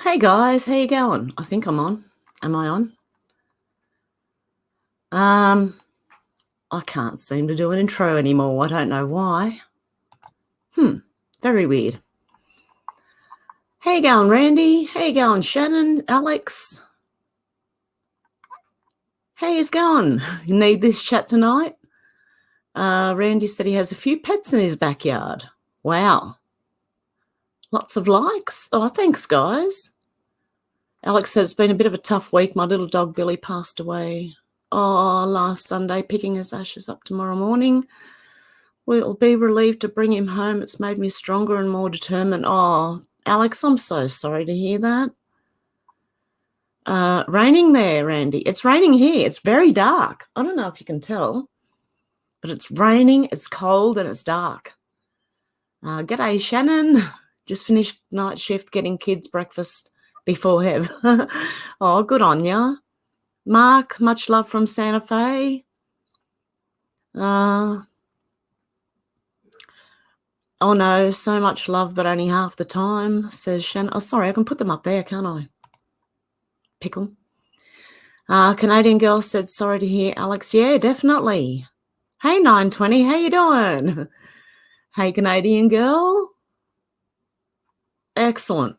Hey guys, how you going? I think I'm on. Am I on? I can't seem to do an intro anymore. I don't know why. Very weird. How you going, Randy? How you going, Shannon? Alex? How you going? You need this chat tonight? Randy said he has a few pets in his backyard. Wow. Lots of likes. Oh, thanks, guys. Alex said it's been a bit of a tough week. My little dog Billy passed away last Sunday, picking his ashes up tomorrow morning. We'll be relieved to bring him home. It's made me stronger and more determined. Oh, Alex, I'm so sorry to hear that. Raining there, Randy. It's raining here. It's very dark. I don't know if you can tell, but it's raining, it's cold, and it's dark. G'day, Shannon. Just finished night shift getting kids breakfast before Hev. Oh, good on ya. Mark, much love from Santa Fe. Oh no, so much love, but only half the time, says Shannon. Oh, sorry, I can put them up there, can't I? Pickle. Canadian girl said, sorry to hear, Alex. Yeah, definitely. Hey, 920, how you doing? Hey, Canadian girl. Excellent.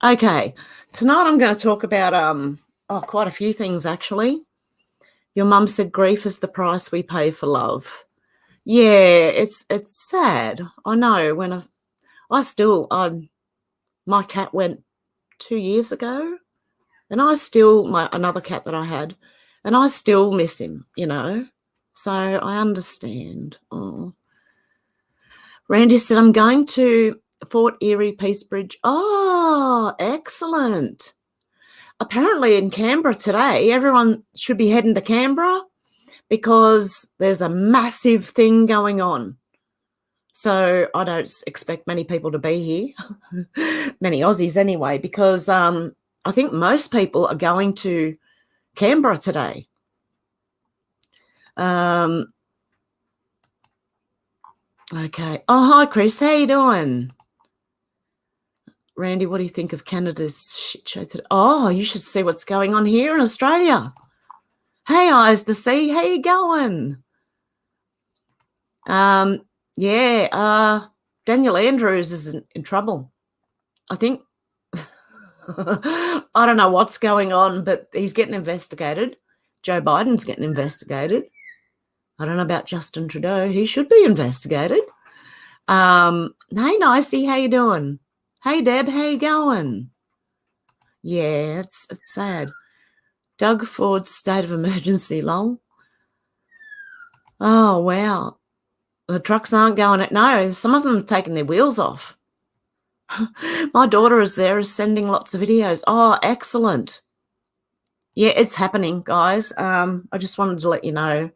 Okay, tonight I'm going to talk about quite a few things, actually. Your mum said grief is the price we pay for love. Yeah, it's sad. I know. When my cat went 2 years ago, and another cat that I had, and I still miss him, So I understand. Oh. Randy said, I'm going to Fort Erie Peace Bridge. Oh, excellent. Apparently in Canberra today, everyone should be heading to Canberra because there's a massive thing going on. So I don't expect many people to be here, many Aussies anyway, because I think most people are going to Canberra today. Okay. Oh, hi, Chris. How you doing? Randy, what do you think of Canada's shit show today? Oh, you should see what's going on here in Australia. Hey, eyes to see. How you going? Daniel Andrews is in trouble. I think. I don't know what's going on, but he's getting investigated. Joe Biden's getting investigated. I don't know about Justin Trudeau. He should be investigated. Hey, Nicey, how you doing? Hey, Deb, how you going? Yeah, it's sad. Doug Ford's state of emergency, lol. Oh, wow. The trucks aren't going. No, some of them have taken their wheels off. My daughter is sending lots of videos. Oh, excellent. Yeah, it's happening, guys. I just wanted to let you know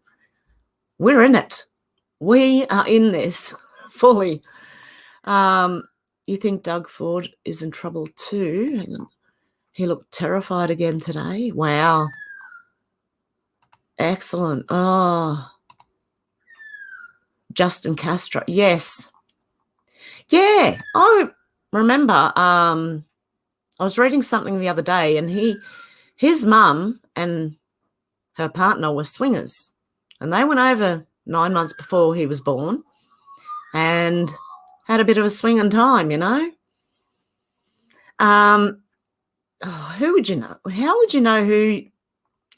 we're in it. We are in this fully. You think Doug Ford is in trouble too? Hang on. He looked terrified again today. Wow. Excellent. Oh. Justin Castro. Yes. Yeah. I remember I was reading something the other day, and his mum and her partner were swingers, and they went over 9 months before he was born and had a bit of a swinging time, who would you know? How would you know who,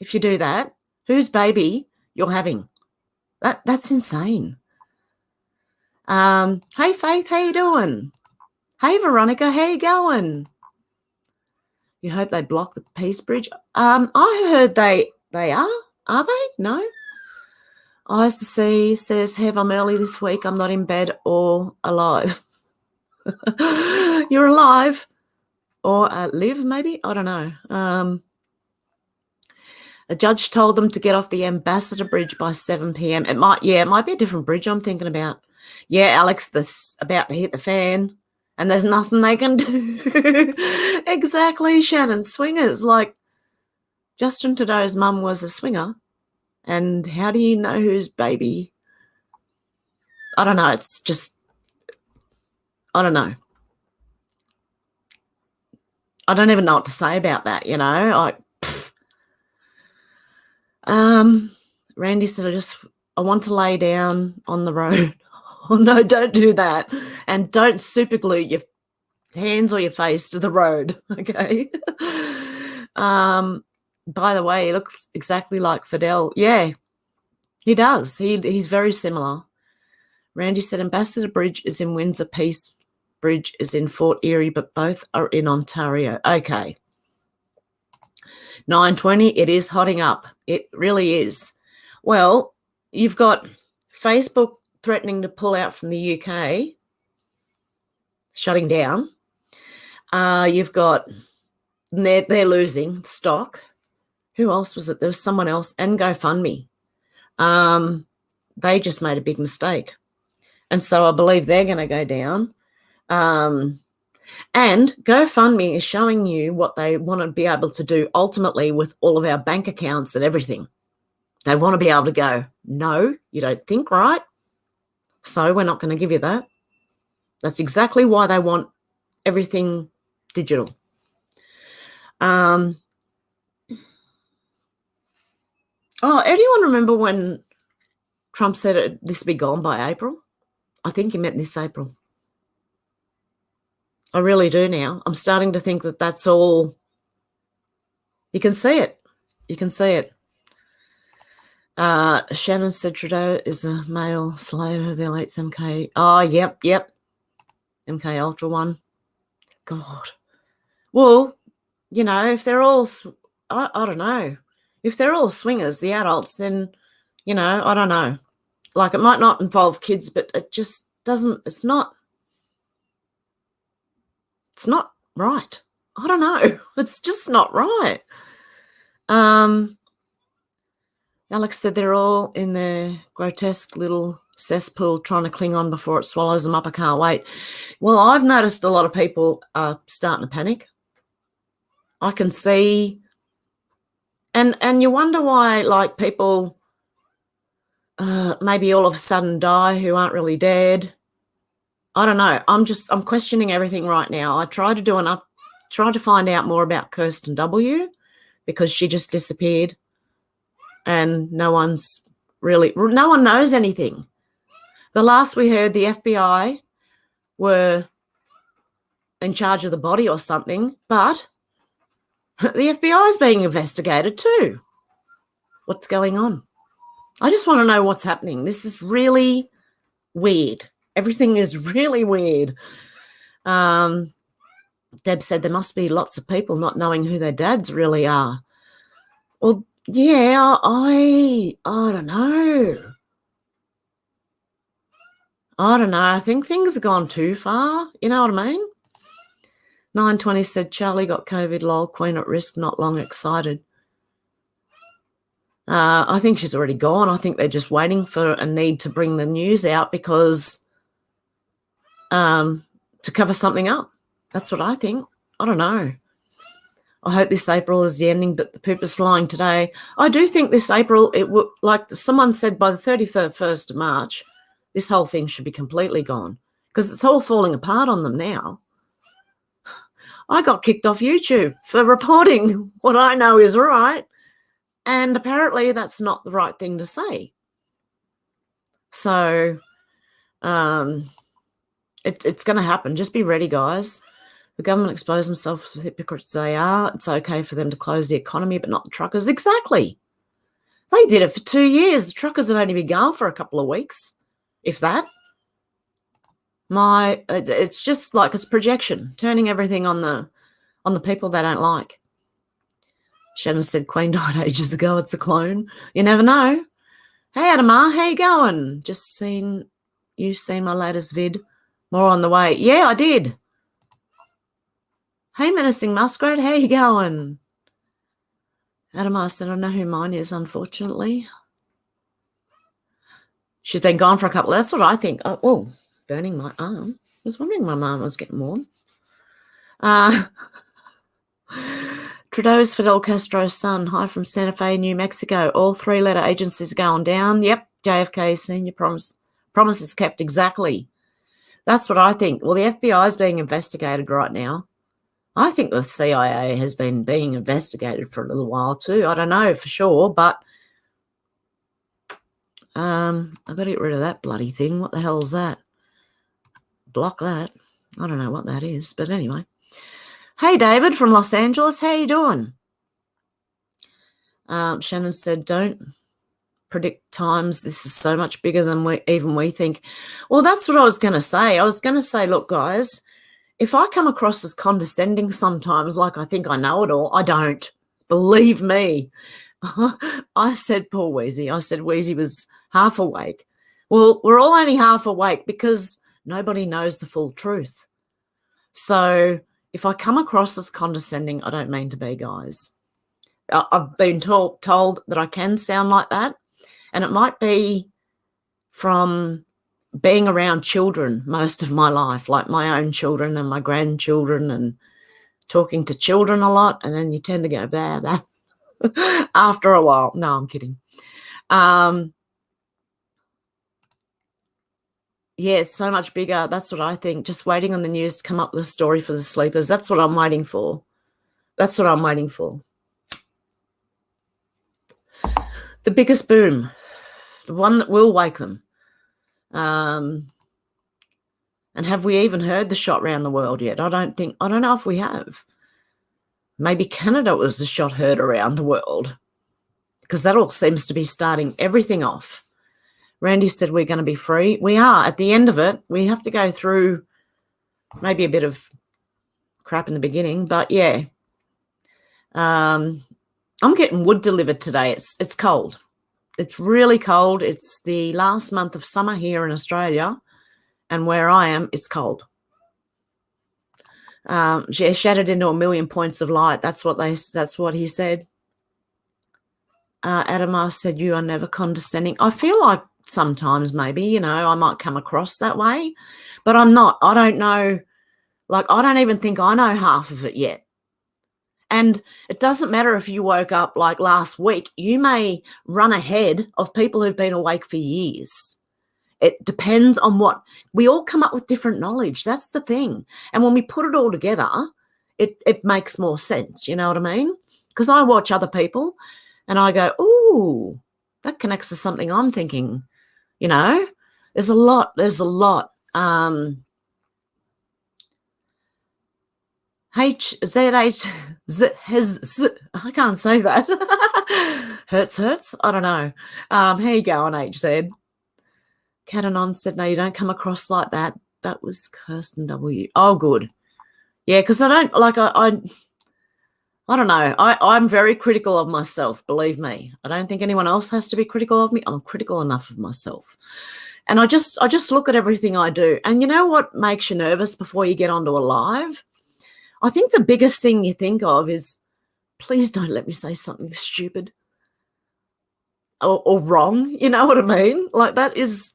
if you do that, whose baby you're having? That's insane. Hey, Faith, how you doing? Hey, Veronica, how you going? You hope they block the Peace Bridge? I heard they are. Are they? No? Eyes to see says, Hev, I'm early this week. I'm not in bed or alive. You're alive. Or live, maybe? I don't know. A judge told them to get off the Ambassador Bridge by 7 p.m. It might be a different bridge I'm thinking about. Yeah, Alex, this about to hit the fan, and there's nothing they can do. Exactly, Shannon. Swingers, like Justin Trudeau's mum was a swinger, and how do you know whose baby? I don't know. It's just, I don't know. I don't even know what to say about that, you know. Randy said, I want to lay down on the road. Oh, no, don't do that. And don't super glue your hands or your face to the road, okay? By the way, he looks exactly like Fidel. Yeah, he does. He's very similar. Randy said, Ambassador Bridge is in Windsor, Peace Bridge is in Fort Erie, but both are in Ontario. Okay. 920, it is hotting up. It really is. Well, you've got Facebook threatening to pull out from the UK, shutting down. You've got, they're losing stock. Who else was it? There was someone else, and GoFundMe. They just made a big mistake. And so I believe they're going to go down. And GoFundMe is showing you what they want to be able to do ultimately with all of our bank accounts and everything. They want to be able to go, no, you don't think right, so we're not going to give you that. That's exactly why they want everything digital. Oh, anyone remember when Trump said this would be gone by April? I think he meant this April. I really do now. I'm starting to think that that's all. You can see it. You can see it. Shannon said Trudeau is a male slave of the elites MK. Oh, yep. MK Ultra one. God. Well, you know, if they're all, I don't know. If they're all swingers, the adults, then, you know, I don't know. Like, it might not involve kids, but it just doesn't, it's not right. I don't know. It's just not right. Alex said they're all in their grotesque little cesspool trying to cling on before it swallows them up. I can't wait. Well, I've noticed a lot of people are starting to panic. I can see, and you wonder why, like, people maybe all of a sudden die who aren't really dead. I don't know. I'm questioning everything right now. I tried to find out more about Kirsten W. because she just disappeared. And no one knows anything. The last we heard, the FBI were in charge of the body or something, but the FBI is being investigated too. What's going on? I just want to know what's happening. This is really weird. Everything is really weird. Deb said there must be lots of people not knowing who their dads really are. Well, yeah, I don't know. I don't know. I think things have gone too far. You know what I mean? 920 said Charlie got COVID, lol, Queen at risk, not long excited. I think she's already gone. I think they're just waiting for a need to bring the news out because to cover something up. That's what I think. I don't know. I hope this April is the ending, but the poop is flying today. I do think this April, it would, like someone said, by the 31st of March, this whole thing should be completely gone because it's all falling apart on them now. I got kicked off YouTube for reporting what I know is right, and apparently that's not the right thing to say. So it's going to happen. Just be ready, guys. The government expose themselves as hypocrites they are. It's okay for them to close the economy, but not the truckers. Exactly. They did it for 2 years. The truckers have only been gone for a couple of weeks, if that. It's just like it's projection, turning everything on the people they don't like. Shannon said Queen died ages ago. It's a clone. You never know. Hey, Adama, how you going? Just seen my latest vid. More on the way. Yeah, I did. Hey, Menacing Muskrat, how you going? Adama said, I know who mine is, unfortunately. She's been gone for a couple. That's what I think. Oh, burning my arm. I was wondering my arm was getting warm. Trudeau's Fidel Castro's son. Hi from Santa Fe, New Mexico. All 3-letter agencies going down. Yep, JFK senior promises kept. Exactly. That's what I think. Well, the FBI is being investigated right now. I think the CIA has been being investigated for a little while too. I don't know for sure, but I've got to get rid of that bloody thing. What the hell's that? Block that. I don't know what that is, but anyway. Hey, David from Los Angeles. How you doing? Shannon said, don't predict times. This is so much bigger than we think. Well, that's what I was going to say. I was going to say, look, guys, if I come across as condescending sometimes, like I think I know it all, I don't. Believe me. I said, poor Wheezy. I said Wheezy was half awake. Well, we're all only half awake because nobody knows the full truth. So if I come across as condescending, I don't mean to be, guys. I've been told that I can sound like that, and it might be from being around children most of my life, like my own children and my grandchildren, and talking to children a lot, and then you tend to go blah, blah after a while. No, I'm kidding. Yeah, it's so much bigger. That's what I think. Just waiting on the news to come up with a story for the sleepers. That's what I'm waiting for. That's what I'm waiting for. The biggest boom, the one that will wake them. And have we even heard the shot around the world yet? I don't know if we have. Maybe Canada was the shot heard around the world, because that all seems to be starting everything off. Randy said we're going to be free. We are. At the end of it, we have to go through maybe a bit of crap in the beginning, but yeah. I'm getting wood delivered today. It's cold. It's really cold. It's the last month of summer here in Australia, and where I am, it's cold. She shattered into a million points of light. That's what he said. Adamar said, you are never condescending. I feel like sometimes maybe, I might come across that way, but I'm not. I don't know. Like, I don't even think I know half of it yet. And it doesn't matter if you woke up like last week. You may run ahead of people who've been awake for years. It depends on what we all come up with different knowledge. That's the thing. And when we put it all together, it makes more sense. You know what I mean? Because I watch other people and I go, ooh, that connects to something I'm thinking. There's a lot. HZH, I can't say that. Hurts. I don't know. How you going, HZ? Catanon said, no, you don't come across like that. That was Kirsten W. Oh, good. Yeah, because I don't, like, I don't know. I'm very critical of myself, believe me. I don't think anyone else has to be critical of me. I'm critical enough of myself. And I just look at everything I do. And you know what makes you nervous before you get onto a live? I think the biggest thing you think of is, please don't let me say something stupid or wrong. You know what I mean? Like, that is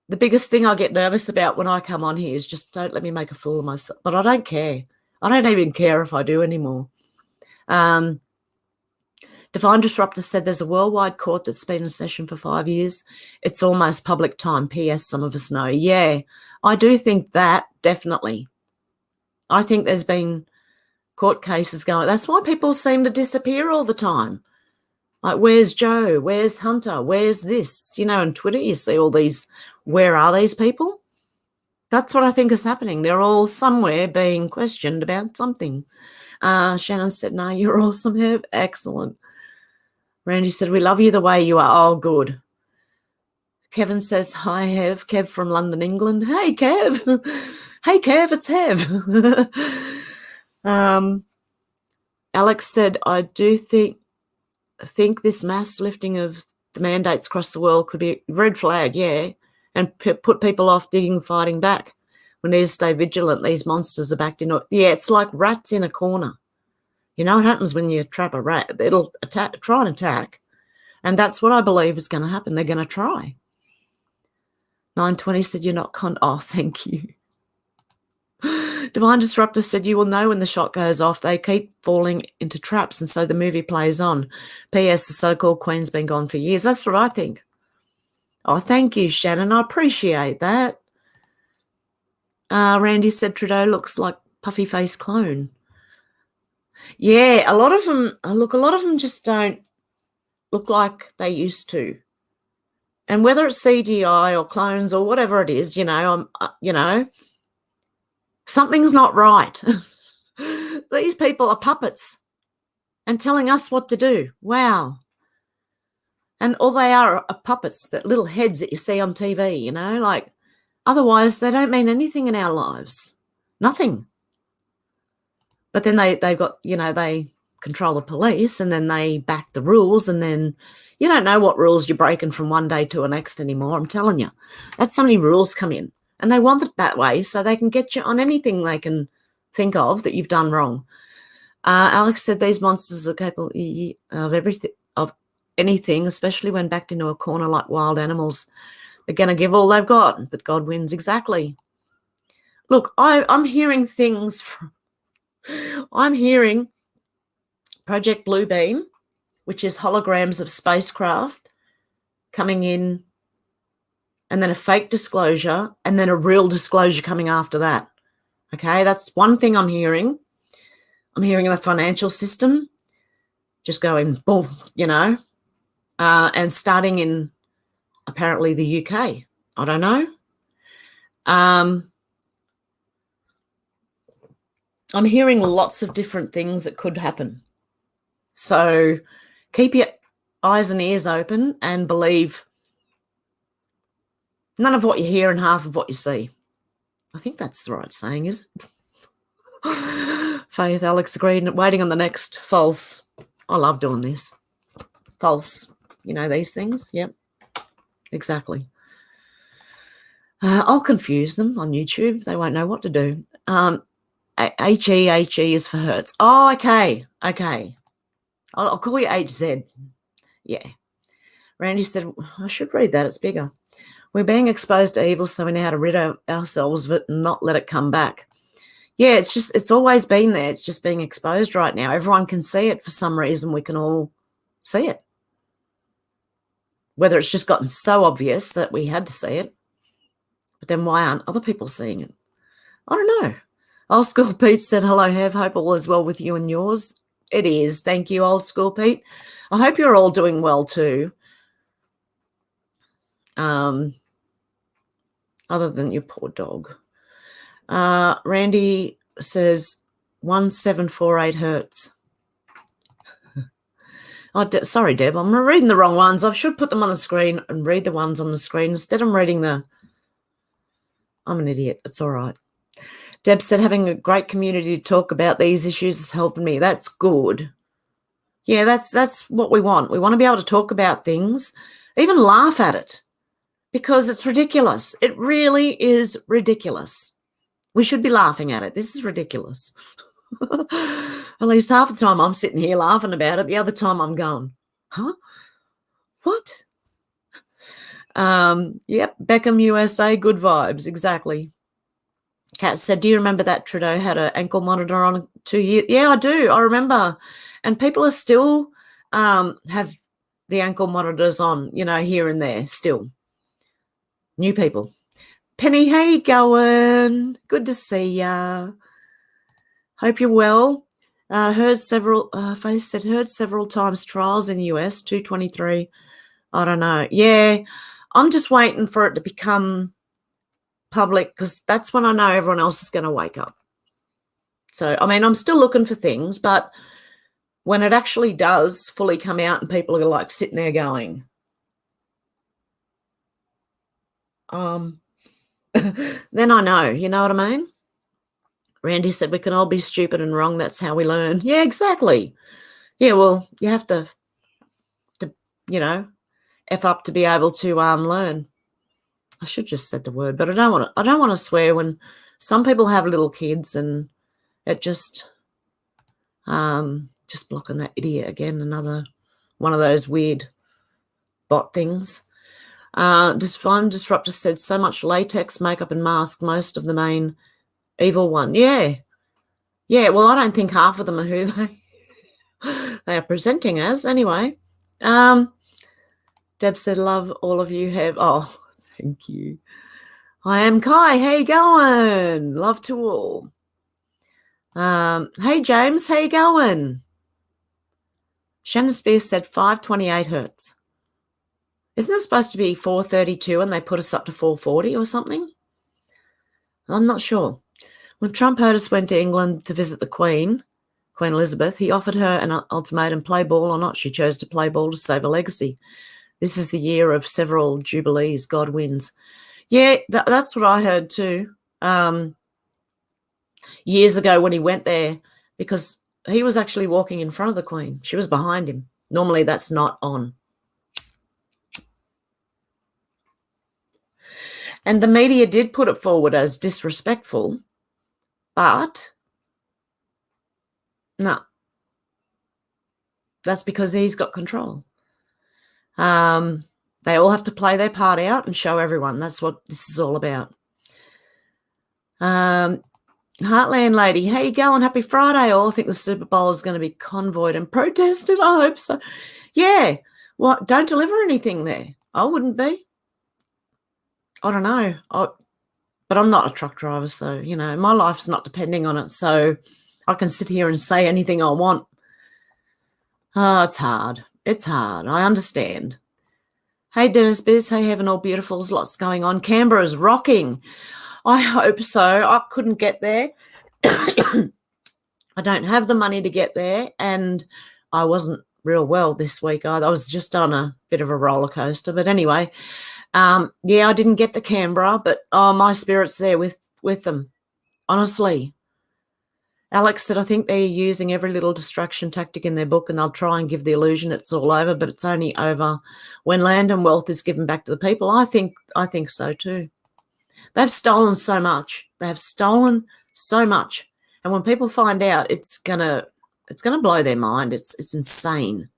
the biggest thing I get nervous about when I come on here, is just don't let me make a fool of myself. But I don't care. I don't even care if I do anymore. Divine Disruptor said there's a worldwide court that's been in session for 5 years. It's almost public time. P.S. Some of us know. Yeah, I do think that, definitely. I think there's been court cases going. That's why people seem to disappear all the time. Like, where's Joe? Where's Hunter? Where's this? On Twitter you see all these, where are these people? That's what I think is happening. They're all somewhere being questioned about something. Shannon said, no, you're awesome, Hev. Excellent. Randy said, we love you the way you are. Oh, good. Kevin says, hi, Hev. Kev from London, England. Hey, Kev. Hey, Kev, it's Hev. Alex said, I do think this mass lifting of the mandates across the world could be a red flag, yeah, and put people off digging, fighting back. We need to stay vigilant. These monsters are backed in. Yeah, it's like rats in a corner. You know what happens when you trap a rat? It'll try and attack. And that's what I believe is going to happen. They're going to try. 920 said, you're not oh, thank you. Divine Disruptor said, you will know when the shot goes off. They keep falling into traps, and so the movie plays on. P.S. The so-called Queen's been gone for years. That's what I think. Oh, thank you, Shannon. I appreciate that. Randy said Trudeau looks like puffy-faced clone. Yeah, a lot of them just don't look like they used to. And whether it's CGI or clones or whatever it is, something's not right. These people are puppets and telling us what to do. Wow. And all they are puppets, that little heads that you see on TV, like otherwise they don't mean anything in our lives. Nothing. But then they've got, they control the police and then they back the rules and then you don't know what rules you're breaking from one day to the next anymore. I'm telling you. That's so many rules come in and they want it that way so they can get you on anything they can think of that you've done wrong. Alex said these monsters are capable of everything, of anything, especially when backed into a corner like wild animals. They're going to give all they've got, but God wins. Exactly. Look, I'm hearing things. I'm hearing Project Bluebeam, which is holograms of spacecraft coming in, and then a fake disclosure, and then a real disclosure coming after that. Okay, that's one thing I'm hearing. I'm hearing the financial system just going boom, and starting in apparently the UK. I don't know. I'm hearing lots of different things that could happen. So keep your eyes and ears open and believe none of what you hear and half of what you see. I think that's the right saying, is it? Faith, Alex agreed. Waiting on the next. False. I love doing this. False. These things. Yep. Exactly. I'll confuse them on YouTube. They won't know what to do. HE is for Hertz. Oh, okay. Okay. I'll call you HZ. Yeah. Randy said, I should read that. It's bigger. We're being exposed to evil, so we know how to rid ourselves of it and not let it come back. Yeah, it's always been there. It's just being exposed right now. Everyone can see it for some reason. We can all see it. Whether it's just gotten so obvious that we had to see it, but then why aren't other people seeing it? I don't know. Old School Pete said, hello, Hev. Hope all is well with you and yours. It is. Thank you, Old School Pete. I hope you're all doing well too. Other than your poor dog. Randy says 1748 hertz. Oh, sorry, Deb. I'm reading the wrong ones. I should put them on the screen and read the ones on the screen. Instead, I'm reading I'm an idiot. It's all right. Deb said having a great community to talk about these issues is helping me. That's good. Yeah, that's what we want. We want to be able to talk about things, even laugh at it, because it's ridiculous. It really is ridiculous. We should be laughing at it. This is ridiculous. At least half the time I'm sitting here laughing about it. The other time I'm going, huh? What? Yep, Beckham, USA, good vibes. Exactly. Kat said, do you remember that Trudeau had an ankle monitor on 2 years? Yeah, I do. I remember. And people are still have the ankle monitors on, here and there still. New people. Penny, how you going? Good to see ya. Hope you're well. Heard several times trials in the US, 223. I don't know. Yeah, I'm just waiting for it to become public because that's when I know everyone else is going to wake up. So, I'm still looking for things, but when it actually does fully come out and people are like sitting there going, then I know, you know what I mean? Randy said we can all be stupid and wrong. That's how we learn. Yeah, exactly. Yeah, well, you have to F up to be able to learn. I should just said the word, but I don't want to swear when some people have little kids and it just blocking that idiot again, another one of those weird bot things. Fun Disruptor said so much latex, makeup and mask, most of the main evil one. Yeah. Yeah, well, I don't think half of them are who they are presenting as. Anyway, Deb said, love all of you have. Oh, thank you. I am Kai. How you going? Love to all. Hey, James, how you going? Shannon Spears said 528 hertz. Isn't it supposed to be 432 and they put us up to 440 or something? I'm not sure. When Trump Otis went to England to visit the Queen Elizabeth, he offered her an ultimatum, play ball or not. She chose to play ball to save a legacy. This is the year of several jubilees. God wins. Yeah, that's what I heard too. Years ago when he went there, because he was actually walking in front of the Queen. She was behind him. Normally that's not on. And the media did put it forward as disrespectful, but no. That's because he's got control. They all have to play their part out and show everyone. That's what this is all about. Heartland Lady, how you going? Happy Friday all. I think the Super Bowl is going to be convoyed and protested. I hope so. Yeah. What? Don't deliver anything there. I wouldn't be. I don't know. But I'm not a truck driver, so, you know, my life's not depending on it. So I can sit here and say anything I want. Oh, it's hard. It's hard. I understand. Hey, Dennis Biz. Hey, Heaven All Beautifuls. Lots going on. Canberra's rocking. I hope so. I couldn't get there. I don't have the money to get there, and I wasn't real well this week either. I was just on a bit of a roller coaster. But anyway, yeah, I didn't get to Canberra, but my spirit's there with them, honestly. Alex said, I think they're using every little distraction tactic in their book and they'll try and give the illusion it's all over, but it's only over when land and wealth is given back to the people. I think so too. They've stolen so much. They have stolen so much. And when people find out, it's gonna blow their mind. It's insane.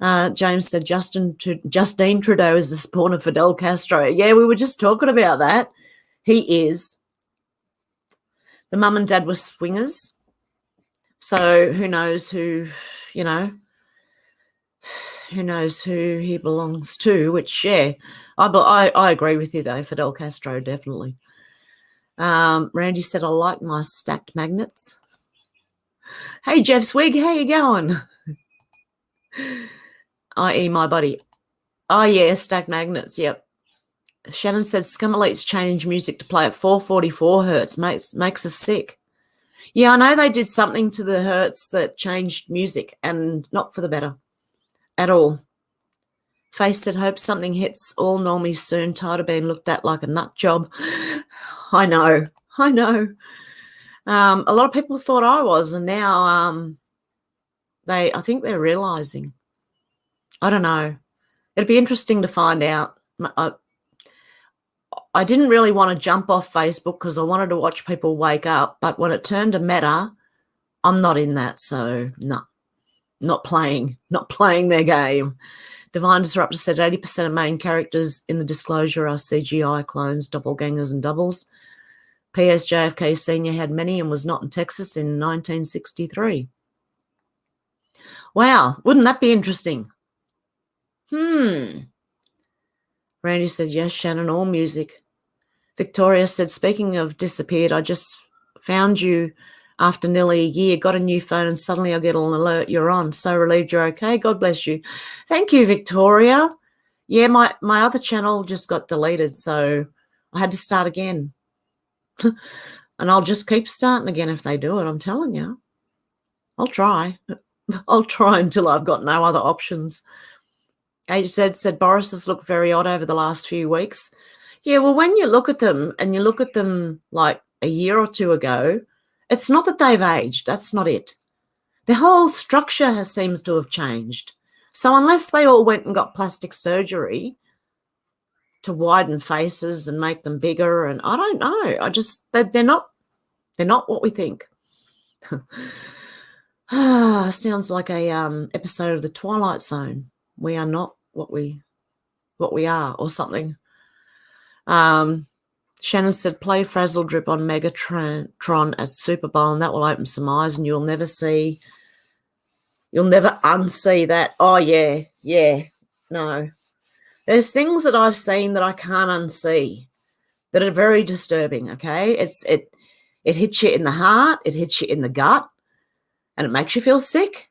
James said, Justine Trudeau is the spawn of Fidel Castro. Yeah, we were just talking about that. He is. The mum and dad were swingers. So who knows who, you know, who knows who he belongs to, which, yeah, I agree with you, though, Fidel Castro, definitely. Randy said, I like my stacked magnets. Hey, Jeff Swig, how you going? I.e. my buddy. Oh, yeah, stacked magnets, yep. Shannon said, Scum Elites change music to play at 444 hertz. Makes us sick. Yeah, I know they did something to the hertz that changed music, and not for the better at all. Face said, hope something hits all normies soon. Tired of being looked at like a nut job. I know. A lot of people thought I was, and now I think they're realising. I don't know. It'd be interesting to find out. I didn't really want to jump off Facebook because I wanted to watch people wake up, but when it turned to Meta, I'm not in that, so no, not playing their game. Divine Disruptor said 80% of main characters in the disclosure are CGI clones, doppelgangers, and doubles. P.S. JFK Sr. had many and was not in Texas in 1963. Wow, wouldn't that be interesting? Randy said, yes, Shannon, all music. Victoria said, speaking of disappeared, I just found you after nearly a year, got a new phone, and suddenly I get an alert you're on. So relieved you're okay. God bless you. Thank you, Victoria. Yeah, my other channel just got deleted, so I had to start again. And I'll just keep starting again if they do it, I'm telling you. I'll try. I'll try until I've got no other options. HZ said, Boris has looked very odd over the last few weeks. Yeah, well, when you look at them and you look at them like a year or two ago, it's not that they've aged. That's not it. The whole structure seems to have changed. So unless they all went and got plastic surgery to widen faces and make them bigger, and I don't know. They're not what we think. Sounds like a episode of The Twilight Zone. We are not what we are, or something. Shannon said, play Frazzle Drip on Megatron at Super Bowl, and that will open some eyes, and you'll never unsee that. Oh, yeah. No. There's things that I've seen that I can't unsee that are very disturbing, okay? It hits you in the heart, it hits you in the gut, and it makes you feel sick,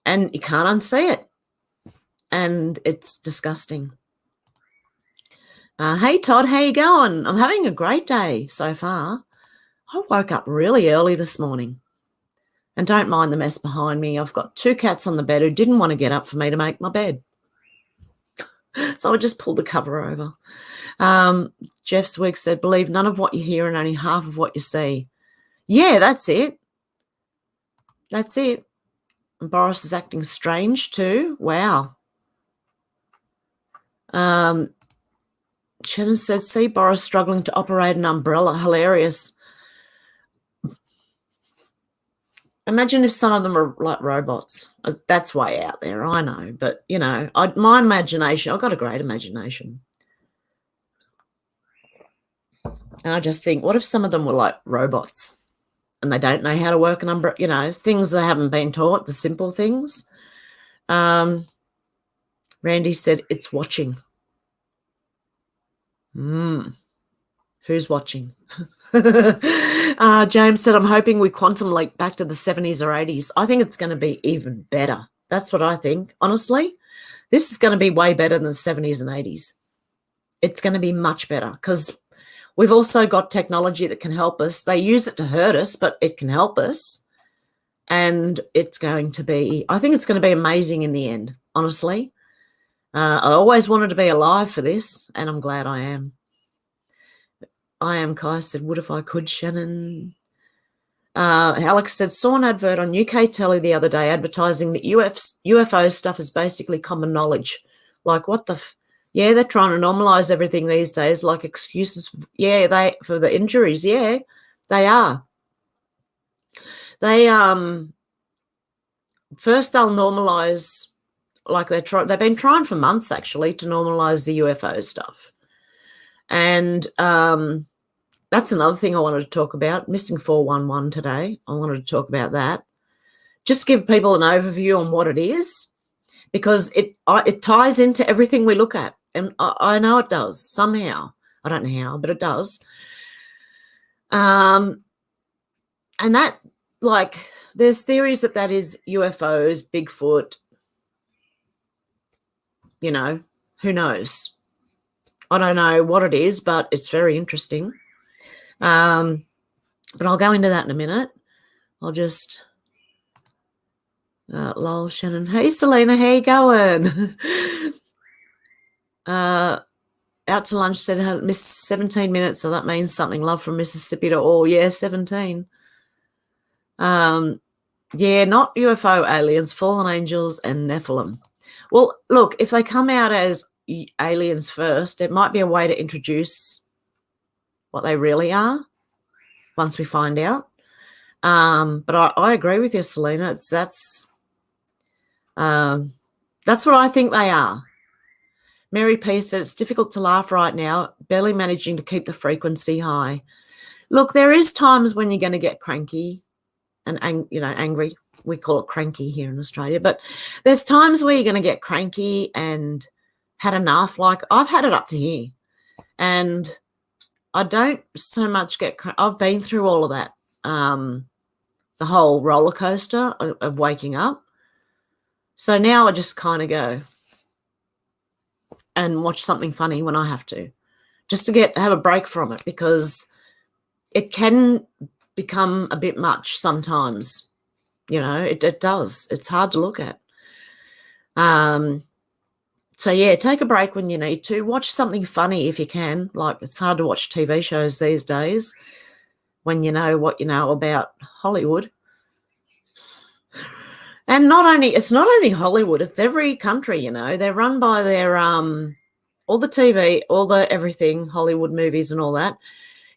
and you can't unsee it. And it's disgusting. Hey, Todd, how you going? I'm having a great day so far. I woke up really early this morning. And don't mind the mess behind me. I've got 2 cats on the bed who didn't want to get up for me to make my bed. So I just pulled the cover over. Jeff Swig said, believe none of what you hear and only half of what you see. Yeah, that's it. That's it. And Boris is acting strange too. Wow. Shannon said, see Boris struggling to operate an umbrella. Hilarious. Imagine if some of them are like robots. That's way out there, I know. But, you know, my imagination, I've got a great imagination. And I just think, what if some of them were like robots and they don't know how to work an umbrella, you know, things they haven't been taught, the simple things. Randy said, it's watching. Who's watching? James said, I'm hoping we quantum leap back to the 70s or 80s. I think it's going to be even better. That's what I think. Honestly, this is going to be way better than the 70s and 80s. It's going to be much better because we've also got technology that can help us. They use it to hurt us, but it can help us. And it's going to be, I think it's going to be amazing in the end, honestly. I always wanted to be alive for this, and I'm glad I am. I am Kai said, what if I could, Shannon? Alex said, saw an advert on UK telly the other day advertising that UFO stuff is basically common knowledge. Like, what the yeah, they're trying to normalize everything these days, like excuses. Yeah, for the injuries. Yeah, they are. They first they'll normalize, like they've been trying for months actually to normalize the UFO stuff. And that's another thing I wanted to talk about, missing 411 today. I wanted to talk about that. Just give people an overview on what it is, because it ties into everything we look at. And I know it does somehow. I don't know how, but it does. And that, like, there's theories that is UFOs, Bigfoot, you know, who knows? I don't know what it is, but it's very interesting. But I'll go into that in a minute. I'll just, lol, Shannon. Hey, Selena, how you going? Out to lunch said I missed 17 minutes, so that means something. Love from Mississippi to all. Yeah, 17. Yeah, not UFO aliens, fallen angels and Nephilim. Well, look, if they come out as aliens first, it might be a way to introduce what they really are once we find out. But I agree with you, Selena. That's what I think they are. Mary P said it's difficult to laugh right now, barely managing to keep the frequency high. Look, there is times when you're going to get cranky and angry. We call it cranky here in Australia, but there's times where you're going to get cranky and had enough. Like, I've had it up to here, and I don't so much get. I've been through all of that, the whole roller coaster of waking up. So now I just kind of go and watch something funny when I have to, just to have a break from it, because it can become a bit much sometimes. You know, it does. It's hard to look at. So, yeah, take a break when you need to. Watch something funny if you can. Like, it's hard to watch TV shows these days when you know what you know about Hollywood. And it's not only Hollywood, it's every country, you know. They're run by their all the TV, all the everything, Hollywood movies and all that,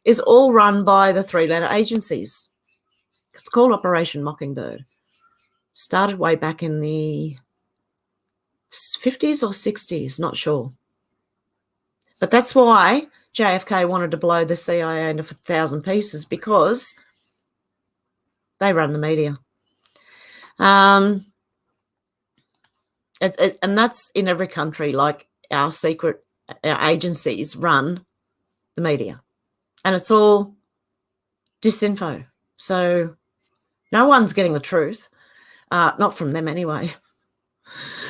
is all run by the 3-letter agencies. It's called Operation Mockingbird. Started way back in the 50s or 60s, not sure. But that's why JFK wanted to blow the CIA into 1,000 pieces, because they run the media. And that's in every country. Like, our agencies run the media, and it's all disinfo. So no one's getting the truth. Not from them anyway.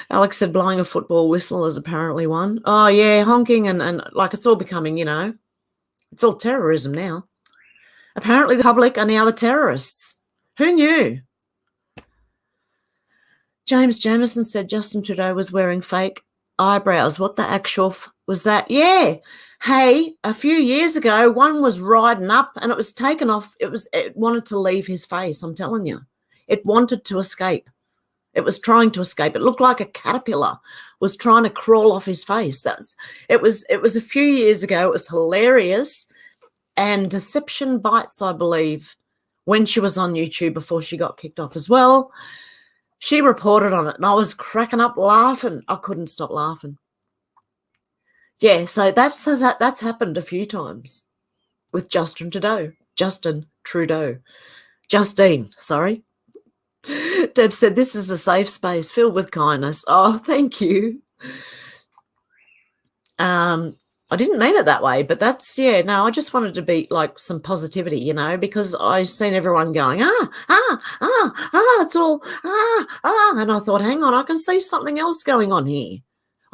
Alex said blowing a football whistle is apparently one. Oh, yeah, honking and like it's all becoming, it's all terrorism now. Apparently the public are now the terrorists. Who knew? James Jamieson said Justin Trudeau was wearing fake eyebrows. What the actual was that? Yeah. Hey, a few years ago, one was riding up and it was taken off. It wanted to leave his face, I'm telling you. It wanted to escape. It was trying to escape. It looked like a caterpillar was trying to crawl off his face. It was a few years ago. It was hilarious. And Deception Bites, I believe, when she was on YouTube before she got kicked off as well, she reported on it and I was cracking up laughing. I couldn't stop laughing. Yeah, so that's happened a few times with Justine, sorry. Deb said, this is a safe space filled with kindness. Oh, thank you. I didn't mean it that way, but that's, yeah, no, I just wanted to be like some positivity, because I've seen everyone going, it's all, and I thought, hang on, I can see something else going on here.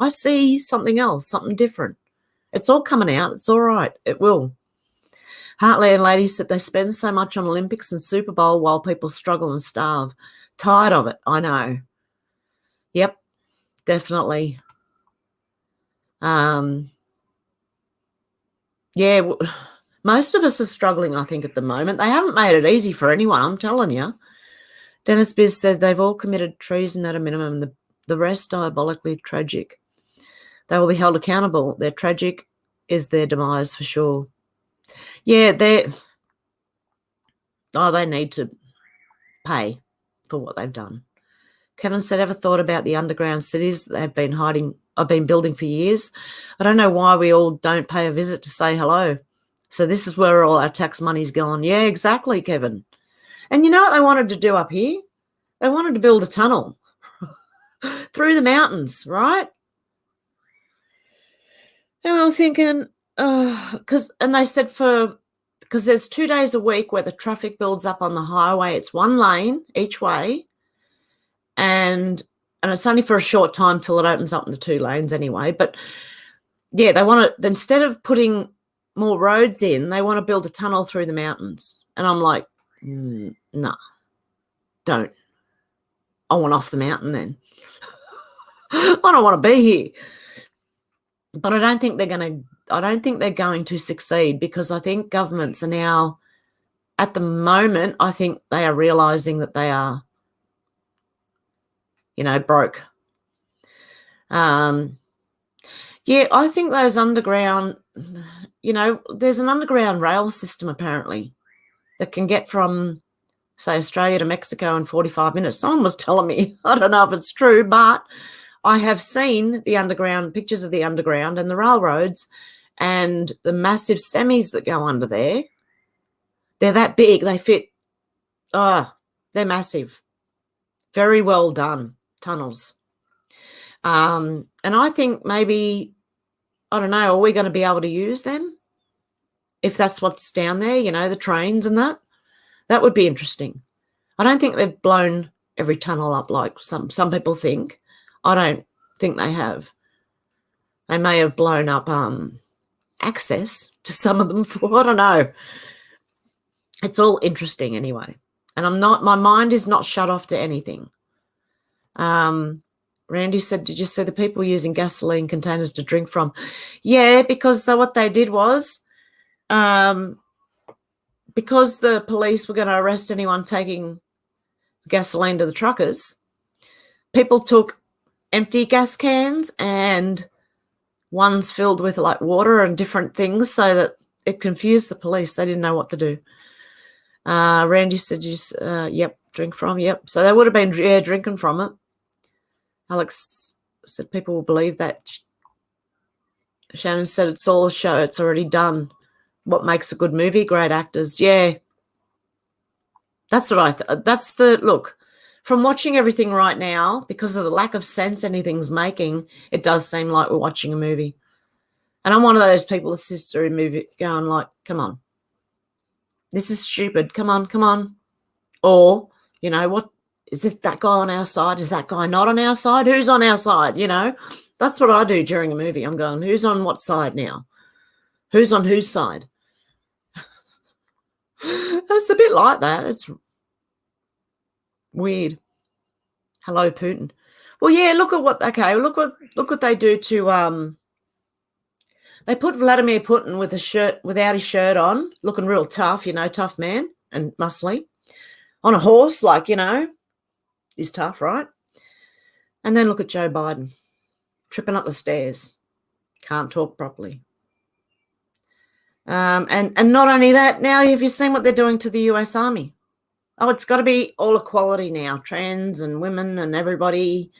I see something else, something different. It's all coming out. It's all right. It will. Heartland lady said they spend so much on Olympics and Super Bowl while people struggle and starve. Tired of it, I know. Yep, definitely. Yeah, most of us are struggling, I think, at the moment. They haven't made it easy for anyone, I'm telling you. Dennis Biz says they've all committed treason at a minimum, the rest diabolically tragic. They will be held accountable. Their tragic is their demise for sure. Yeah, they need to pay for what they've done. Kevin said, ever thought about the underground cities that I've been building for years? I don't know why we all don't pay a visit to say hello. So this is where all our tax money's gone. Yeah, exactly, Kevin. And you know what they wanted to do up here? They wanted to build a tunnel through the mountains, right? And I'm thinking, and they said because there's 2 days a week where the traffic builds up on the highway. It's one lane each way. And it's only for a short time till it opens up into 2 lanes anyway. But, yeah, they want to, instead of putting more roads in, they want to build a tunnel through the mountains. And I'm like, no, don't. I want off the mountain then. I don't want to be here. But I don't think they're going to succeed, because I think governments are now, at the moment, I think they are realising that they are, broke. Yeah, I think those underground, there's an underground rail system apparently that can get from, say, Australia to Mexico in 45 minutes. Someone was telling me, I don't know if it's true, but I have seen the underground, pictures of the underground and the railroads and the massive semis that go under there. They're that big. They fit. They're massive. Very well done tunnels. And I think maybe, I don't know, are we going to be able to use them? If that's what's down there, the trains and that? That would be interesting. I don't think they've blown every tunnel up like some people think. I don't think they have. They may have blown up access to some of them for, I don't know. It's all interesting anyway. And my mind is not shut off to anything. Randy said, did you see the people using gasoline containers to drink from? Yeah, because what they did was, because the police were going to arrest anyone taking gasoline to the truckers, people took empty gas cans and ones filled with like water and different things so that it confused the police. They didn't know what to do. Randy said, yep, drink from, yep. So they would have been drinking from it. Alex said people will believe that. Shannon said it's all a show. It's already done. What makes a good movie? Great actors. Yeah. That's what look, from watching everything right now, because of the lack of sense anything's making, it does seem like we're watching a movie. And I'm one of those people that sits through a movie going like, come on. This is stupid. Come on, come on. Or, you know, what is this, that guy on our side? Is that guy not on our side? Who's on our side? You know, that's what I do during a movie. I'm going, who's on what side now? Who's on whose side? It's a bit like that. It's weird. Hello, Putin. Well, yeah, look at what, okay, look what they do to, they put Vladimir Putin with a shirt, without his shirt on, looking real tough, you know, tough man and muscly, on a horse, like, you know, he's tough, right? And then look at Joe Biden, tripping up the stairs, can't talk properly. And not only that, now have you seen what they're doing to the US Army? Oh, it's got to be all equality now, trans and women and everybody.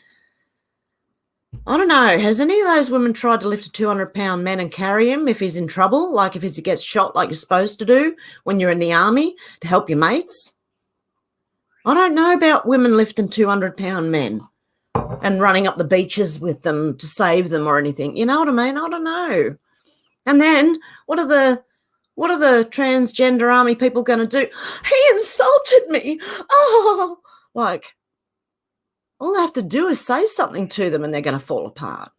I don't know. Has any of those women tried to lift a 200-pound man and carry him if he's in trouble, like if he gets shot like you're supposed to do when you're in the army to help your mates? I don't know about women lifting 200-pound men and running up the beaches with them to save them or anything. You know what I mean? I don't know. And then what are the transgender army people going to do? He insulted me. Oh, like, all they have to do is say something to them and they're going to fall apart.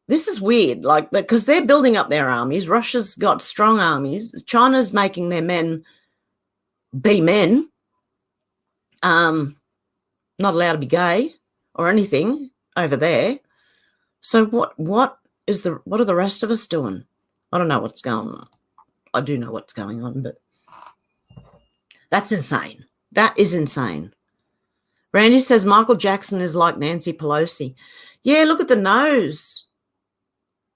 This is weird, like, because they're building up their armies. Russia's got strong armies. China's making their men be men, not allowed to be gay or anything over there. So what are the rest of us doing? I don't know what's going on. I do know what's going on, but that's insane. That is insane. Randy says Michael Jackson is like Nancy Pelosi. Yeah, look at the nose.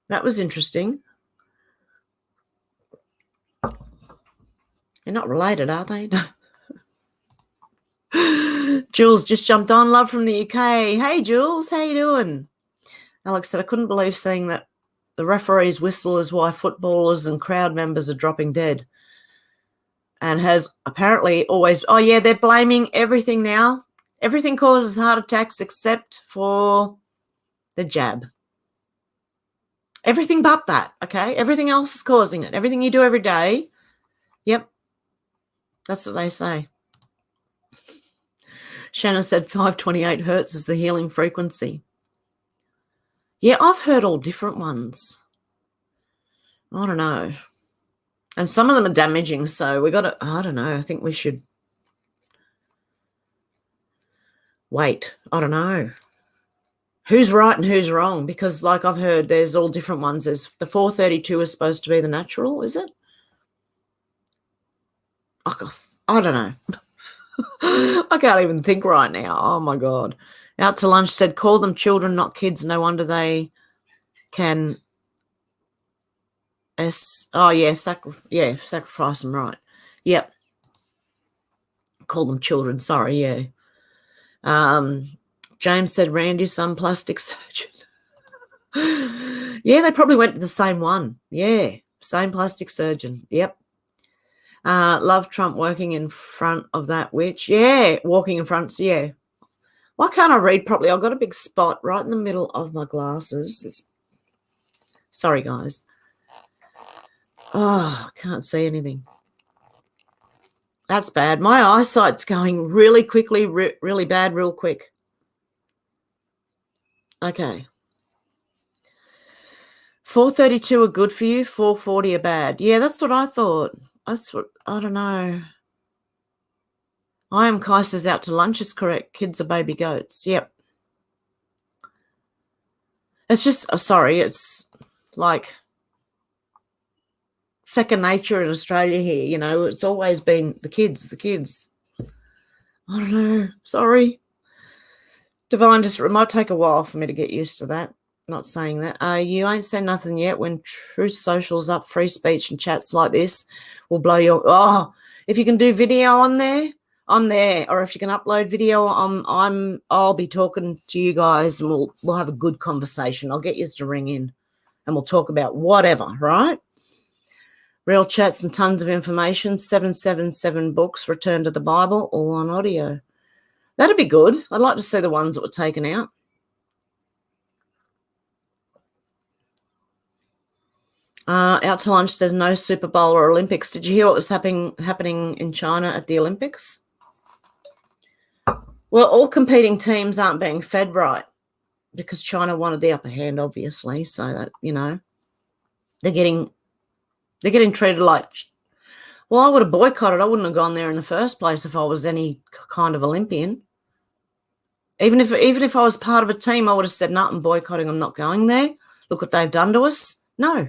That was interesting. They're not related, are they? Jules just jumped on. Love from the UK. Hey, Jules, how you doing? Alex said, I couldn't believe seeing that the referee's whistle is why footballers and crowd members are dropping dead. And has apparently always, oh, yeah, they're blaming everything now. Everything causes heart attacks except for the jab. Everything but that, okay? Everything else is causing it. Everything you do every day, yep, that's what they say. Shannon said 528 hertz is the healing frequency. Yeah, I've heard all different ones. I don't know. And some of them are damaging, so we got to, I don't know, I think we should wait. I don't know. Who's right and who's wrong? Because, like, I've heard there's all different ones. There's the 432 is supposed to be the natural, is it? I don't know. I can't even think right now. Oh, my God. Out to lunch said, call them children, not kids. No wonder they can sacrifice them, right. Yep. Call them children. Sorry, yeah. James said, Randy, some plastic surgeon. Yeah, they probably went to the same one. Yeah, same plastic surgeon. Yep. Love Trump working in front of that witch. Yeah, walking in front. Yeah. Why can't I read properly? I've got a big spot right in the middle of my glasses. Sorry, guys. Oh, can't see anything. That's bad. My eyesight's going really quickly, really bad, real quick. Okay. 432 are good for you, 440 are bad. Yeah, that's what I thought. That's what, I don't know. I am Kaiser's out to lunch is correct. Kids are baby goats. Yep. It's just, sorry, it's like second nature in Australia here. You know, it's always been the kids. I don't know. Sorry. Divine, just, it might take a while for me to get used to that. Not saying that. You ain't said nothing yet. When Truth Social's up, free speech and chats like this will blow your... Oh, if you can do video on there, I'm there. Or if you can upload video, I'll be talking to you guys and we'll have a good conversation. I'll get you to ring in and we'll talk about whatever, right? Real chats and tons of information. 777 books, Return to the Bible, all on audio. That'd be good. I'd like to see the ones that were taken out. Out to Lunch says no Super Bowl or Olympics. Did you hear what was happening in China at the Olympics? Well, all competing teams aren't being fed right because China wanted the upper hand, obviously. So that, they're getting treated like, well, I would have boycotted. I wouldn't have gone there in the first place if I was any kind of Olympian. Even if I was part of a team, I would have said, no, I'm boycotting. I'm not going there. Look what they've done to us. No.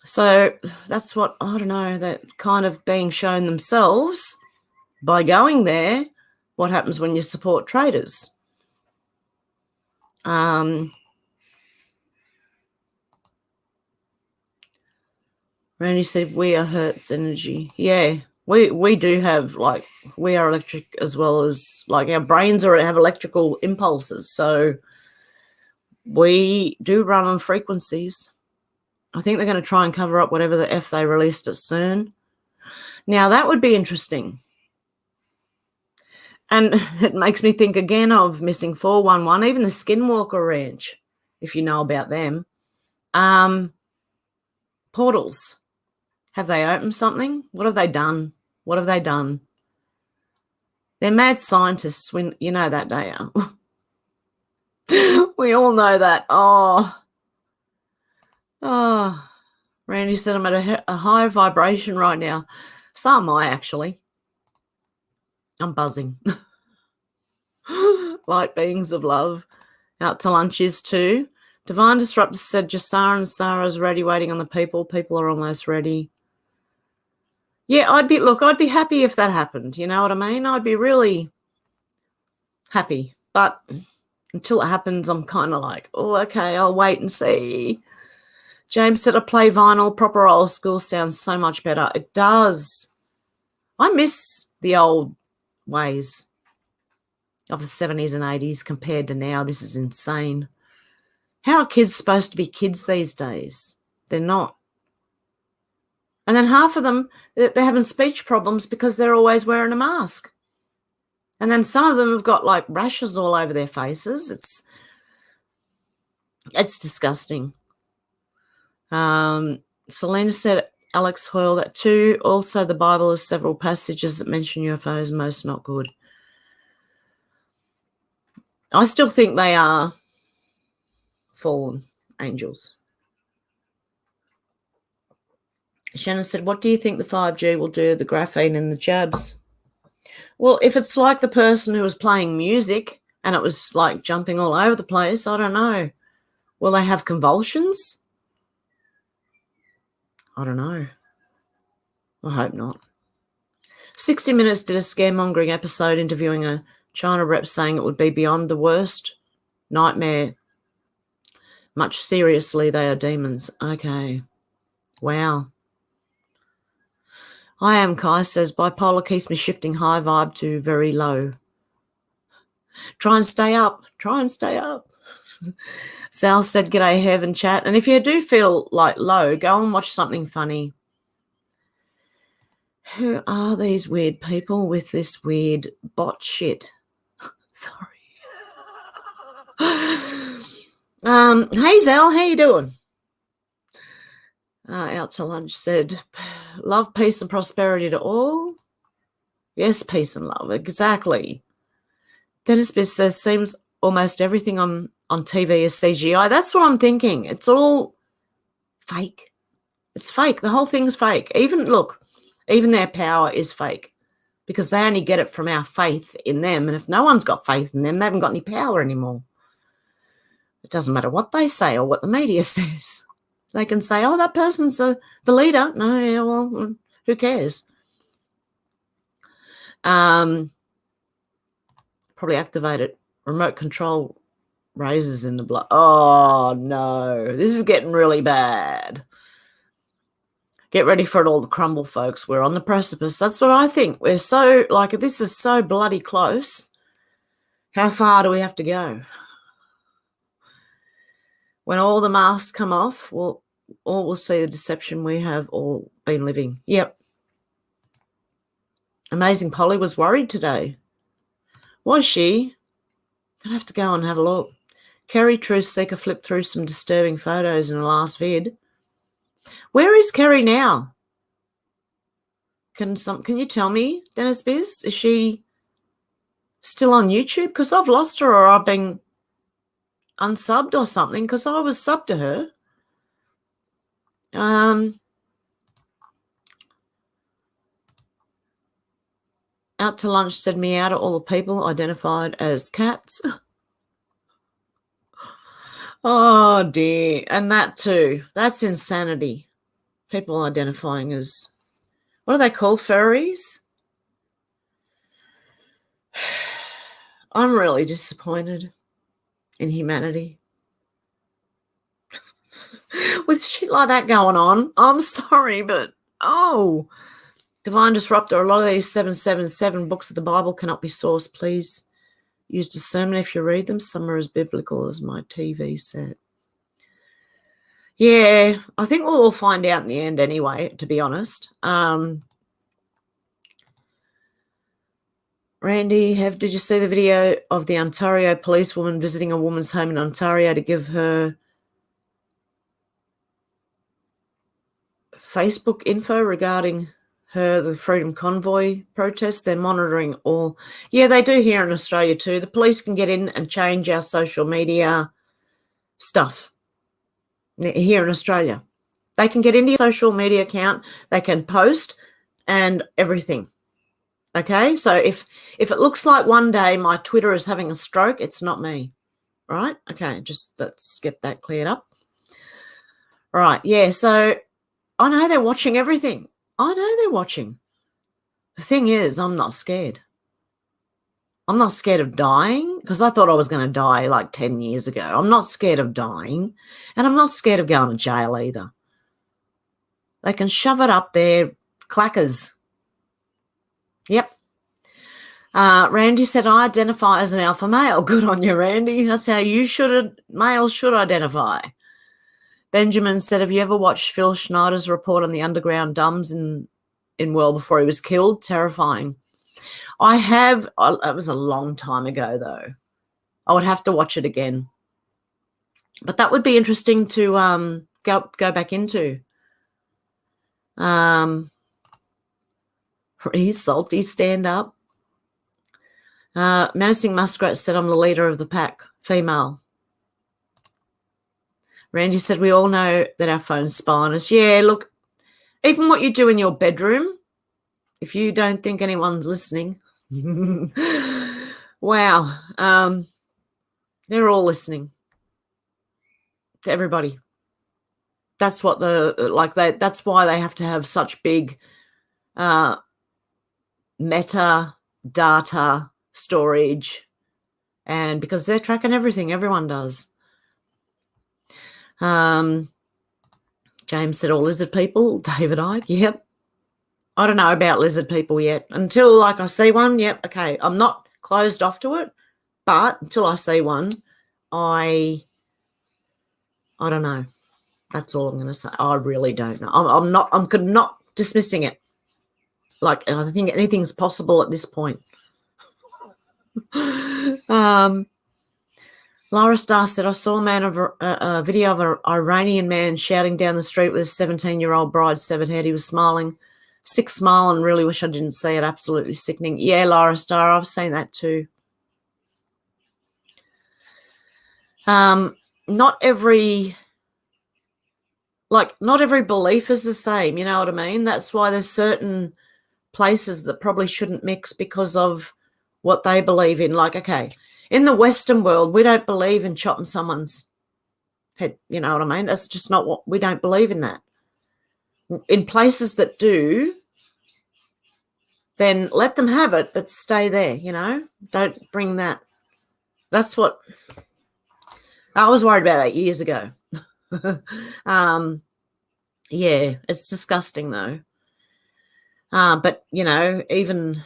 So that's what, I don't know, that kind of being shown themselves by going there, what happens when you support traders. Randy said, we are Hertz energy. Yeah, we do have, like, we are electric as well as, like, our brains have electrical impulses. So we do run on frequencies. I think they're going to try and cover up whatever the F they released at CERN. Now, that would be interesting. And it makes me think again of Missing 411, even the Skinwalker Ranch, if you know about them. Portals. Have they opened something? What have they done? What have they done? They're mad scientists. When you know that, they are. We all know that. Oh. Randy said I'm at a high vibration right now. So am I, actually. I'm buzzing. Light beings of love. Out to Lunch is too. Divine Disruptor said Jasara and Sarah's ready, waiting on the people. People are almost ready. Yeah, I'd be happy if that happened. You know what I mean? I'd be really happy. But until it happens, I'm kind of like, oh, okay, I'll wait and see. James said, I play vinyl. Proper old school sounds so much better. It does. I miss the old ways of the 70s and 80s compared to now. This is insane. How are kids supposed to be kids these days? They're not. And then half of them, they're having speech problems because they're always wearing a mask. And then some of them have got, like, rashes all over their faces. It's disgusting. Selena said, Alex Hoyle, that too. Also, the Bible has several passages that mention UFOs, most not good. I still think they are fallen angels. Shannon said, what do you think the 5G will do to the graphene in the jabs? Well, if it's like the person who was playing music and it was, like, jumping all over the place, I don't know. Will they have convulsions? I don't know. I hope not. 60 Minutes did a scaremongering episode interviewing a China rep saying it would be beyond the worst nightmare. Much seriously, they are demons. Okay. Wow. I am Kai says, bipolar keeps me shifting high vibe to very low. Try and stay up. Try and stay up. Sal said, g'day, Hev and chat. And if you do feel like low, go and watch something funny. Who are these weird people with this weird bot shit? Sorry. Hey, Zal, how you doing? Out to Lunch said, love, peace and prosperity to all. Yes, peace and love, exactly. Dennis Biss says, seems almost everything on TV is CGI. That's what I'm thinking. It's all fake. It's fake. The whole thing's fake. Even their power is fake because they only get it from our faith in them. And if no one's got faith in them, they haven't got any power anymore. It doesn't matter what they say or what the media says. They can say, oh, that person's the leader. No, yeah, well, who cares? Probably activated. Remote control razors in the blood. Oh, no. This is getting really bad. Get ready for it all to crumble, folks. We're on the precipice. That's what I think. We're so, like, this is so bloody close. How far do we have to go? When all the masks come off, we'll see the deception we have all been living. Yep. Amazing Polly was worried today. Was she? Gonna have to go and have a look. Kerry Truthseeker flipped through some disturbing photos in the last vid. Where is Kerry now? Can you tell me, Dennis Biz? Is she still on YouTube? Because I've lost her, or I've been unsubbed or something, because I was subbed to her. Out to lunch said meow to all the people identified as cats. Oh, dear. And that too. That's insanity. People identifying as, what are they called, furries? I'm really disappointed in humanity. With shit like that going on, I'm sorry, but, Divine Disruptor, a lot of these 777 books of the Bible cannot be sourced. Please use discernment if you read them. Some are as biblical as my TV set. Yeah, I think we'll all find out in the end anyway, to be honest. Randy, did you see the video of the Ontario policewoman visiting a woman's home in Ontario to give her Facebook info regarding the Freedom Convoy protest? They're monitoring all. Yeah, they do here in Australia too. The police can get in and change our social media stuff here in Australia. They can get into your social media account. They can post and everything. Okay, so if it looks like one day my Twitter is having a stroke, it's not me, right? Okay, just let's get that cleared up. Right, yeah, so I know they're watching everything. I know they're watching. The thing is, I'm not scared. I'm not scared of dying, because I thought I was going to die like 10 years ago. I'm not scared of dying, and I'm not scared of going to jail either. They can shove it up their clackers. Yep. Randy said, I identify as an alpha male. Good on you, Randy. That's how males should identify. Benjamin said, have you ever watched Phil Schneider's report on the underground dumbs in World before he was killed? Terrifying. I have. It was a long time ago, though. I would have to watch it again. But that would be interesting to go back into. He's salty, stand up. Menacing Muskrat said, I'm the leader of the pack, female. Randy said, we all know that our phones spy on us. Yeah, look, even what you do in your bedroom, if you don't think anyone's listening, wow, they're all listening to everybody. That's what that's why they have to have such big meta data storage, and because they're tracking everything, everyone does. James said, all lizard people. David Icke, yep. I don't know about lizard people yet. Until I see one, yep, okay. I'm not closed off to it, but until I see one, I don't know. That's all I'm going to say. I really don't know. I'm not dismissing it. Like, I think anything's possible at this point. Laura Starr said, I saw a video of an Iranian man shouting down the street with his 17-year-old bride's severed head. He was smiling, sick smile, and really wish I didn't see it. Absolutely sickening. Yeah, Laura Starr, I've seen that too. Not every belief is the same, you know what I mean? That's why there's certain places that probably shouldn't mix because of what they believe in. Like, okay, in the Western world, we don't believe in chopping someone's head, you know what I mean? That's just not what, we don't believe in that. In places that do, then let them have it, but stay there, you know? Don't bring that. That's what, I was worried about that years ago. Yeah, it's disgusting though. But, you know, even,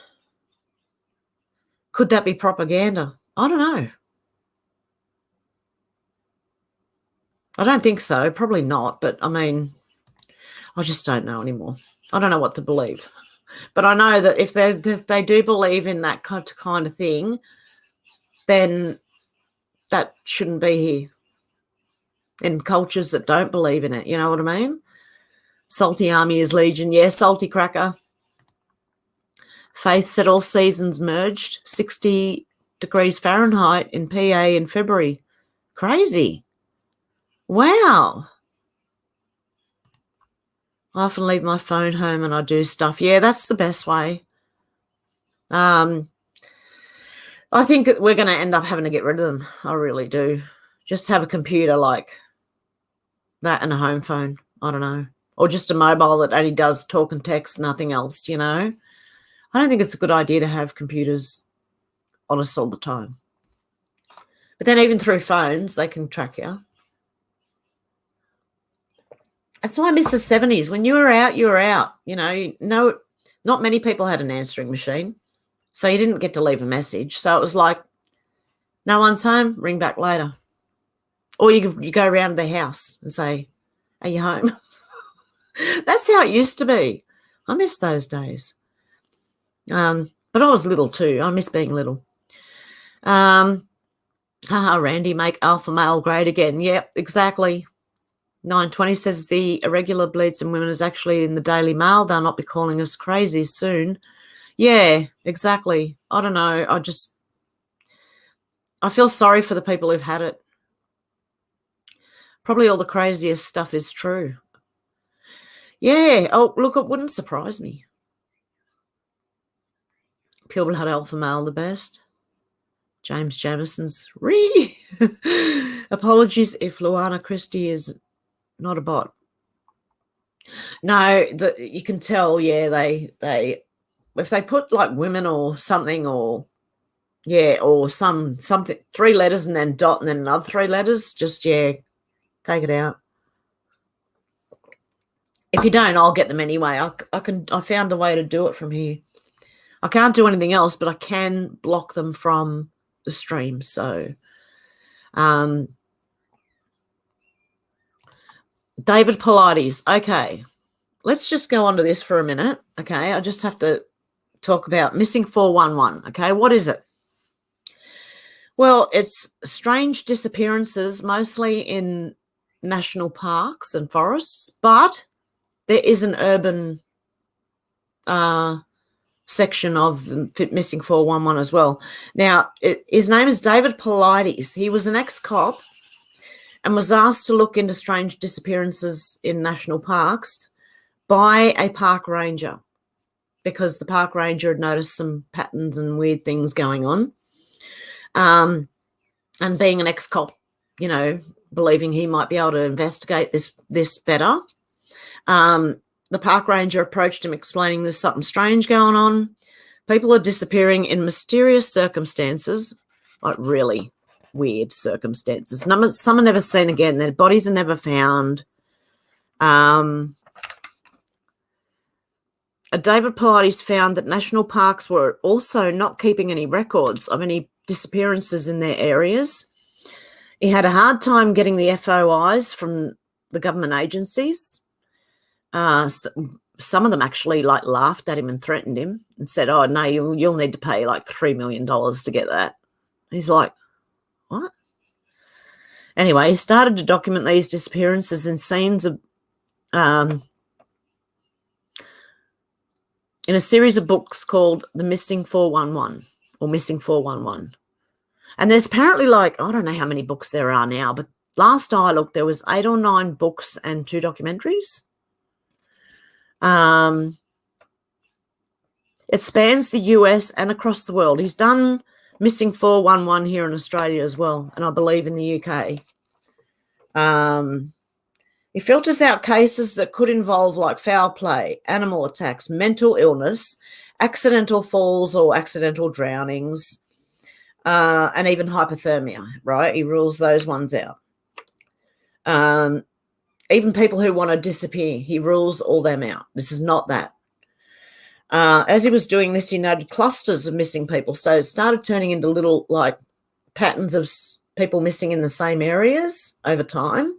could that be propaganda? I don't know. I don't think so. Probably not. But, I mean, I just don't know anymore. I don't know what to believe. But I know that if they do believe in that kind of thing, then that shouldn't be here. In cultures that don't believe in it, you know what I mean? Salty army is legion. Yeah, salty cracker. Faith said all seasons merged. 60 degrees Fahrenheit in PA in February. Crazy. Wow. I often leave my phone home and I do stuff. Yeah, that's the best way. I think that we're going to end up having to get rid of them. I really do. Just have a computer like that and a home phone. I don't know. Or just a mobile that only does talk and text, nothing else, you know. I don't think it's a good idea to have computers on us all the time. But then even through phones, they can track you. That's why I miss the 70s. When you were out, you were out. You know, not many people had an answering machine, so you didn't get to leave a message. So it was like, no one's home, ring back later. Or you go around the house and say, are you home? That's how it used to be. I miss those days. But I was little too. I miss being little. Randy, make alpha male great again. Yep, exactly. 920 says the irregular bleeds in women is actually in the Daily Mail. They'll not be calling us crazy soon. Yeah, exactly. I don't know. I feel sorry for the people who've had it. Probably all the craziest stuff is true. Yeah. Oh, look, it wouldn't surprise me. Pure blood alpha male the best. James Jamison's apologies if Luana Christie is not a bot. No, you can tell. Yeah, they if they put like women or something, or something 3 letters and then dot and then another 3 letters, just take it out. If you don't, I'll get them anyway. I found a way to do it from here. I can't do anything else, but I can block them from the stream. So, David Pilates. Okay, let's just go on to this for a minute. Okay, I just have to talk about missing 411. Okay, what is it? Well, it's strange disappearances, mostly in national parks and forests, but there is an urban section of missing 411 as well. Now, his name is David Pilates. He was an ex-cop and was asked to look into strange disappearances in national parks by a park ranger because the park ranger had noticed some patterns and weird things going on. And being an ex-cop, you know, believing he might be able to investigate this better, the park ranger approached him explaining there's something strange going on. People are disappearing in mysterious circumstances, like really weird circumstances. Some are never seen again. Their bodies are never found. David Pilates found that national parks were also not keeping any records of any disappearances in their areas. He had a hard time getting the FOIs from the government agencies. Some of them actually like laughed at him and threatened him and said, oh, no, you'll need to pay like $3 million to get that. He's like, what? Anyway, he started to document these disappearances in scenes of in a series of books called The Missing 411 or Missing 411. And there's apparently like, I don't know how many books there are now, but last I looked, there was 8 or 9 books and 2 documentaries. It spans the US and across the world. He's done Missing 411 here in Australia as well, and I believe in the UK. He filters out cases that could involve like foul play, animal attacks, mental illness, accidental falls or accidental drownings, and even hypothermia, right? He rules those ones out. Even people who want to disappear, he rules all them out. This is not that. As he was doing this, he noted clusters of missing people. So it started turning into little like patterns of people missing in the same areas over time.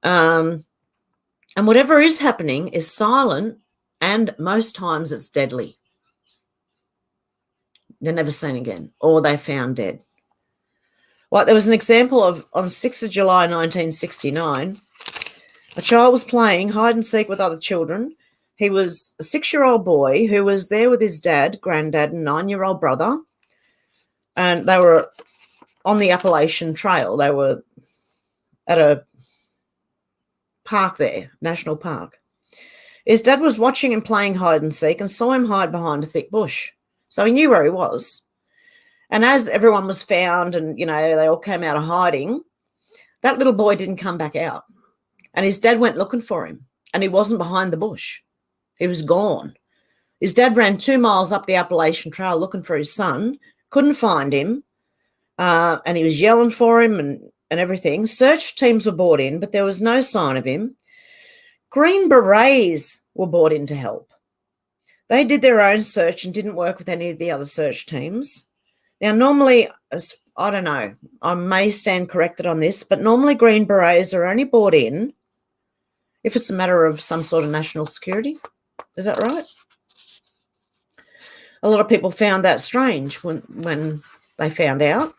And whatever is happening is silent, and most times it's deadly. They're never seen again, or they're found dead. Like there was an example of on 6th of July 1969, a child was playing hide and seek with other children. He was a 6-year-old boy who was there with his dad, granddad, and 9-year-old brother. And they were on the Appalachian Trail. They were at a park there, national park. His dad was watching him playing hide and seek and saw him hide behind a thick bush. So he knew where he was. And as everyone was found and, they all came out of hiding, that little boy didn't come back out. And his dad went looking for him, and he wasn't behind the bush. He was gone. His dad ran 2 miles up the Appalachian Trail looking for his son, couldn't find him, and he was yelling for him and everything. Search teams were brought in, but there was no sign of him. Green Berets were brought in to help. They did their own search and didn't work with any of the other search teams. Now, normally, I don't know, I may stand corrected on this, but normally Green Berets are only brought in if it's a matter of some sort of national security. Is that right? A lot of people found that strange when they found out.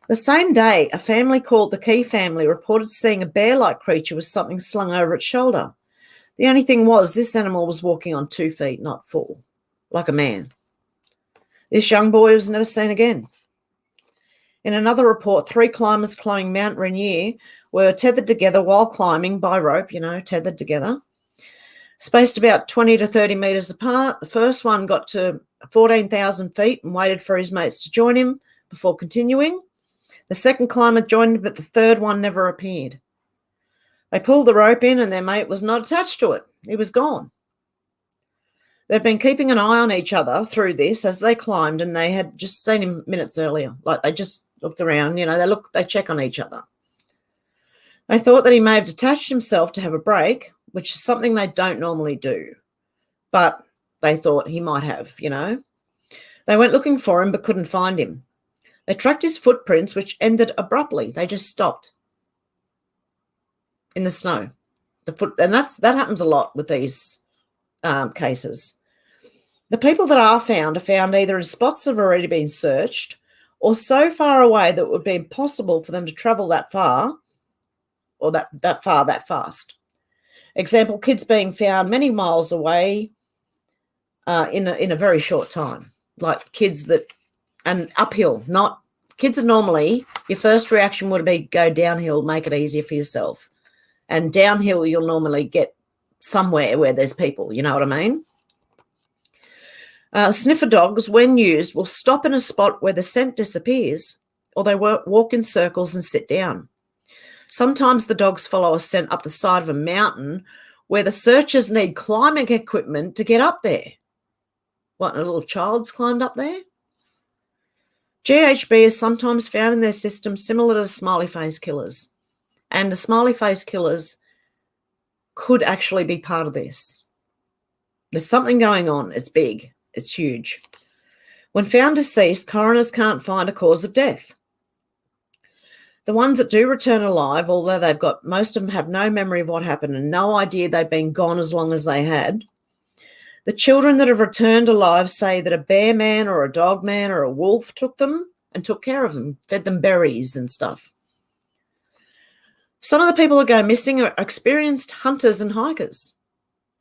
The same day, a family called the Key family reported seeing a bear-like creature with something slung over its shoulder. The only thing was this animal was walking on 2 feet, not 4, like a man. This young boy was never seen again. In another report, 3 climbers climbing Mount Rainier were tethered together while climbing by rope, tethered together, spaced about 20 to 30 metres apart. The first one got to 14,000 feet and waited for his mates to join him before continuing. The second climber joined, but the third one never appeared. They pulled the rope in and their mate was not attached to it. He was gone. They'd been keeping an eye on each other through this as they climbed, and they had just seen him minutes earlier. Like they just looked around, they check on each other. They thought that he may have detached himself to have a break, which is something they don't normally do. But they thought he might have, They went looking for him but couldn't find him. They tracked his footprints, which ended abruptly. They just stopped in the snow. And that happens a lot with these cases. The people that are found either in spots that have already been searched or so far away that it would be impossible for them to travel that far or that fast. Example, kids being found many miles away in a very short time. Like kids and uphill, not kids are normally, your first reaction would be go downhill, make it easier for yourself. And downhill, you'll normally get somewhere where there's people, you know what I mean? Sniffer dogs, when used, will stop in a spot where the scent disappears, or they walk in circles and sit down. Sometimes the dogs follow a scent up the side of a mountain where the searchers need climbing equipment to get up there. What, a little child's climbed up there? GHB is sometimes found in their system similar to smiley face killers. And the smiley face killers could actually be part of this. There's something going on. It's big. It's huge. When found deceased, coroners can't find a cause of death. The ones that do return alive, although most of them have no memory of what happened and no idea they've been gone as long as they had. The children that have returned alive say that a bear man or a dog man or a wolf took them and took care of them, fed them berries and stuff. Some of the people that go missing are experienced hunters and hikers,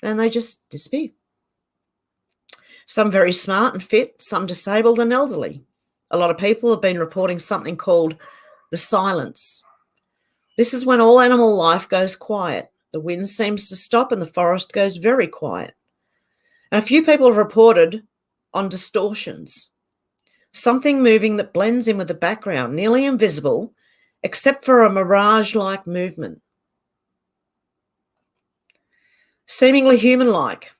and they just disappear. Some very smart and fit, some disabled and elderly. A lot of people have been reporting something called the silence. This is when all animal life goes quiet. The wind seems to stop and the forest goes very quiet. And a few people have reported on distortions. Something moving that blends in with the background, nearly invisible, except for a mirage-like movement. Seemingly human-like,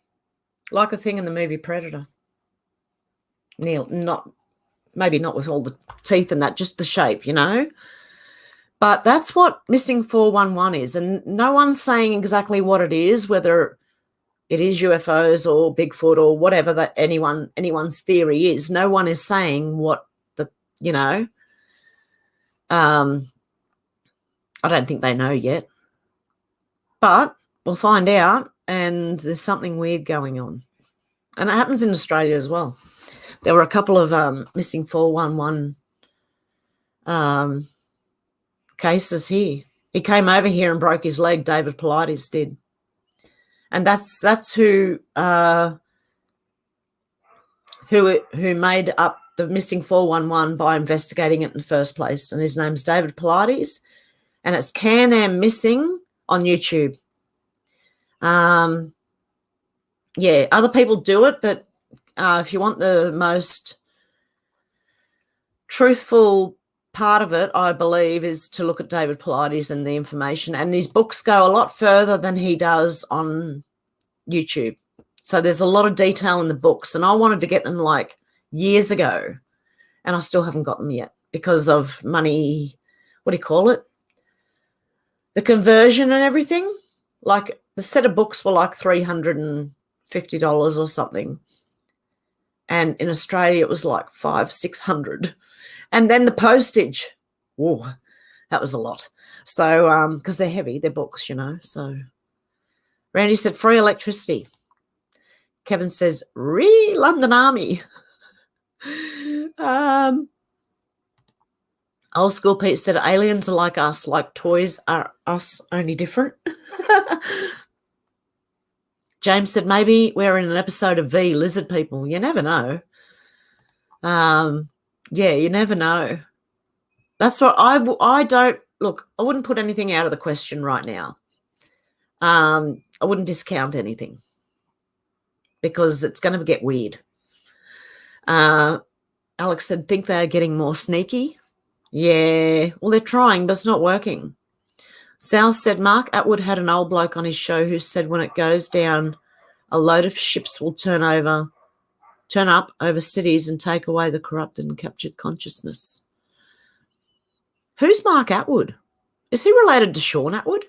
like the thing in the movie Predator. Maybe not with all the teeth and that, just the shape, But that's what missing 411 is, and no one's saying exactly what it is, whether it is UFOs or Bigfoot or whatever that anyone's theory is. No one is saying what I don't think they know yet. But we'll find out, and there's something weird going on. And it happens in Australia as well. There were a couple of missing 411 cases here. He came over here and broke his leg. David Pilates did, and that's who made up the missing 411 by investigating it in the first place. And his name's David Pilates, and it's Can-Am Missing on YouTube. Yeah, other people do it, but if you want the most truthful part of it, I believe, is to look at David Pilates and the information. And these books go a lot further than he does on YouTube. So there's a lot of detail in the books, and I wanted to get them like years ago, and I still haven't got them yet because of money. What do you call it? The conversion and everything. Like the set of books were like $350 or something, and in Australia it was like $500-600, and then the postage. Oh, that was a lot. So because they're heavy, they're books, you know. So Randy said free electricity. Kevin says London Army. Old school Pete said aliens are like us, like toys are us, only different. James said maybe we're in an episode of V, Lizard People. You never know. Yeah, you never know. That's what I don't look. I wouldn't put anything out of the question right now. I wouldn't discount anything because it's going to get weird. Alex said, think they're getting more sneaky. Yeah, well, they're trying, but it's not working. Sal said, Mark Atwood had an old bloke on his show who said when it goes down, a load of ships will turn up over cities and take away the corrupted and captured consciousness. Who's Mark Atwood? Is he related to Sean Atwood?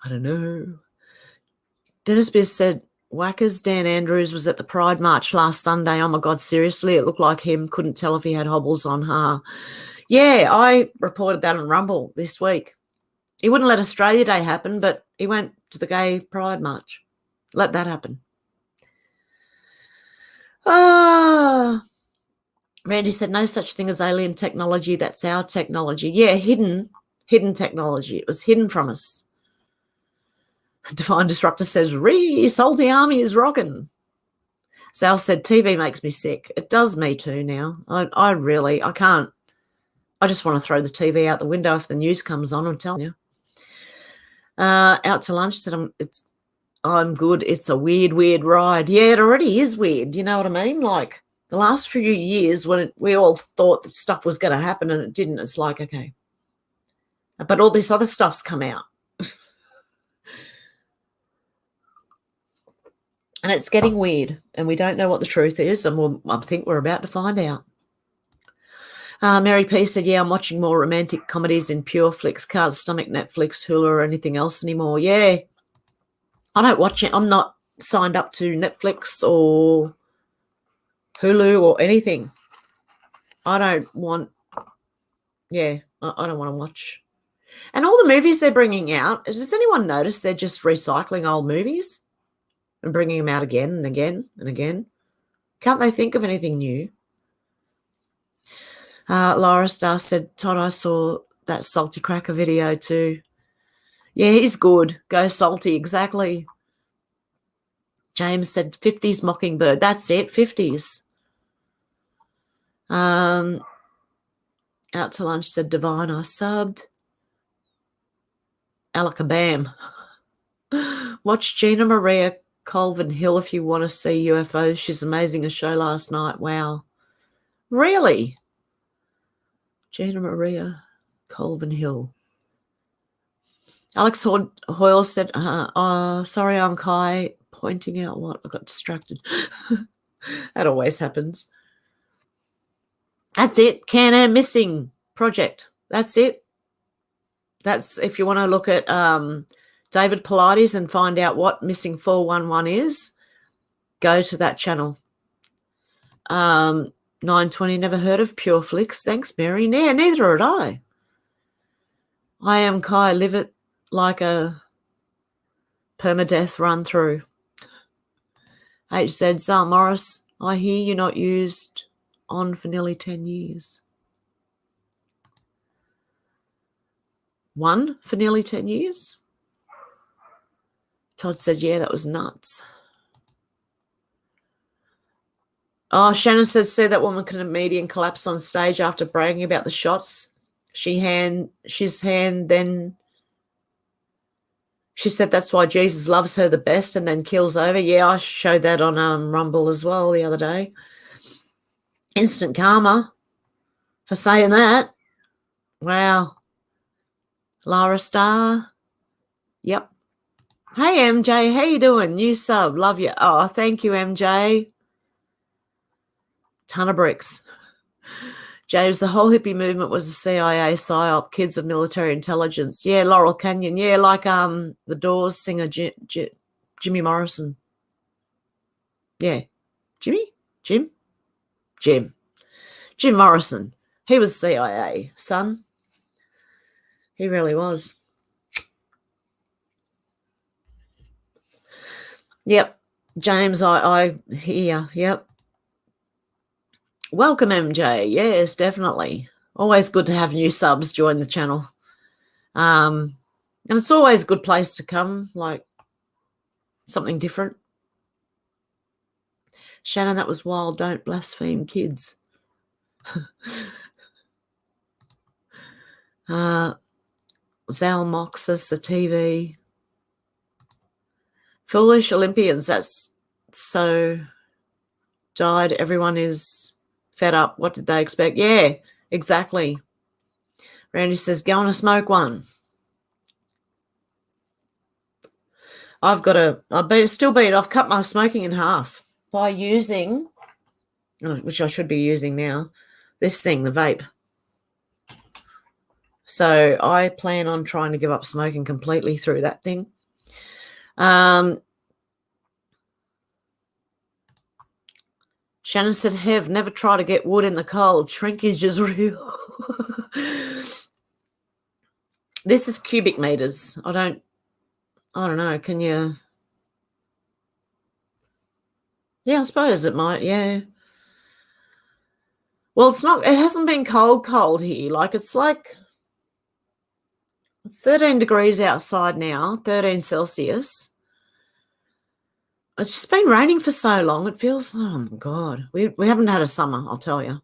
I don't know. Dennis Beers said, Whackers Dan Andrews was at the Pride March last Sunday. Oh, my God, seriously? It looked like him. Couldn't tell if he had hobbles on. Yeah, I reported that on Rumble this week. He wouldn't let Australia Day happen, but he went to the Gay Pride March. Let that happen. Randy said, no such thing as alien technology. That's our technology. Yeah, hidden technology. It was hidden from us. Divine Disruptor says, Salty Army is rocking. Sal said, TV makes me sick. It does me too now. I can't. I just want to throw the TV out the window if the news comes on, I'm telling you. Out to lunch said, I'm good. It's a weird ride. Yeah, it already is weird. You know what I mean? Like the last few years when we all thought that stuff was going to happen and it didn't, it's like, okay. But all this other stuff's come out. And it's getting weird, and we don't know what the truth is, and I think we're about to find out. Mary P said, yeah, I'm watching more romantic comedies in Pure Flix. Can't stomach Netflix, Hulu, or anything else anymore. Yeah, I don't watch it. I'm not signed up to Netflix or Hulu or anything. I don't want to watch. And all the movies they're bringing out, does anyone notice they're just recycling old movies and bringing them out again and again and again? Can't they think of anything new? Laura Star said, Todd, I saw that Salty Cracker video too. Yeah, he's good. Go Salty, exactly. James said 50s Mockingbird. That's it, 50s. Out to lunch said Divine, I subbed. Alakabam. Watch Gina Maria Colvin Hill if you want to see UFOs. She's amazing. A show last night. Wow. Really? Gina Maria Colvin Hill. Alex Hoyle said, sorry, I'm Kai, pointing out what? I got distracted. That always happens. That's it. Can-Am Missing Project. That's it. That's if you want to look at David Pilates and find out what Missing 411 is, go to that channel. 920, never heard of Pure Flix. Thanks, Mary. Yeah, neither had I. I am Kai, live it like a permadeath run through. HZ Sal Morris, I hear you're not used on for nearly 10 years. One for nearly 10 years. Todd said, yeah, that was nuts. Oh, Shannon says, see that woman comedian collapse on stage after bragging about the shots. She's hand then. She said that's why Jesus loves her the best and then kills over. Yeah, I showed that on Rumble as well the other day. Instant karma for saying that. Wow. Lara Star. Yep. Hey, MJ, how you doing? New sub. Love you. Oh, thank you, MJ. Ton of bricks. James, the whole hippie movement was a CIA psyop, kids of military intelligence. Yeah, Laurel Canyon. Yeah, like the Doors singer Jimmy Morrison. Yeah. Jim Morrison. He was CIA, son. He really was. Yep. James, I hear. Yep. Welcome, MJ. Yes, definitely. Always good to have new subs join the channel. And it's always a good place to come, like something different. Shannon, that was wild. Don't blaspheme kids. Zal Moxus, a TV. Foolish Olympians, that's so died. Everyone is fed up. What did they expect? Yeah, exactly. Randy says, go on a smoke one. I've cut my smoking in half by using, which I should be using now, this thing, the vape. So I plan on trying to give up smoking completely through that thing. Shannon said, Hev, never try to get wood in the cold. Shrinkage is real. This is cubic meters. I don't know. Can you? Yeah, I suppose it might. Yeah. Well, it hasn't been cold here. Like it's 13 degrees outside now, 13 Celsius. It's just been raining for so long. It feels, oh my God. We haven't had a summer, I'll tell you.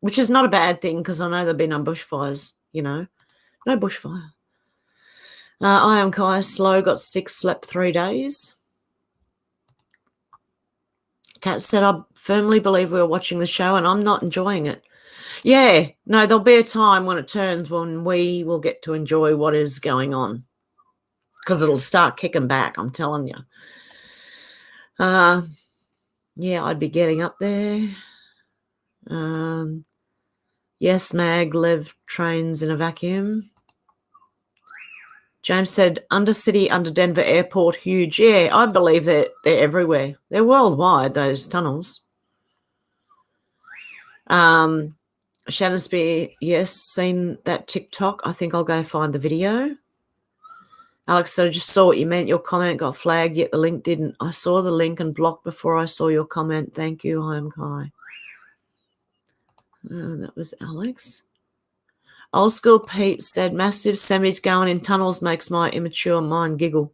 Which is not a bad thing because I know there have been bushfires, No bushfire. I am Kai, slow, got sick, slept 3 days. Kat said, I firmly believe we are watching the show and I'm not enjoying it. Yeah, no, there'll be a time when it turns when we will get to enjoy what is going on because it'll start kicking back, I'm telling you. Yeah, I'd be getting up there. Yes, Mag, Lev trains in a vacuum. James said, Undercity, under Denver Airport, huge. Yeah, I believe they're everywhere. They're worldwide, those tunnels. Shannosby, yes, seen that TikTok. I think I'll go find the video. Alex said, I just saw what you meant. Your comment got flagged, yet the link didn't. I saw the link and blocked before I saw your comment. Thank you, I am Kai. That was Alex. Old School Pete said, massive semis going in tunnels makes my immature mind giggle.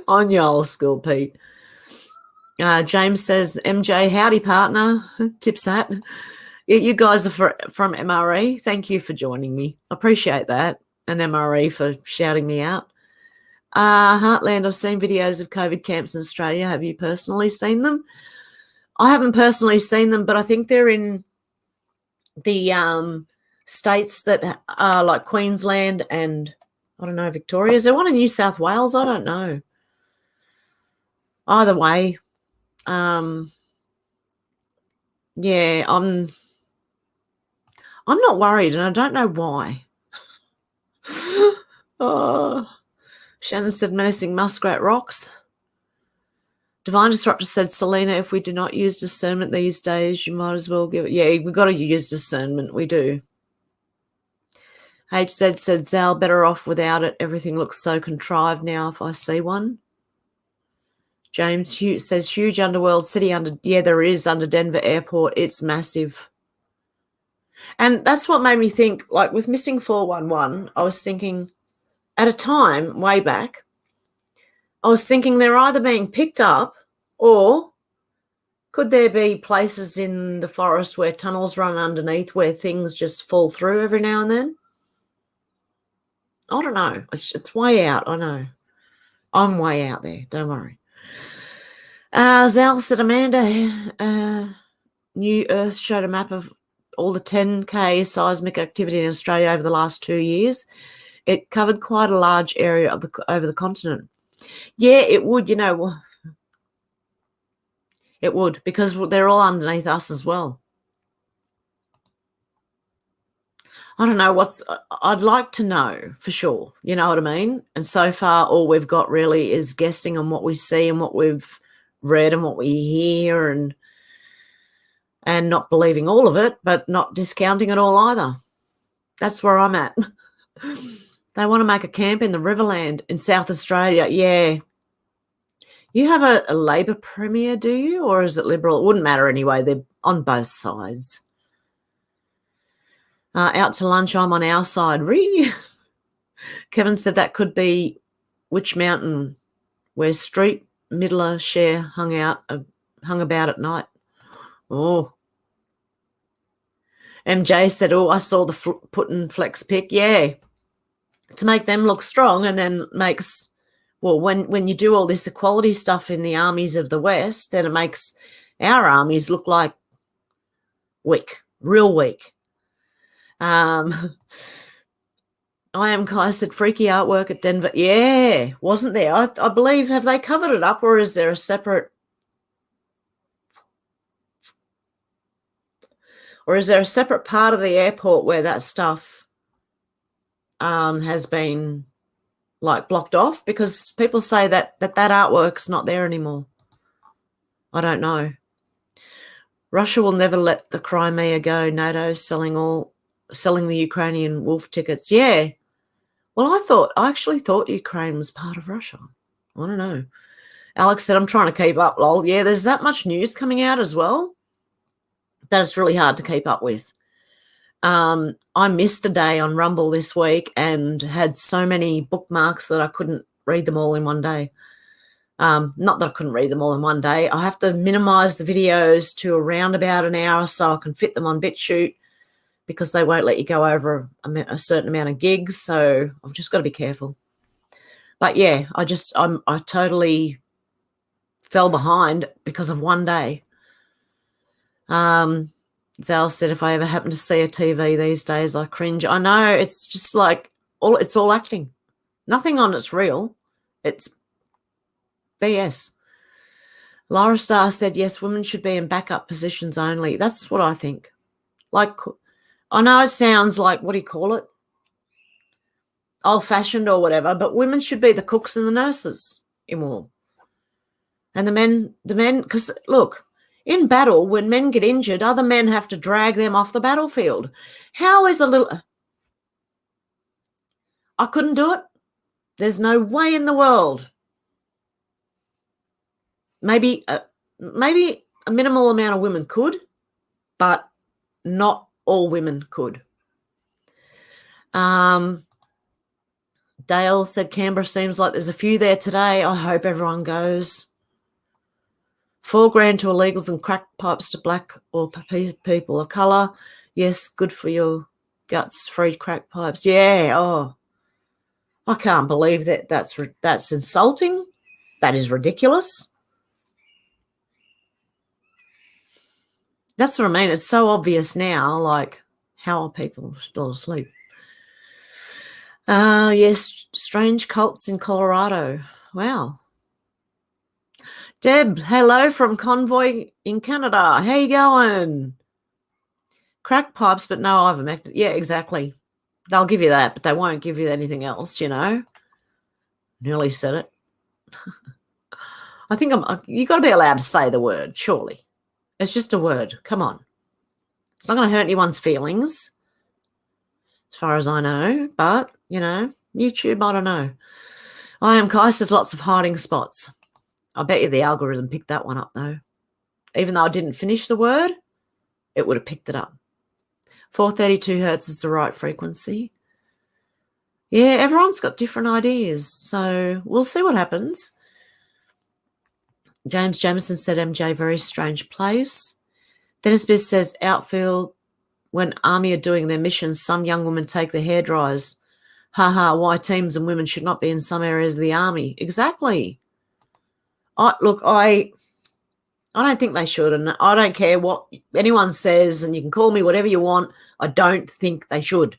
On your Old School Pete. James says, MJ, howdy, partner. Tips hat. You guys are from MRE. Thank you for joining me. I appreciate that. And MRE for shouting me out. Heartland, I've seen videos of COVID camps in Australia. Have you personally seen them? I haven't personally seen them, but I think they're in the states that are like Queensland and, I don't know, Victoria. Is there one in New South Wales? I don't know. Either way, yeah, I'm not worried, and I don't know why. Oh, Shannon said, menacing muskrat rocks. Divine Disruptor said, Selena, if we do not use discernment these days, you might as well give it. Yeah, we've got to use discernment. We do. HZ said, Zal, better off without it. Everything looks so contrived now if I see one. James says, huge underworld city under, yeah, there is under Denver Airport. It's massive. And that's what made me think, like with missing 411, I was thinking at a time way back, I was thinking they're either being picked up or could there be places in the forest where tunnels run underneath where things just fall through every now and then? I don't know. It's way out, I know. I'm way out there, don't worry. Zal said, Amanda, New Earth showed a map of all the 10K seismic activity in Australia over the last 2 years. It covered quite a large area of over the continent. Yeah, it would, it would, because they're all underneath us as well. I don't know I'd like to know for sure, you know what I mean? And so far, all we've got really is guessing on what we see and what we've read and what we hear and not believing all of it, but not discounting it all either. That's where I'm at. They want to make a camp in the Riverland in South Australia. Yeah. You have a Labor Premier, do you? Or is it Liberal? It wouldn't matter anyway. They're on both sides. Out to lunch, I'm on our side. Really? Kevin said that could be Witch Mountain, where Street Middler Share hung about at night. Oh. MJ said, I saw the Putin flex pic. Yeah. To make them look strong, and then makes, well, when you do all this equality stuff in the armies of the West, then it makes our armies look like weak, real weak. I am Kai said freaky artwork at Denver. Yeah, wasn't there? I believe, have they covered it up, or is there a separate part of the airport where that stuff has been like blocked off? Because people say that artwork's not there anymore. I don't know. Russia will never let the Crimea go. NATO's selling the Ukrainian wolf tickets. Yeah. Well, I actually thought Ukraine was part of Russia. I don't know. Alex said, I'm trying to keep up, lol. Yeah, there's that much news coming out as well that it's really hard to keep up with. I missed a day on Rumble this week and had so many bookmarks that I couldn't read them all in one day. Not that I couldn't read them all in one day. I have to minimize the videos to around about an hour so I can fit them on Bitchute, because they won't let you go over a certain amount of gigs. So I've just got to be careful. But yeah, I totally fell behind because of one day. Zal said, if I ever happen to see a TV these days, I cringe. I know, it's just like, it's all acting. Nothing on it's real. It's BS. Laura Starr said, yes, women should be in backup positions only. That's what I think. Like, I know it sounds like, what do you call it? Old-fashioned or whatever, but women should be the cooks and the nurses in war. And the men, because look, in battle, when men get injured, other men have to drag them off the battlefield. How is I couldn't do it. There's no way in the world. Maybe a minimal amount of women could, but not all women could. Dale said, Canberra seems like there's a few there today. I hope everyone goes. $4,000 to illegals and crack pipes to black or people of colour. Yes, good for your guts, free crack pipes. Yeah, oh. I can't believe that. That's insulting. That is ridiculous. That's what I mean. It's so obvious now, like, how are people still asleep? Yes, strange cults in Colorado. Wow. Deb, hello from Convoy in Canada. How you going? Crack pipes, but no ivermectin. Yeah, exactly. They'll give you that, but they won't give you anything else, you know. Nearly said it. I think you got to be allowed to say the word, surely. It's just a word. Come on. It's not going to hurt anyone's feelings, as far as I know. But, you know, YouTube, I don't know. I am Kai says lots of hiding spots. I bet you the algorithm picked that one up, though. Even though I didn't finish the word, it would have picked it up. 432 hertz is the right frequency. Yeah, everyone's got different ideas, so we'll see what happens. James Jamieson said MJ, very strange place. Dennis Biss says outfield, when army are doing their missions, some young women take the hairdryers. Haha, why teams and women should not be in some areas of the army. Exactly. Look, I don't think they should, and I don't care what anyone says, and you can call me whatever you want. I don't think they should.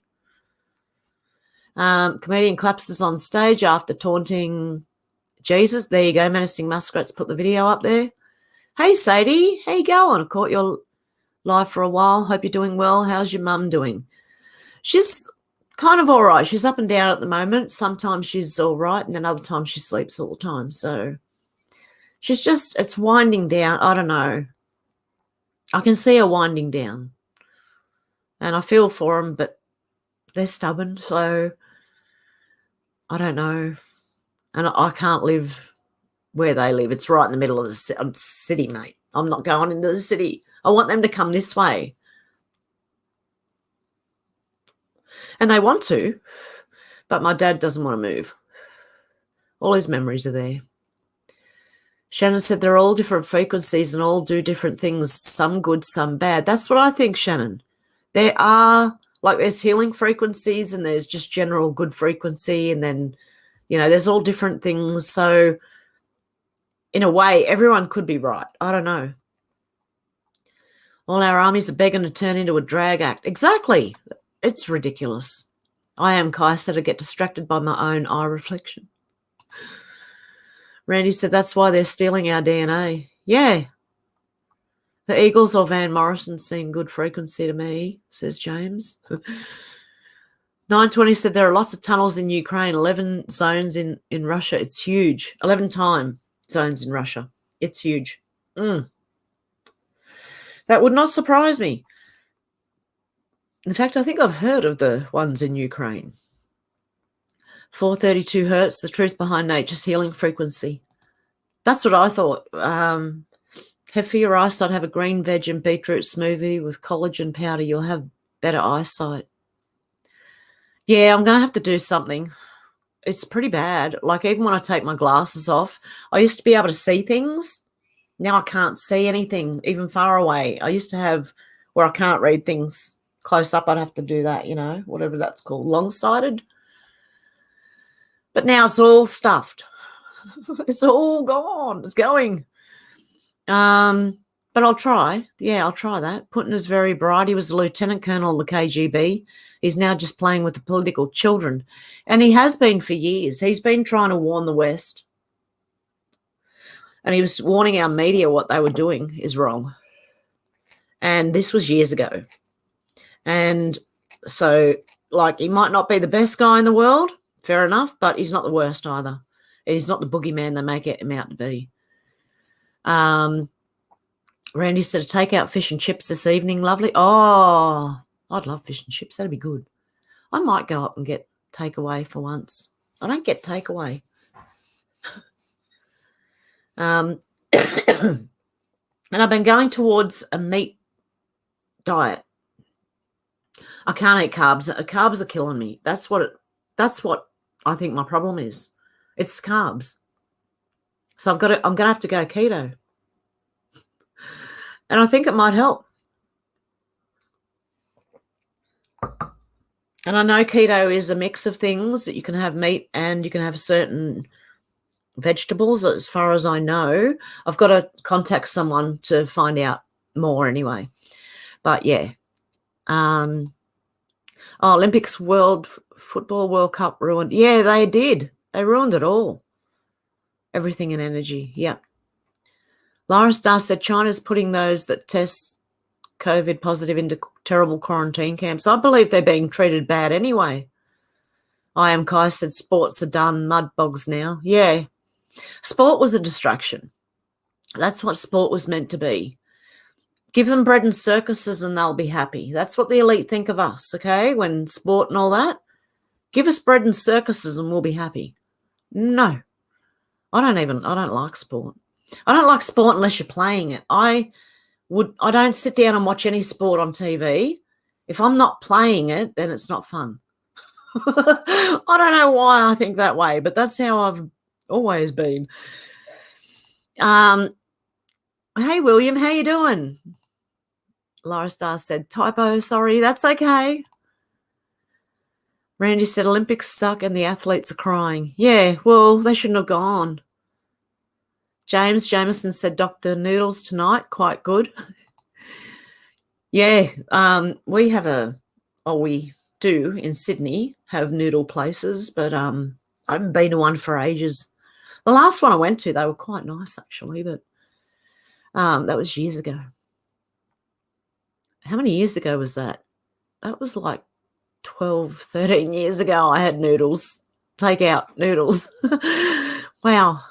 Comedian collapses on stage after taunting Jesus. There you go. Menacing Muskrats put the video up there. Hey, Sadie. How you going? I caught your live for a while. Hope you're doing well. How's your mum doing? She's kind of all right. She's up and down at the moment. Sometimes she's all right, and then other times she sleeps all the time. So she's just, it's winding down. I don't know. I can see her winding down. And I feel for them, but they're stubborn. So I don't know. And I can't live where they live. It's right in the middle of the city, mate. I'm not going into the city. I want them to come this way. And they want to, but my dad doesn't want to move. All his memories are there. Shannon said they're all different frequencies and all do different things, some good, some bad. That's what I think, Shannon. There are, like, there's healing frequencies and there's just general good frequency, and then, you know, there's all different things. So in a way, everyone could be right. I don't know. All our armies are begging to turn into a drag act. Exactly. It's ridiculous. I am Kaiser to get distracted by my own eye reflection. Randy said that's why they're stealing our DNA. Yeah. The Eagles or Van Morrison seem good frequency to me, says James. 920 said there are lots of tunnels in Ukraine, 11 zones in Russia. It's huge. 11 time zones in Russia. It's huge. That would not surprise me. In fact, I think I've heard of the ones in Ukraine. 432 hertz, the truth behind nature's healing frequency. That's what I thought. Have for your eyesight, have a green veg and beetroot smoothie with collagen powder. You'll have better eyesight. Yeah, I'm going to have to do something. It's pretty bad. Like, even when I take my glasses off, I used to be able to see things. Now I can't see anything, even far away. I used to have where I can't read things close up. I'd have to do that, you know, whatever that's called, long-sighted. But now it's all stuffed. It's all gone. It's going. But I'll try. Yeah, I'll try that. Putin is very bright. He was a lieutenant colonel in the KGB. He's now just playing with the political children. And he has been for years. He's been trying to warn the West. And he was warning our media what they were doing is wrong. And this was years ago. And so, like, he might not be the best guy in the world, fair enough, but he's not the worst either. He's not the boogeyman they make him out to be. Randy said, take out fish and chips this evening, lovely. Oh, I'd love fish and chips. That'd be good. I might go up and get takeaway for once. I don't get takeaway. And I've been going towards a meat diet. I can't eat carbs. Carbs are killing me. That's what I think my problem is. It's carbs. So I'm going to have to go keto. And I think it might help. And I know keto is a mix of things that you can have meat and you can have certain vegetables, as far as I know. I've got to contact someone to find out more anyway. But yeah. Olympics Football World Cup ruined. Yeah, they did. They ruined it all. Everything in energy. Yeah. Lara Star said China's putting those that test COVID positive into terrible quarantine camps. I believe they're being treated bad anyway. I am Kai said sports are done, mud bogs now. Yeah. Sport was a distraction. That's what sport was meant to be. Give them bread and circuses and they'll be happy. That's what the elite think of us, okay? When sport and all that. Give us bread and circuses and we'll be happy. No. I don't like sport. I don't like sport unless you're playing it. I don't sit down and watch any sport on TV. If I'm not playing it, then it's not fun. I don't know why I think that way, but that's how I've always been. Hey, William, how you doing? Laura Star said, typo, sorry, that's okay. Randy said, Olympics suck and the athletes are crying. Yeah, well, they shouldn't have gone. James Jameson said, Dr. Noodles tonight, quite good. Yeah, we do in Sydney have noodle places, but I haven't been to one for ages. The last one I went to, they were quite nice actually, but that was years ago. How many years ago was that? That was like 12, 13 years ago I had noodles, takeout noodles. Wow.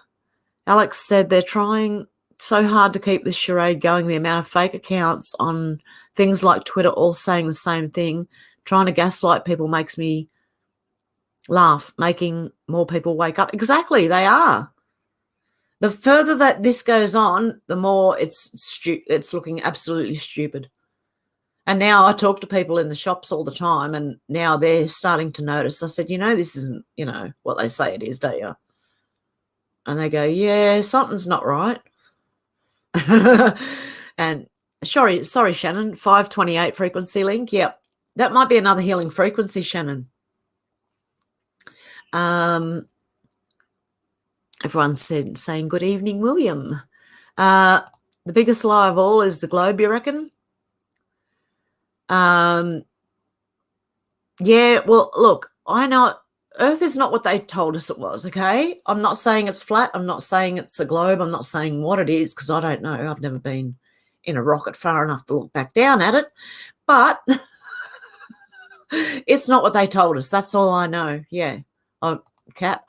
Alex said they're trying so hard to keep this charade going, the amount of fake accounts on things like Twitter all saying the same thing, trying to gaslight people makes me laugh, making more people wake up. Exactly, they are. The further that this goes on, the more it's looking absolutely stupid. And now I talk to people in the shops all the time, and now they're starting to notice. I said, this isn't, what they say it is, don't you? And they go, yeah, something's not right. And sorry, Shannon, 528 frequency link. Yep, that might be another healing frequency, Shannon. Everyone's saying good evening, William. The biggest lie of all is the globe, you reckon? Yeah, well, look, I know Earth is not what they told us it was, okay? I'm not saying it's flat. I'm not saying it's a globe. I'm not saying what it is because I don't know. I've never been in a rocket far enough to look back down at it. But it's not what they told us. That's all I know. Yeah. Kat,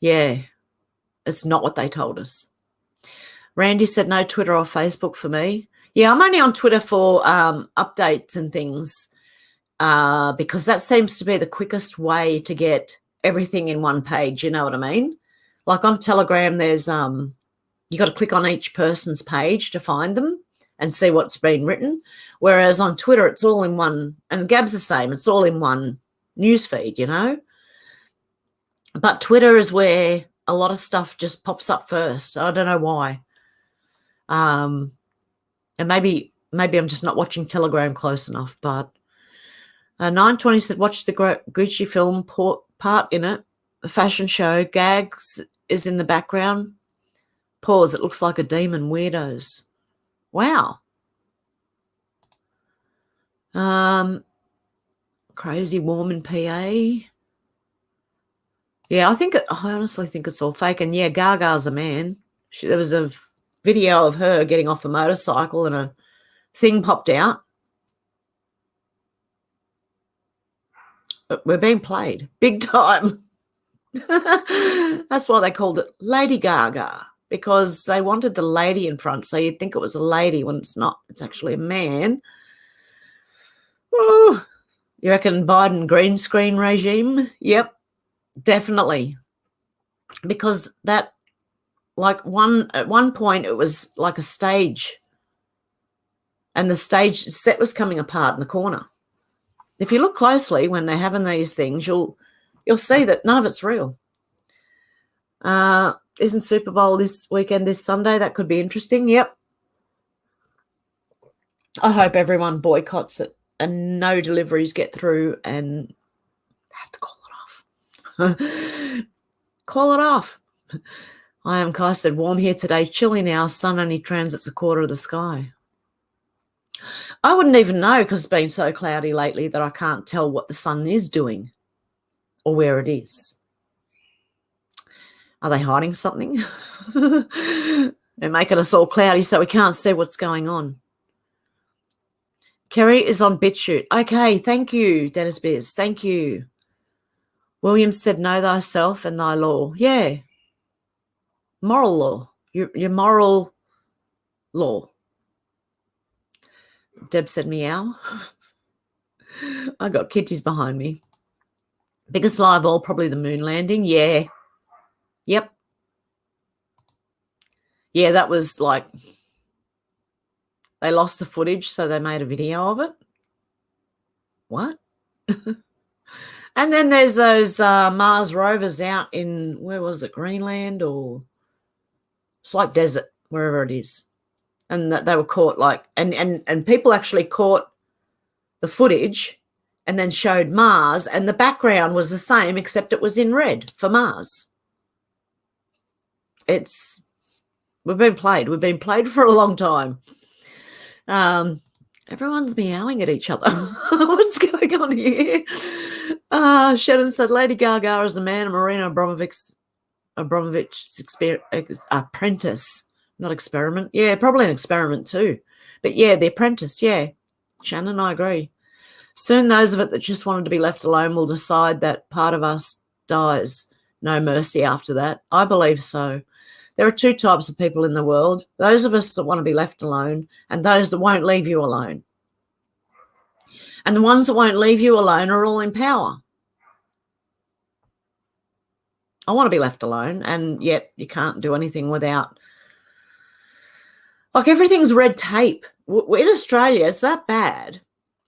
it's not what they told us. Randy said no Twitter or Facebook for me. Yeah, I'm only on Twitter for updates and things because that seems to be the quickest way to get everything in one page. You know what I mean? Like on Telegram, there's you got to click on each person's page to find them and see what's been written. Whereas on Twitter, it's all in one, and Gab's the same. It's all in one news feed, But Twitter is where a lot of stuff just pops up first. I don't know why. And maybe I'm just not watching Telegram close enough. But 920 said, watch the Gucci film part in it. The fashion show. Gags is in the background. Pause. It looks like a demon. Weirdos. Wow. Crazy warm in PA. Yeah, I honestly think it's all fake. And yeah, Gaga's a man. There was a video of her getting off a motorcycle and a thing popped out. But we're being played big time. That's why they called it Lady Gaga, because they wanted the lady in front. So you'd think it was a lady when it's not. It's actually a man. Ooh. You reckon Biden green screen regime? Yep, definitely. Because at one point it was like a stage, and the stage set was coming apart in the corner. If you look closely when they're having these things, you'll see that none of it's real. Isn't Super Bowl this weekend, this Sunday? That could be interesting. Yep. I hope everyone boycotts it and no deliveries get through and they have to call it off. Call it off. I am Kai said, warm here today, chilly now, sun only transits a quarter of the sky. I wouldn't even know because it's been so cloudy lately that I can't tell what the sun is doing or where it is. Are they hiding something? They're making us all cloudy so we can't see what's going on. Kerry is on Bitchute. Okay, thank you, Dennis Beers. Thank you. William said, know thyself and thy law. Yeah. Moral law. Your moral law. Deb said, meow. I got kitties behind me. Biggest lie of all, probably the moon landing. Yeah. Yep. Yeah, that was like, they lost the footage, so they made a video of it. what? And then there's those Mars rovers out in, where was it, Greenland, or it's like desert, wherever it is. And that they were caught and people actually caught the footage and then showed Mars, and the background was the same except it was in red for Mars. We've been played for a long time. Everyone's meowing at each other. What's going on here? Shannon said Lady Gaga is a man and Marina Abramovich's apprentice, not experiment. Yeah, probably an experiment too. But yeah, the apprentice, yeah. Shannon, I agree. Soon those of it that just wanted to be left alone will decide that part of us dies. No mercy after that. I believe so. There are two types of people in the world, those of us that want to be left alone and those that won't leave you alone. And the ones that won't leave you alone are all in power. I want to be left alone, and yet you can't do anything without, like, everything's red tape. In Australia, it's that bad.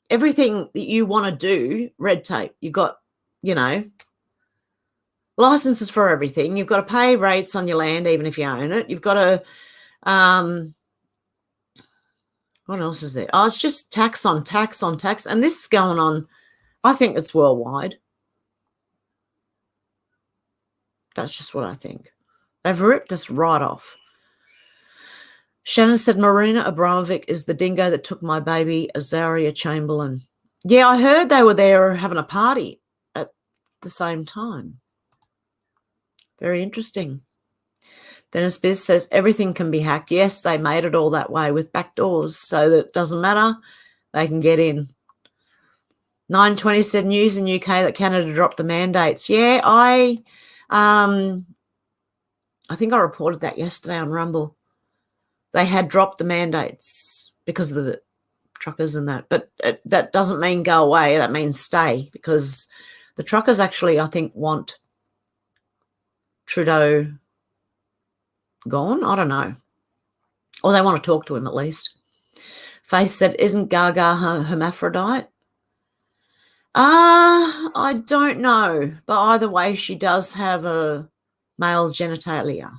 Everything that you want to do, red tape. You've got, licenses for everything. You've got to pay rates on your land, even if you own it. You've got to, what else is there? Oh, it's just tax on tax on tax. And this is going on, I think it's worldwide. That's just what I think. They've ripped us right off. Shannon said Marina Abramovic is the dingo that took my baby, Azaria Chamberlain. Yeah, I heard they were there having a party at the same time. Very interesting. Dennis Biz says everything can be hacked. Yes, they made it all that way with back doors so that it doesn't matter. They can get in. 920 said news in UK that Canada dropped the mandates. Yeah, I think I reported that yesterday on Rumble. They had dropped the mandates because of the truckers and that. But that doesn't mean go away. That means stay, because the truckers actually, I think, want Trudeau gone. I don't know. Or they want to talk to him at least. Faith said, isn't Gaga hermaphrodite? I don't know. But either way, she does have a male genitalia.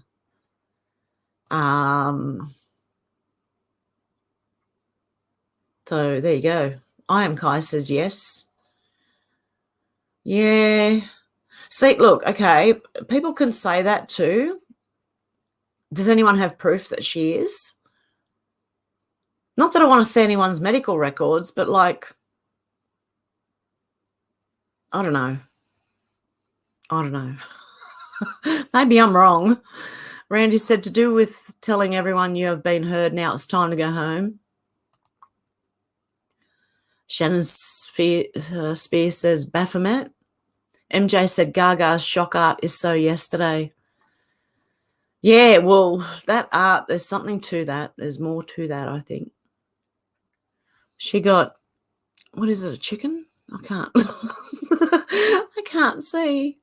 So there you go. I am Kai says yes. Yeah. See, look, okay, people can say that too. Does anyone have proof that she is? Not that I want to see anyone's medical records, but like, I don't know. Maybe I'm wrong. Randy said to do with telling everyone you have been heard, now it's time to go home. Shannon Spear says Baphomet. MJ said Gaga's shock art is so yesterday. Yeah, well, that art, there's something to that. There's more to that, I think. She got, what is it, a chicken? I can't. I can't see.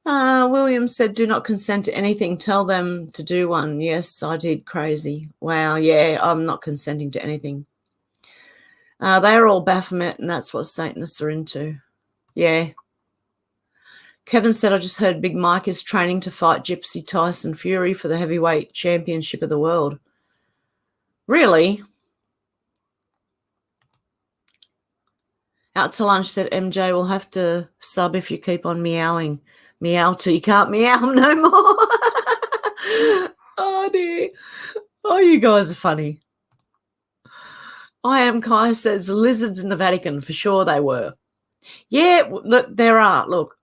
William said, do not consent to anything. Tell them to do one. Yes, I did. Crazy. Wow, yeah, I'm not consenting to anything. They're all Baphomet, and that's what Satanists are into. Yeah. Kevin said, I just heard Big Mike is training to fight Gypsy Tyson Fury for the heavyweight championship of the world. Really? Out to lunch said, MJ will have to sub if you keep on meowing. Meow till you can't meow no more. Oh, dear. Oh, you guys are funny. I am Kai says, lizards in the Vatican. For sure they were. Yeah, there are. Look.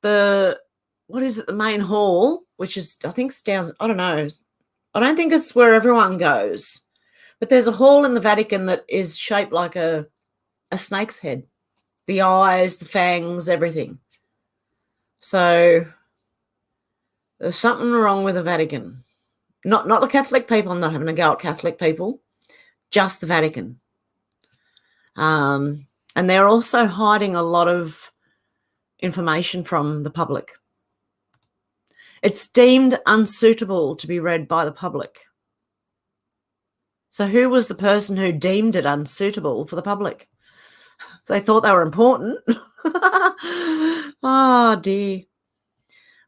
What is it, the main hall, which is, I think it's down, I don't know. I don't think it's where everyone goes. But there's a hall in the Vatican that is shaped like a snake's head. The eyes, the fangs, everything. So there's something wrong with the Vatican. Not the Catholic people. I'm not having a go at Catholic people. Just the Vatican. And they're also hiding a lot of information from the public. It's deemed unsuitable to be read by the public. So who was the person who deemed it unsuitable for the public? They thought they were important. Oh, dear.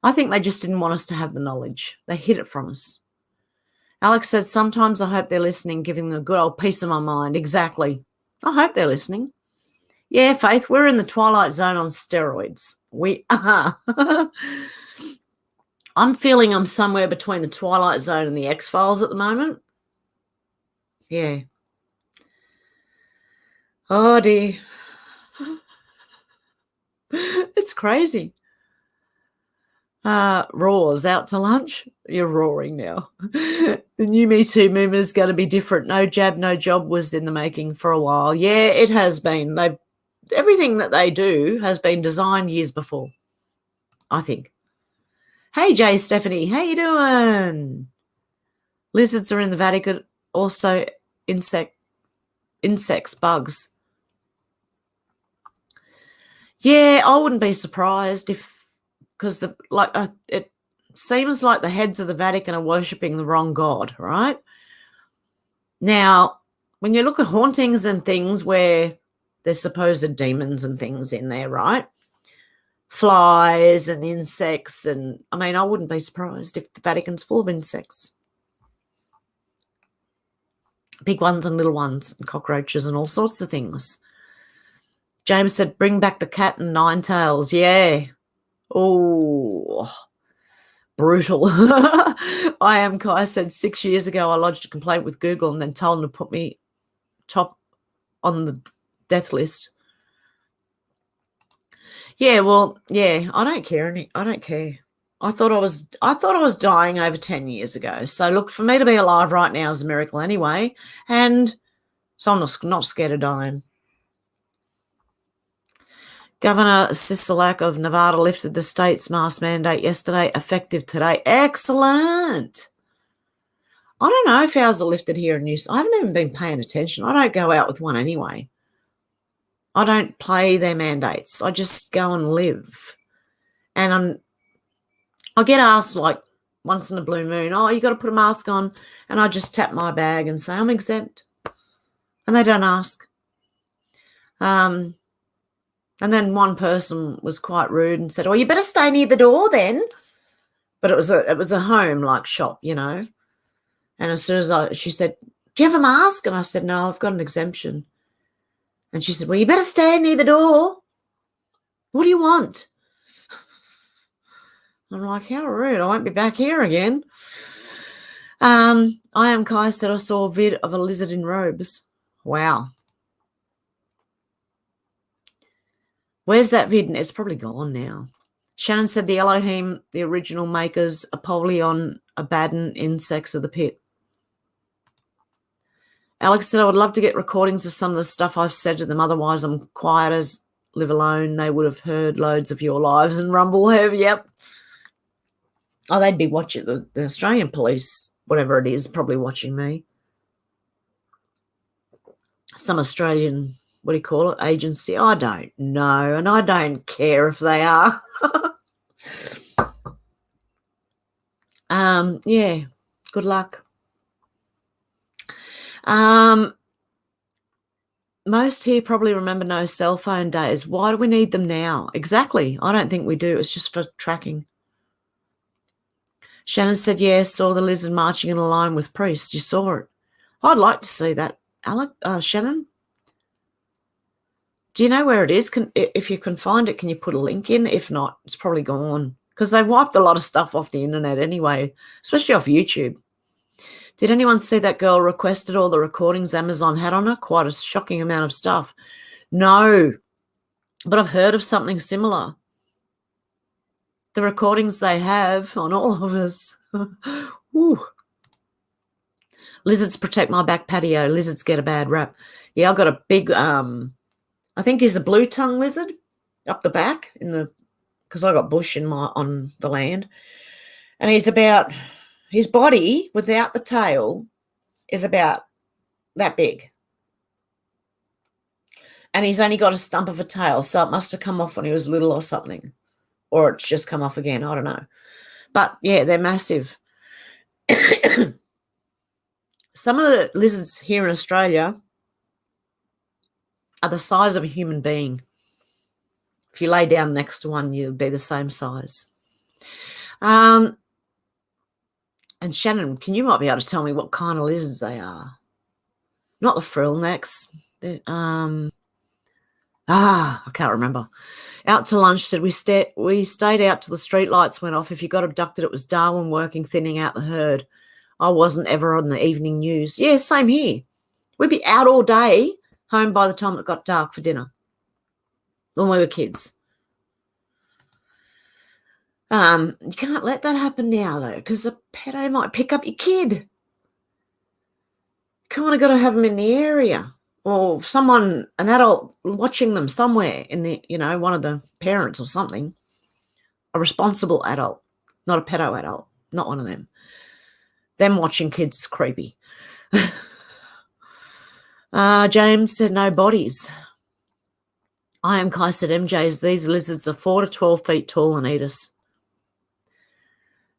I think they just didn't want us to have the knowledge. They hid it from us. Alex said, sometimes I hope they're listening, giving them a good old piece of my mind. Exactly. I hope they're listening. Yeah, Faith, we're in the Twilight Zone on steroids. We are. I'm feeling I'm somewhere between the Twilight Zone and the X-Files at the moment. Yeah. Oh, dear. It's crazy. Roars out to lunch. You're roaring now. The new Me Too movement is going to be different. No jab, no job was in the making for a while. Yeah, it has been. Everything that they do has been designed years before, I think. Hey, Jay, Stephanie, how you doing? Lizards are in the Vatican. Also, insects, bugs. Yeah, I wouldn't be surprised because it seems like the heads of the Vatican are worshipping the wrong god, right? Now, when you look at hauntings and things where there's supposed demons and things in there, right? Flies and insects, and I mean, I wouldn't be surprised if the Vatican's full of insects. Big ones and little ones, and cockroaches and all sorts of things. James said, bring back the cat and nine tails. Yeah. Oh, brutal. I am Kai said 6 years ago I lodged a complaint with Google and then told them to put me top on the death list. Yeah, well, yeah, I don't care. I don't care. I thought I was dying over 10 years ago. So look, for me to be alive right now is a miracle anyway. And so I'm not scared of dying. Governor Sisolak of Nevada lifted the state's mask mandate yesterday, effective today. Excellent. I don't know if ours are lifted here in New South. I haven't even been paying attention. I don't go out with one anyway. I don't play their mandates. I just go and live. And I get asked like once in a blue moon, oh, you got to put a mask on. And I just tap my bag and say, I'm exempt. And they don't ask. And then one person was quite rude and said, oh, you better stay near the door then. But it was a home like shop, you know. And as soon as she said, do you have a mask? And I said, no, I've got an exemption. And she said, well, you better stay near the door. What do you want? I'm like, how rude. I won't be back here again. I am Kai said I saw a vid of a lizard in robes. Wow. Where's that vid? It's probably gone now. Shannon said the Elohim, the original makers, Apollyon, Abaddon, insects of the pit. Alex said I would love to get recordings of some of the stuff I've said to them. Otherwise, I'm quiet as live alone. They would have heard loads of your lives and Rumble have. Yep. Oh, they'd be watching the Australian police, whatever it is, probably watching me. Some Australian, what do you call it, agency? I don't know, and I don't care if they are. Yeah, good luck. Most here probably remember no cell phone days. Why do we need them now? Exactly. I don't think we do. It's just for tracking. Shannon said, yes, saw the lizard marching in a line with priests. You saw it. I'd like to see that. Shannon? Do you know where it is? If you can find it, can you put a link in? If not, it's probably gone because they've wiped a lot of stuff off the internet anyway, especially off YouTube. Did anyone see that girl requested all the recordings Amazon had on her? Quite a shocking amount of stuff. No, but I've heard of something similar. The recordings they have on all of us. Ooh. Lizards protect my back patio. Lizards get a bad rap. Yeah, I've got a big, I think he's a blue tongue lizard up the back because I got bush on the land. And his body without the tail is about that big. And he's only got a stump of a tail, so it must have come off when he was little or something. Or it's just come off again, I don't know. But, yeah, they're massive. Some of the lizards here in Australia are the size of a human being. If you lay down next to one, you'd be the same size. And Shannon, you might be able to tell me what kind of lizards they are. Not the frill necks. I can't remember. Out to lunch, said we stayed out till the street lights went off. If you got abducted, it was Darwin working, thinning out the herd. I wasn't ever on the evening news. Yeah, same here. We'd be out all day, home by the time it got dark for dinner when we were kids. You can't let that happen now, though, because a pedo might pick up your kid. You kind of got to have them in the area, or someone, an adult, watching them somewhere in the, one of the parents or something. A responsible adult, not a pedo adult, not one of them. Them watching kids is creepy. James said no bodies. I am Kai said MJs. These lizards are 4 to 12 feet tall and eat us.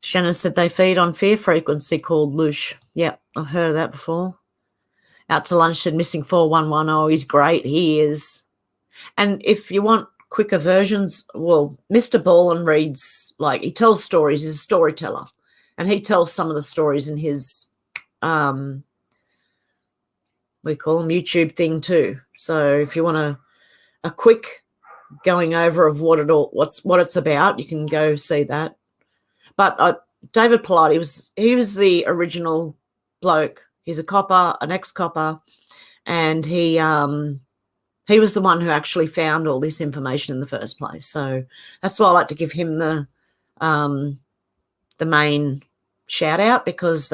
Shannon said they feed on fear frequency called loosh. Yep, I've heard of that before. Out to lunch said missing 411. Oh, he's great. He is. And if you want quicker versions, well, Mr. Ballin reads, he tells stories. He's a storyteller. And he tells some of the stories in his, YouTube thing too. So if you want a quick going over of what it's about, you can go see that. But David Polati he was the original bloke. He's a copper, an ex-copper, and he was the one who actually found all this information in the first place. So that's why I like to give him the main shout out, because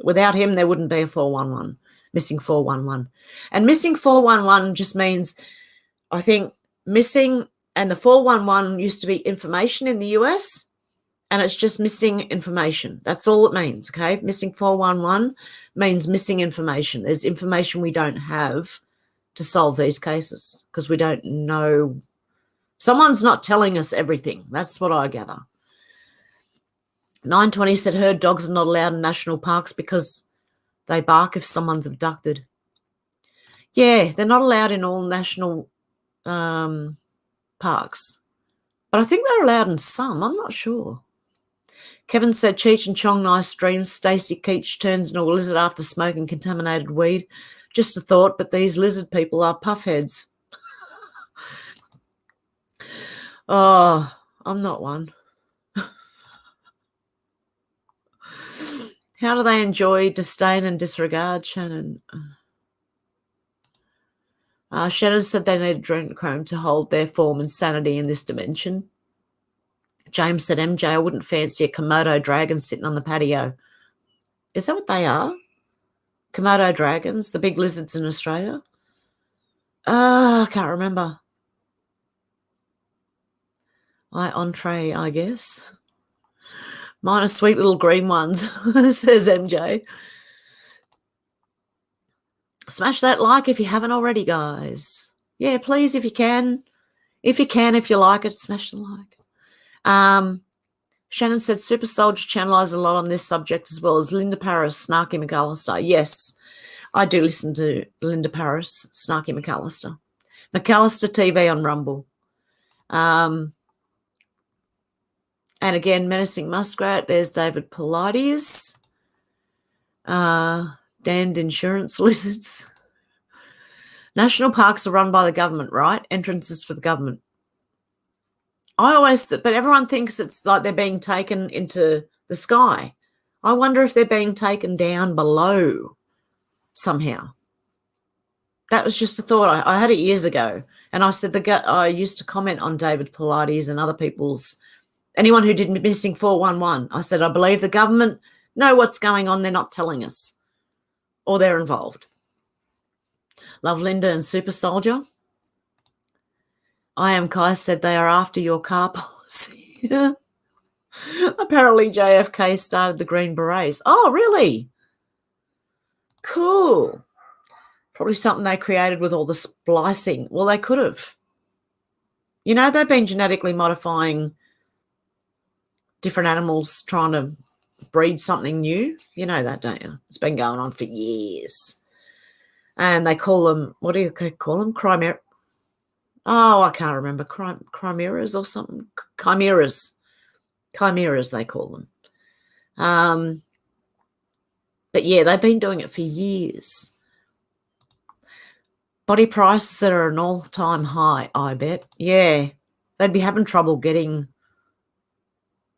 without him there wouldn't be a 411, missing 411. And missing 411 just means, I think, missing, and the 411 used to be information in the US, and it's just missing information. That's all it means, okay? Missing 411 means missing information. There's information we don't have to solve these cases because we don't know. Someone's not telling us everything. That's what I gather. 920 said herd dogs are not allowed in national parks because they bark if someone's abducted. Yeah, they're not allowed in all national parks. But I think they're allowed in some. I'm not sure. Kevin said Cheech and Chong nice dreams. Stacey Keach turns into a lizard after smoking contaminated weed. Just a thought, but these lizard people are puffheads. Oh, I'm not one. How do they enjoy disdain and disregard, Shannon? Shannon said they need adrenochrome to hold their form and sanity in this dimension. James said, MJ, I wouldn't fancy a Komodo dragon sitting on the patio. Is that what they are? Komodo dragons, the big lizards in Australia? I can't remember. Entree, I guess. Mine are sweet little green ones, says MJ. Smash that like if you haven't already, guys. Yeah, please, if you can. If you like it, smash the like. Shannon said Super Soldier channelized a lot on this subject, as well as Linda Paris, Snarky McAllister. Yes, I do listen to Linda Paris, Snarky McAllister. McAllister TV on Rumble. And again, Menacing Muskrat. There's David Pilates. Damned insurance lizards. National parks are run by the government, right? Entrances for the government. But everyone thinks it's like they're being taken into the sky. I wonder if they're being taken down below somehow. That was just a thought. I had it years ago, and I said I used to comment on David Pilates and other anyone who did missing 411. I said, I believe the government know what's going on. They're not telling us, or they're involved. Love Linda and Super Soldier. I am Kai said they are after your car policy. Apparently JFK started the Green Berets. Oh, really? Cool. Probably something they created with all the splicing. Well, they could have. They've been genetically modifying different animals, trying to breed something new. You know that, don't you? It's been going on for years. And they call them, what do you call them? Chimera. Oh, I can't remember. Chimeras or something. Chimeras. Chimeras, they call them. But yeah, they've been doing it for years. Body prices that are an all-time high, I bet. Yeah, they'd be having trouble getting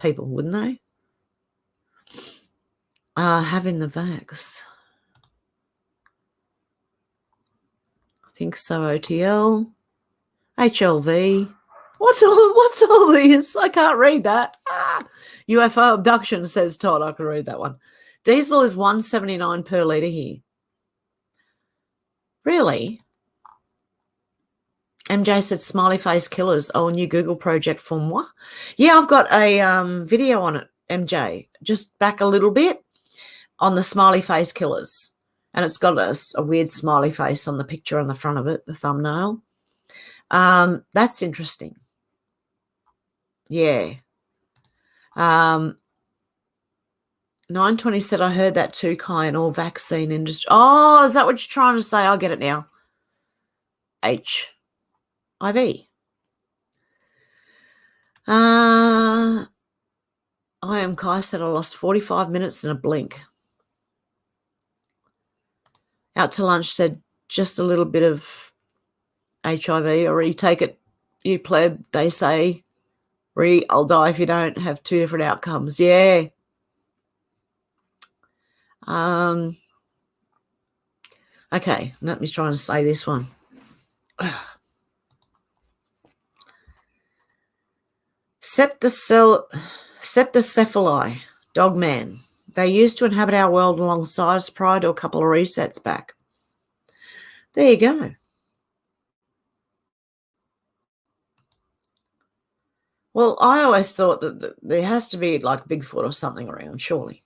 people, wouldn't they? Having the vax. I think so. OTL. HLV. What's all this? I can't read that. UFO abduction, says Todd. I can read that one. Diesel is $1.79 per litre here. Really? MJ said smiley face killers. Oh, a new Google project for moi. Yeah, I've got a video on it, MJ. Just back a little bit on the smiley face killers. And it's got a weird smiley face on the picture on the front of it, the thumbnail. That's interesting. Yeah. 920 said, I heard that too, Kai, and all vaccine industry. Oh, is that what you're trying to say? I'll get it now. HIV. I am Kai said I lost 45 minutes in a blink. Out to lunch said just a little bit of HIV, or you take it, you pleb, they say. I'll die if you don't. Have two different outcomes. Yeah. Okay, let me try and say this one. Septocephali, dogman. They used to inhabit our world alongside us prior to a couple of resets back. There you go. Well, I always thought that there has to be like Bigfoot or something around, surely.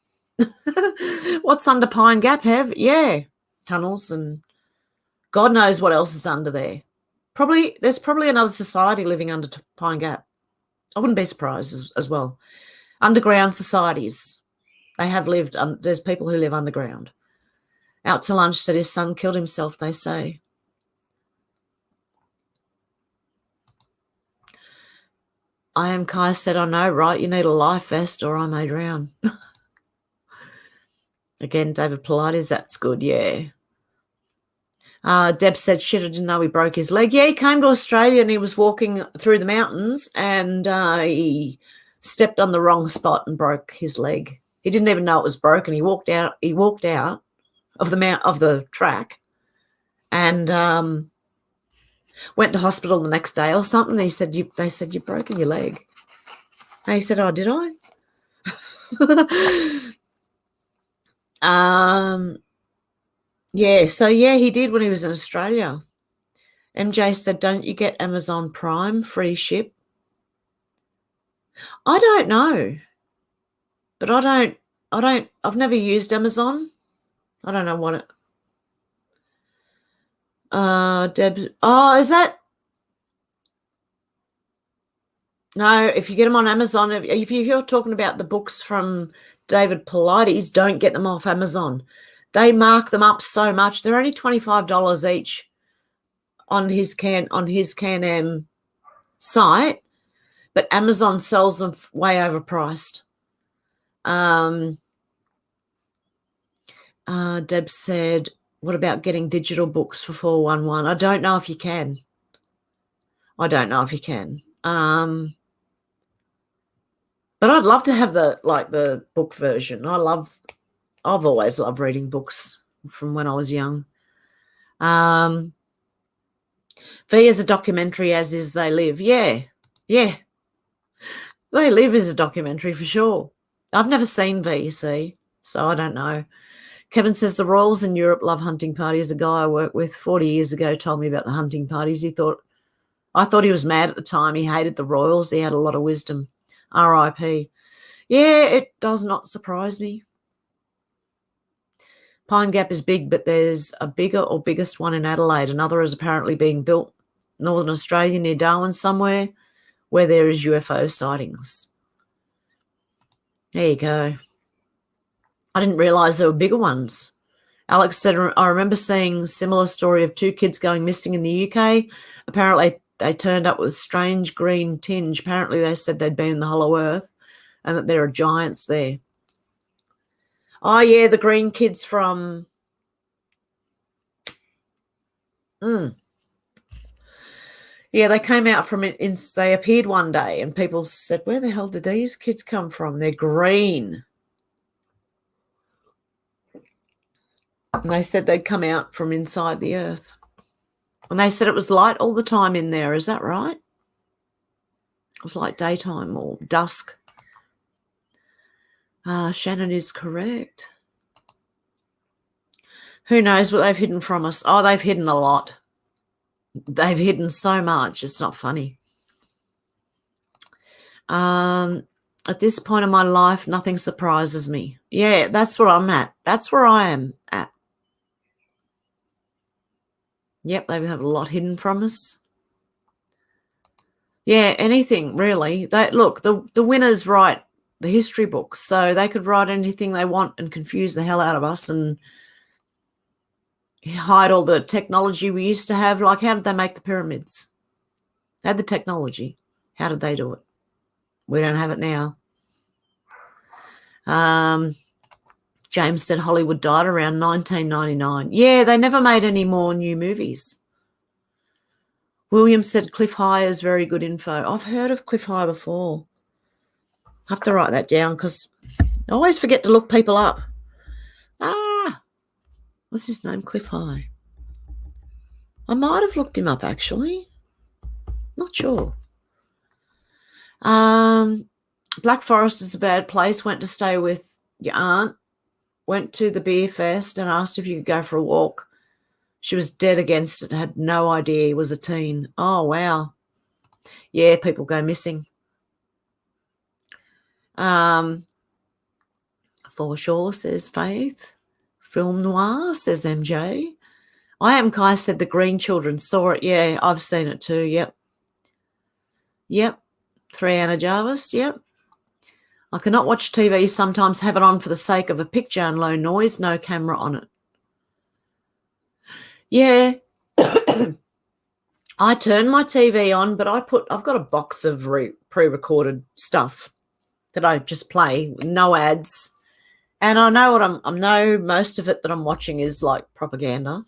What's under Pine Gap, Hev? Yeah, tunnels and God knows what else is under there. There's probably another society living under Pine Gap. I wouldn't be surprised as well. Underground societies. They have lived, there's people who live underground. Out to lunch said his son killed himself, they say. I am Kai said, I know, right? You need a life vest or I may drown. Again, David Pilates, that's good, yeah. Deb said, shit, I didn't know he broke his leg. Yeah, he came to Australia and he was walking through the mountains and he stepped on the wrong spot and broke his leg. He didn't even know it was broken. He walked out of the track and went to hospital the next day or something. They said, you've broken your leg. And he said, oh, did I? Yeah, so yeah, he did when he was in Australia. MJ said, don't you get Amazon Prime free ship? I don't know. But I've never used Amazon. I don't know what it Deb, is that? No, if you get them on Amazon, if you're talking about the books from David Pilates, don't get them off Amazon. They mark them up so much. They're only $25 each on his Can-Am site, but Amazon sells them way overpriced. Deb said, what about getting digital books for 411? I don't know if you can. But I'd love to have the book version. I've always loved reading books from when I was young. V is a documentary, as is They Live. Yeah. They Live is a documentary for sure. I've never seen V, you see, so I don't know. Kevin says the Royals in Europe love hunting parties. A guy I worked with 40 years ago told me about the hunting parties. I thought he was mad at the time. He hated the Royals. He had a lot of wisdom. R.I.P. Yeah, it does not surprise me. Pine Gap is big, but there's a bigger or biggest one in Adelaide. Another is apparently being built Northern Australia near Darwin somewhere where there is UFO sightings. There you go. I didn't realise there were bigger ones. Alex said, I remember seeing a similar story of 2 kids going missing in the UK. Apparently, they turned up with a strange green tinge. Apparently, they said they'd been in the Hollow Earth and that there are giants there. Oh, yeah, the green kids from... Yeah, they came out from it. They appeared one day and people said, where the hell did these kids come from? They're green. And they said they'd come out from inside the earth. And they said it was light all the time in there. Is that right? It was like daytime or dusk. Shannon is correct. Who knows what they've hidden from us? Oh, they've hidden a lot. They've hidden so much. It's not funny. At this point in my life, nothing surprises me. Yeah, that's where I'm at. That's where I am at. Yep, they have a lot hidden from us. Yeah, anything, really. Look, the winners write the history books, so they could write anything they want and confuse the hell out of us and hide all the technology we used to have. Like, how did they make the pyramids? They had the technology. How did they do it? We don't have it now. James said Hollywood died around 1999. Yeah, they never made any more new movies. William said Cliff High is very good info. I've heard of Cliff High before. I have to write that down because I always forget to look people up. What's his name? Cliff High. I might have looked him up, actually. Not sure. Black Forest is a bad place. Went to stay with your aunt. Went to the beer fest and asked if you could go for a walk. She was dead against it, had no idea he was a teen. Oh, wow. Yeah, people go missing. For sure, says Faith. Film noir, says MJ. I Am Kai said the Green Children saw it. Yeah, I've seen it too. Yep. 3 Anna Jarvis. Yep. I cannot watch TV, sometimes have it on for the sake of a picture and low noise, no camera on it. Yeah. I turn my TV on, but I've got a box of pre-recorded stuff that I just play, no ads. And I know I know most of it that I'm watching is like propaganda.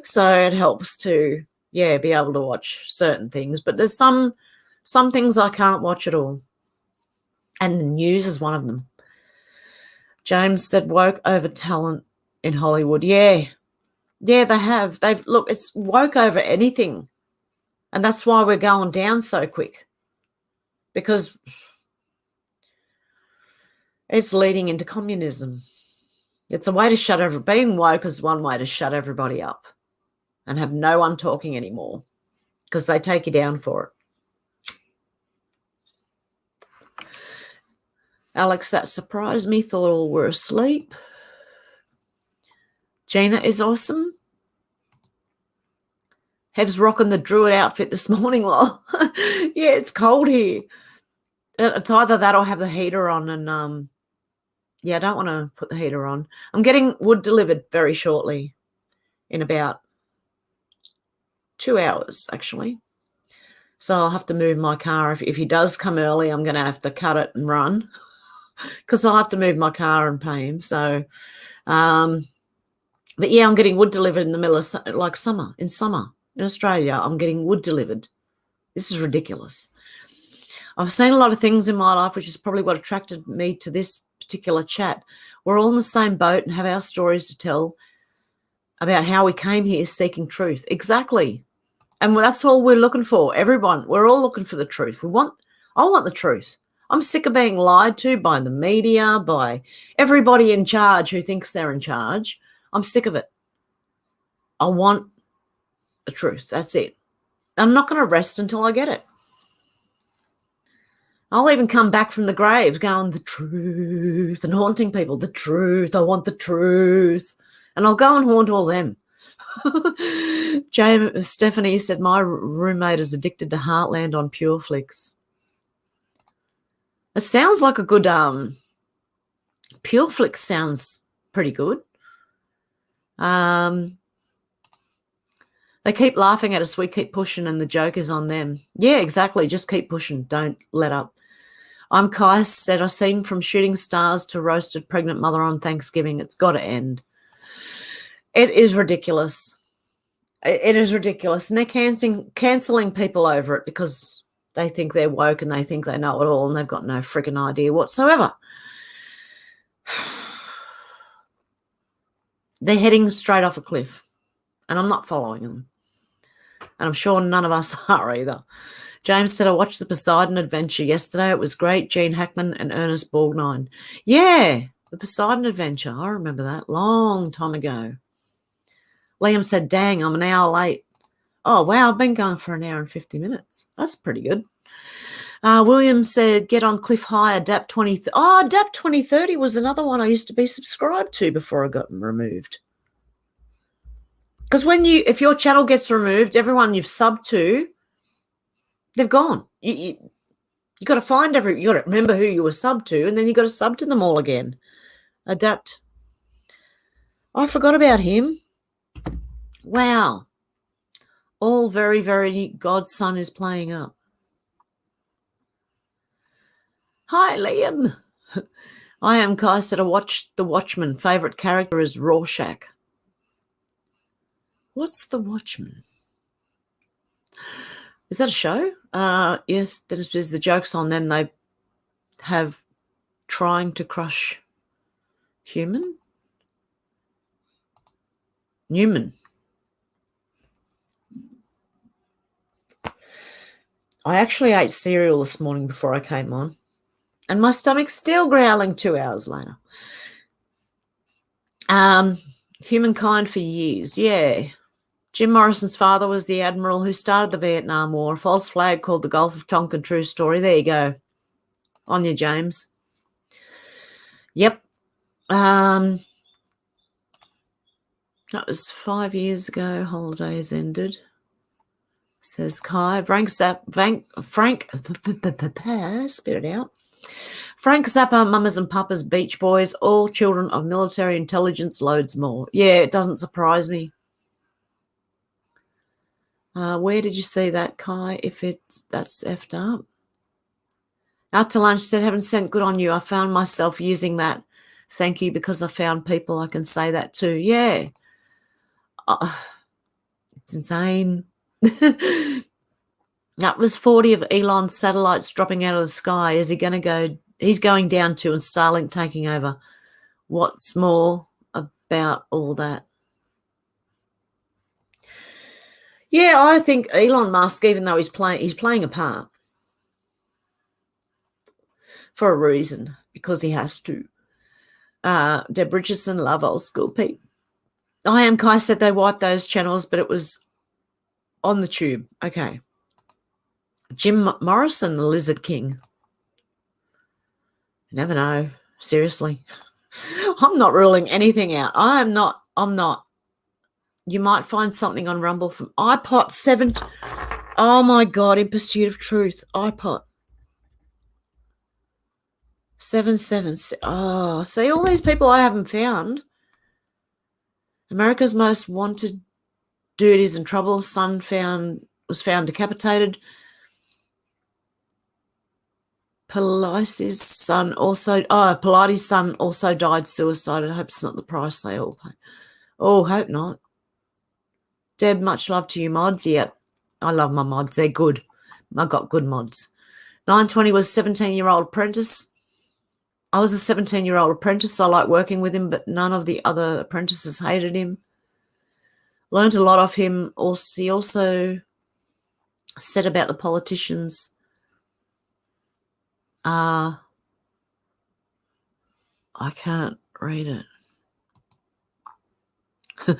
So it helps to, be able to watch certain things. But there's some things I can't watch at all. And the news is one of them. James said woke over talent in Hollywood. Yeah, they have. Look, it's woke over anything. And that's why we're going down so quick. Because it's leading into communism. It's a way to being woke is one way to shut everybody up and have no one talking anymore because they take you down for it. Alex, that surprised me. Thought all were asleep. Gina is awesome. Hev's rocking the druid outfit this morning, lol. Yeah, it's cold here. It's either that or have the heater on and, I don't want to put the heater on. I'm getting wood delivered very shortly in about 2 hours, actually. So I'll have to move my car. If he does come early, I'm going to have to cut it and run because I'll have to move my car and pay him. So, but yeah, I'm getting wood delivered in the middle of summer. In Australia, I'm getting wood delivered. This is ridiculous. I've seen a lot of things in my life, which is probably what attracted me to this particular chat. We're all in the same boat and have our stories to tell about how we came here seeking truth. Exactly. And that's all we're looking for. Everyone, we're all looking for the truth. I want the truth. I'm sick of being lied to by the media, by everybody in charge who thinks they're in charge. I'm sick of it. I want the truth. That's it. I'm not going to rest until I get it. I'll even come back from the grave going, the truth, and haunting people. The truth. I want the truth. And I'll go and haunt all them. Stephanie said, my roommate is addicted to Heartland on Pureflix. It sounds like a good, Pureflix sounds pretty good. They keep laughing at us. We keep pushing and the joke is on them. Yeah, exactly. Just keep pushing. Don't let up. I'm Kai said, I've seen from shooting stars to roasted pregnant mother on Thanksgiving. It's got to end. It is ridiculous. It is ridiculous. And they're cancelling people over it because they think they're woke and they think they know it all and they've got no friggin' idea whatsoever. They're heading straight off a cliff and I'm not following them. And I'm sure none of us are either. James said, I watched the Poseidon Adventure yesterday. It was great. Gene Hackman and Ernest Borgnine. Yeah, the Poseidon Adventure. I remember that. Long time ago. Liam said, dang, I'm an hour late. Oh, wow, I've been going for an hour and 50 minutes. That's pretty good. William said, get on Cliff High, Adapt 2030. Oh, Adapt 2030 was another one I used to be subscribed to before I got removed. Because if your channel gets removed, everyone you've subbed to, they've gone. You got to find you got to remember who you were subbed to, and then you got to sub to them all again. Adapt. I forgot about him. Wow. All very, very God's son is playing up. Hi, Liam. I am Kai said I watched The Watchmen. Favourite character is Rorschach. What's The Watchmen? Is that a show? Yes, there's the joke's on them. They have trying to crush Newman. I actually ate cereal this morning before I came on. And my stomach's still growling 2 hours later. Humankind for years, yeah. Jim Morrison's father was the admiral who started the Vietnam War. A false flag called the Gulf of Tonkin. True story. There you go. On you, James. Yep. That was 5 years ago. Holidays ended. Says Kai. Frank, spit it out. Frank Zappa, Mamas and Papas, Beach Boys, all children of military intelligence, loads more. Yeah, it doesn't surprise me. Where did you see that, Kai? If that's effed up. Out to lunch said, haven't sent good on you. I found myself using that. Thank you, because I found people I can say that to. Yeah. It's insane. That was 40 of Elon's satellites dropping out of the sky. Is he going to go? He's going down to, and Starlink taking over. What's more about all that? Yeah, I think Elon Musk, even though he's playing a part for a reason, because he has to. Deb Richardson, love old school Pete. I am Kai said they wiped those channels, but it was on the tube. Okay. Jim Morrison, the Lizard King. You never know. Seriously. I'm not ruling anything out. I'm not. You might find something on Rumble from iPod 7. Oh my God, In Pursuit of Truth. iPod 77. Oh, see, all these people I haven't found. America's Most Wanted Dude is in trouble. Son was found decapitated. Pilates' son also died suicide. I hope it's not the price they all pay. Oh, hope not. Deb, much love to you mods. Yeah, I love my mods. They're good. I got good mods. 920 was 17-year-old apprentice. I was a 17-year-old apprentice. I like working with him, but none of the other apprentices hated him. Learned a lot off him. He also said about the politicians, I can't read it.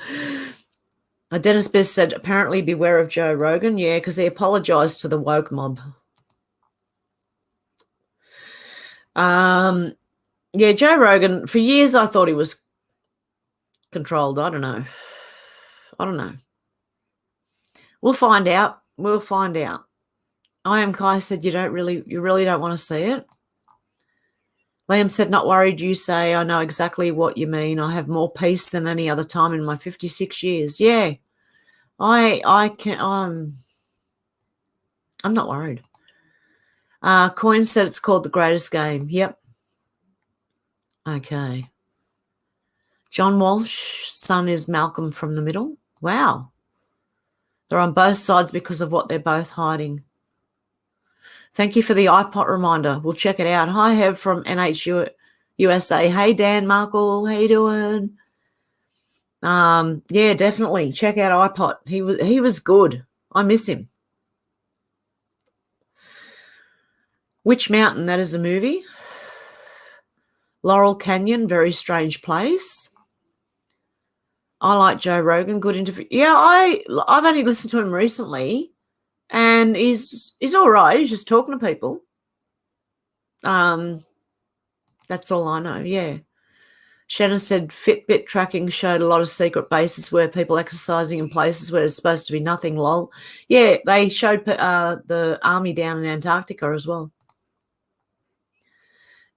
Dennis Biz said, apparently beware of Joe Rogan. Yeah, because he apologised to the woke mob. Yeah, Joe Rogan, for years I thought he was controlled. I don't know. We'll find out. I am Kai said you really don't want to see it. Liam said, not worried, you say. I know exactly what you mean. I have more peace than any other time in my 56 years. Yeah, I'm not worried. Coin said it's called The Greatest Game. Yep. Okay. John Walsh, son is Malcolm from the middle. Wow. They're on both sides because of what they're both hiding. Thank you for the iPod reminder. We'll check it out. Hi, Hev from NHU USA. Hey, Dan Markle. How you doing? Yeah, definitely. Check out iPod. He was good. I miss him. Witch Mountain, that is a movie. Laurel Canyon, very strange place. I like Joe Rogan, good interview. Yeah, I've only listened to him recently, and he's all right. He's just talking to people. That's all I know. Yeah. Shannon said Fitbit tracking showed a lot of secret bases where people exercising in places where there's supposed to be nothing. Lol. Yeah, they showed the army down in Antarctica as well.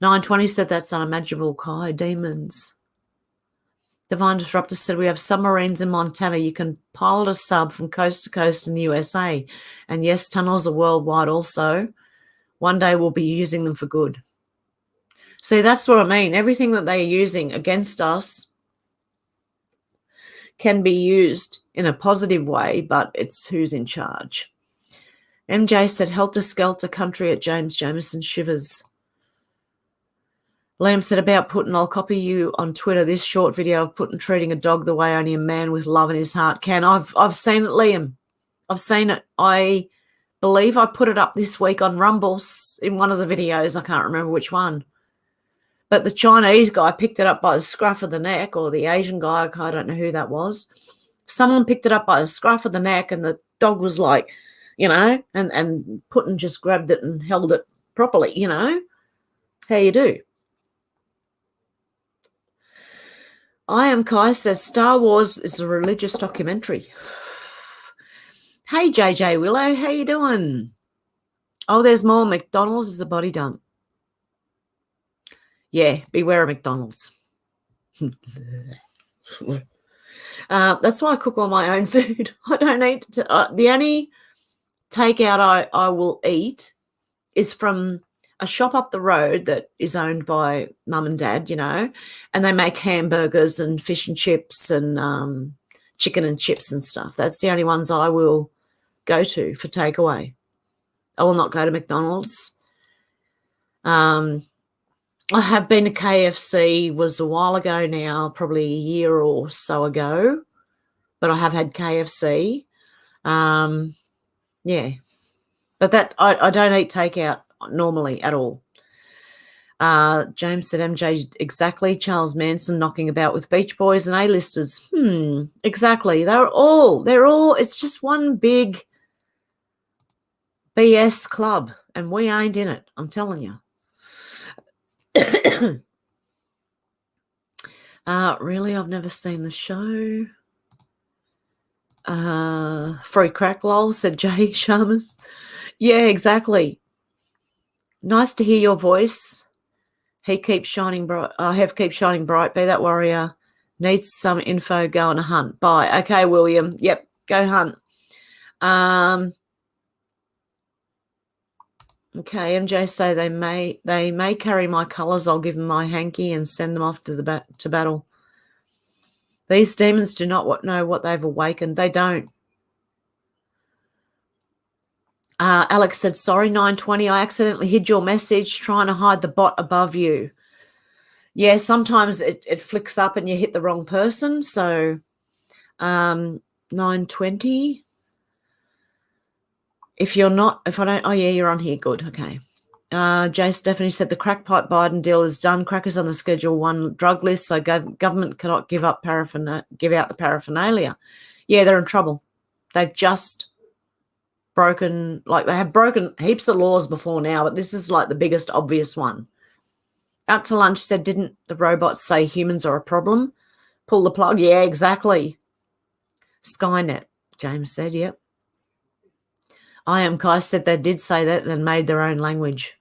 920 said that's unimaginable. Kai demons. Divine Disruptor said we have submarines in Montana. You can pilot a sub from coast to coast in the USA. And yes, tunnels are worldwide also. One day we'll be using them for good. See, that's what I mean. Everything that they're using against us can be used in a positive way, but it's who's in charge. MJ said, helter skelter country at James Jameson shivers. Liam said, about Putin, I'll copy you on Twitter this short video of Putin treating a dog the way only a man with love in his heart can. I've seen it, Liam. I've seen it. I believe I put it up this week on Rumble in one of the videos. I can't remember which one. But the Chinese guy picked it up by the scruff of the neck, or the Asian guy, I don't know who that was. Someone picked it up by the scruff of the neck, and the dog was like, and Putin just grabbed it and held it properly, How you do? I Am Kai says Star Wars is a religious documentary. Hey, JJ Willow, how you doing? Oh, there's more. McDonald's is a body dump. Yeah, beware of McDonald's. That's why I cook all my own food. I don't eat. The only takeout I will eat is from a shop up the road that is owned by mum and dad, and they make hamburgers and fish and chips and chicken and chips and stuff. That's the only ones I will go to for takeaway. I will not go to McDonald's. I have been to KFC, was a while ago now, probably a year or so ago, but I have had KFC. Yeah, but that I don't eat takeout normally at all. James said MJ, exactly. Charles Manson knocking about with Beach Boys and A-listers. Exactly. They're all, it's just one big BS club, and we ain't in it, I'm telling you. Really, I've never seen the show. Free crack lol, said Jay Sharmas. Yeah, exactly. Nice to hear your voice. He keeps shining bright. Have keep shining bright. Be that warrior. Needs some info. Go on a hunt. Bye. Okay, William. Yep. Go hunt. Okay. MJ say they may carry my colours. I'll give them my hanky and send them off to battle. These demons do not know what they've awakened. They don't. Alex said, sorry, 920. I accidentally hid your message trying to hide the bot above you. Yeah, sometimes it flicks up and you hit the wrong person. So 920. Oh, yeah, you're on here. Good. Okay. Jay Stephanie said the crack pipe Biden deal is done. Crackers on the Schedule 1 drug list, so government cannot give out the paraphernalia. Yeah, they're in trouble. They've just broken, they have broken heaps of laws before now, but this is like the biggest obvious one. Out to lunch said, didn't the robots say humans are a problem? Pull the plug. Yeah, exactly. Skynet, James said, yep. I Am Kai said they did say that and made their own language.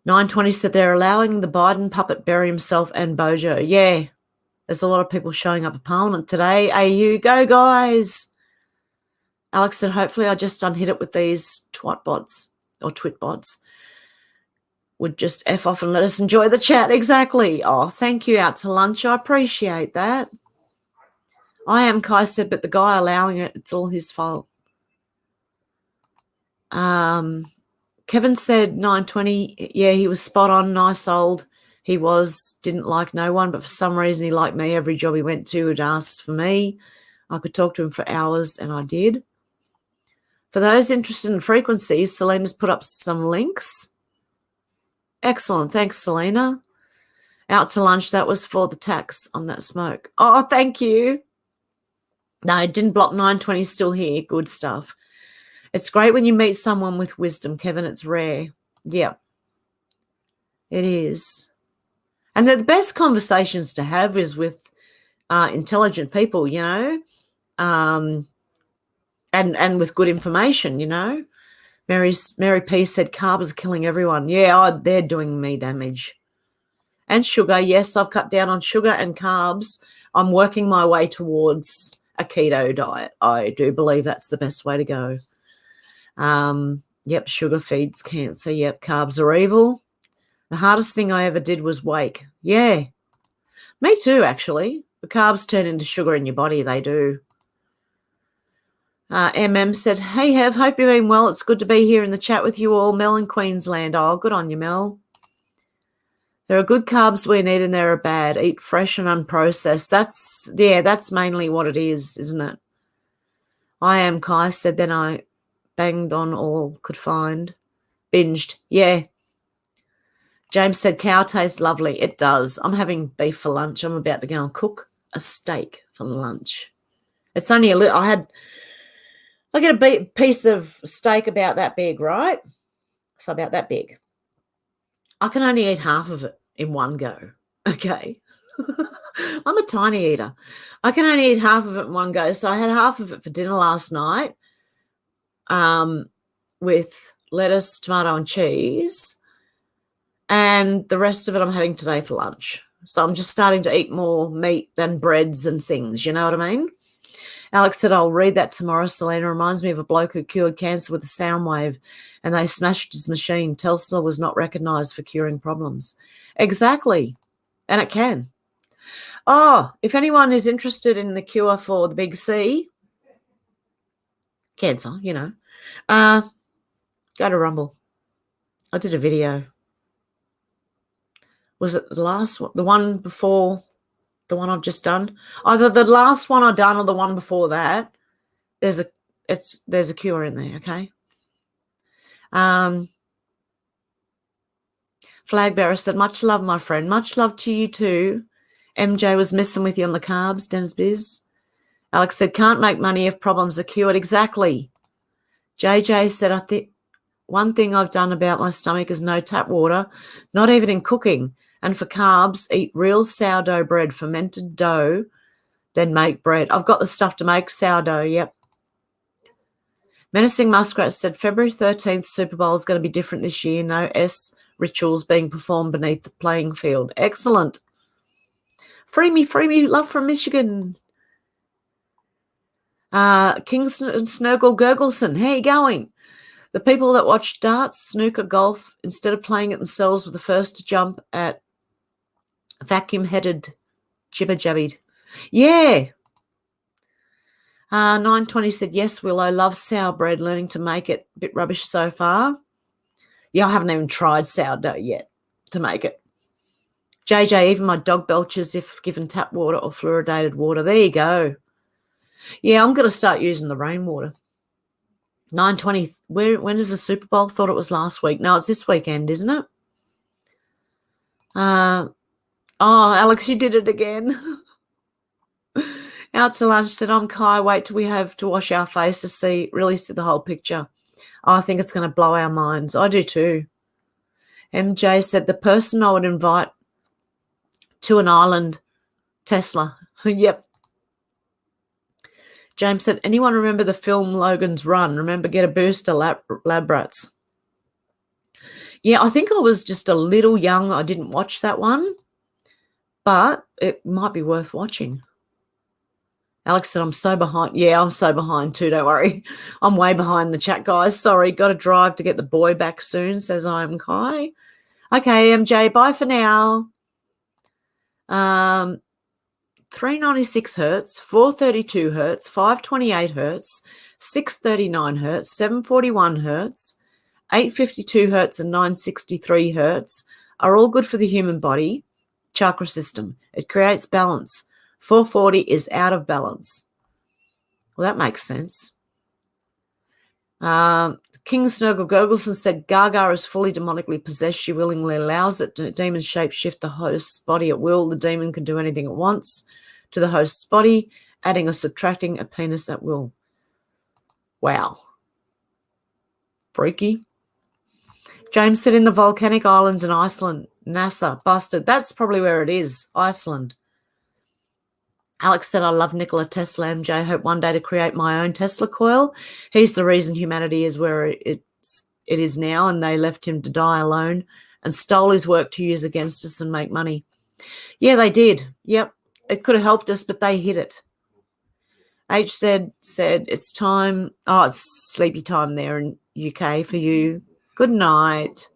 920 said they're allowing the Biden puppet bury himself and Bojo. Yeah, there's a lot of people showing up at Parliament today. AU, go guys. Alex said, hopefully I just unhit it with these twat bots or twit bots. Would just F off and let us enjoy the chat. Exactly. Oh, thank you, Out to Lunch. I appreciate that. I am, Kai said, but the guy allowing it, it's all his fault. Kevin said 920. Yeah, he was spot on. Nice old. He didn't like no one, but for some reason he liked me. Every job he went to would ask for me. I could talk to him for hours, and I did. For those interested in frequencies, Selena's put up some links. Excellent. Thanks, Selena. Out to Lunch, that was for the tax on that smoke. Oh, thank you. No, it didn't block 920, still here. Good stuff. It's great when you meet someone with wisdom, Kevin. It's rare. Yeah, it is. And the best conversations to have is with intelligent people, you know, and with good information, you know. Mary P said carbs are killing everyone. Yeah, they're doing me damage. And sugar, yes, I've cut down on sugar and carbs. I'm working my way towards a keto diet. I do believe that's the best way to go. Yep, sugar feeds cancer. Yep, carbs are evil. The hardest thing I ever did was wake. Yeah, me too, actually. The carbs turn into sugar in your body. They do. MM said, hey, Hev, hope you're doing well. It's good to be here in the chat with you all. Mel in Queensland. Oh, good on you, Mel. There are good carbs we need and there are bad. Eat fresh and unprocessed. That's mainly what it is, isn't it? I am, Kai said, then I banged on all could find. Binged. Yeah. James said cow tastes lovely. It does. I'm having beef for lunch. I'm about to go and cook a steak for lunch. It's only a little. I get a piece of steak about that big, right? So about that big. I can only eat half of it in one go. Okay. I'm a tiny eater. I can only eat half of it in one go. So I had half of it for dinner last night with lettuce, tomato, and cheese. And the rest of it I'm having today for lunch. So I'm just starting to eat more meat than breads and things. You know what I mean? Alex said, I'll read that tomorrow. Selena reminds me of a bloke who cured cancer with a sound wave and they smashed his machine. Telstra was not recognised for curing problems. Exactly. And it can. Oh, if anyone is interested in the cure for the big C, cancer, you know, go to Rumble. I did a video. Was it the last one? The one before the one I've just done? Either the last one I've done or the one before that. There's a cure in there, okay? Flag bearer said, much love, my friend. Much love to you too. MJ was messing with you on the carbs, Dennis Biz. Alex said, can't make money if problems are cured. Exactly. JJ said, I think one thing I've done about my stomach is no tap water, not even in cooking. And for carbs, eat real sourdough bread, fermented dough, then make bread. I've got the stuff to make sourdough, yep. Menacing Muskrat said, February 13th Super Bowl is going to be different this year. No S rituals being performed beneath the playing field. Excellent. Free me, love from Michigan. Kingston and Snurgle Gurgleson, how you going? The people that watch darts, snooker, golf, instead of playing it themselves, were the first to jump at vacuum-headed jibber-jabbied. Yeah. 920 said, yes, Willow, love sour bread, learning to make it. A bit rubbish so far. Yeah, I haven't even tried sourdough yet to make it. JJ, even my dog belches if given tap water or fluoridated water. There you go. Yeah, I'm going to start using the rainwater. 920, when is the Super Bowl? Thought it was last week. No, it's this weekend, isn't it? Oh, Alex, you did it again. Out to Lunch said, I'm Kai. Wait till we have to wash our face to really see the whole picture. I think it's going to blow our minds. I do too. MJ said, the person I would invite to an island, Tesla. Yep. James said, anyone remember the film Logan's Run? Remember, get a booster, lab rats. Yeah, I think I was just a little young. I didn't watch that one, but it might be worth watching. Alex said, I'm so behind. Yeah, I'm so behind too, don't worry. I'm way behind the chat, guys. Sorry, got to drive to get the boy back soon, says I'm Kai. Okay, MJ, bye for now. 396 hertz, 432 hertz, 528 hertz, 639 hertz, 741 hertz, 852 hertz, and 963 hertz are all good for the human body chakra system. It creates balance. 440 is out of balance. Well, that makes sense. King Snurgle Gurgleson said Gaga is fully demonically possessed. She willingly allows it. Demons shape shift the host's body at will. The demon can do anything it wants to the host's body, adding or subtracting a penis at will. Wow. Freaky. James said in the volcanic islands in Iceland. NASA busted. That's probably where it is, Iceland. Alex said, I love Nikola Tesla, MJ. Hope one day to create my own Tesla coil. He's the reason humanity is where it is now, and they left him to die alone and stole his work to use against us and make money. Yeah, they did. Yep. It could have helped us, but they hid it. H said it's time. Oh, it's sleepy time there in UK for you. Good night.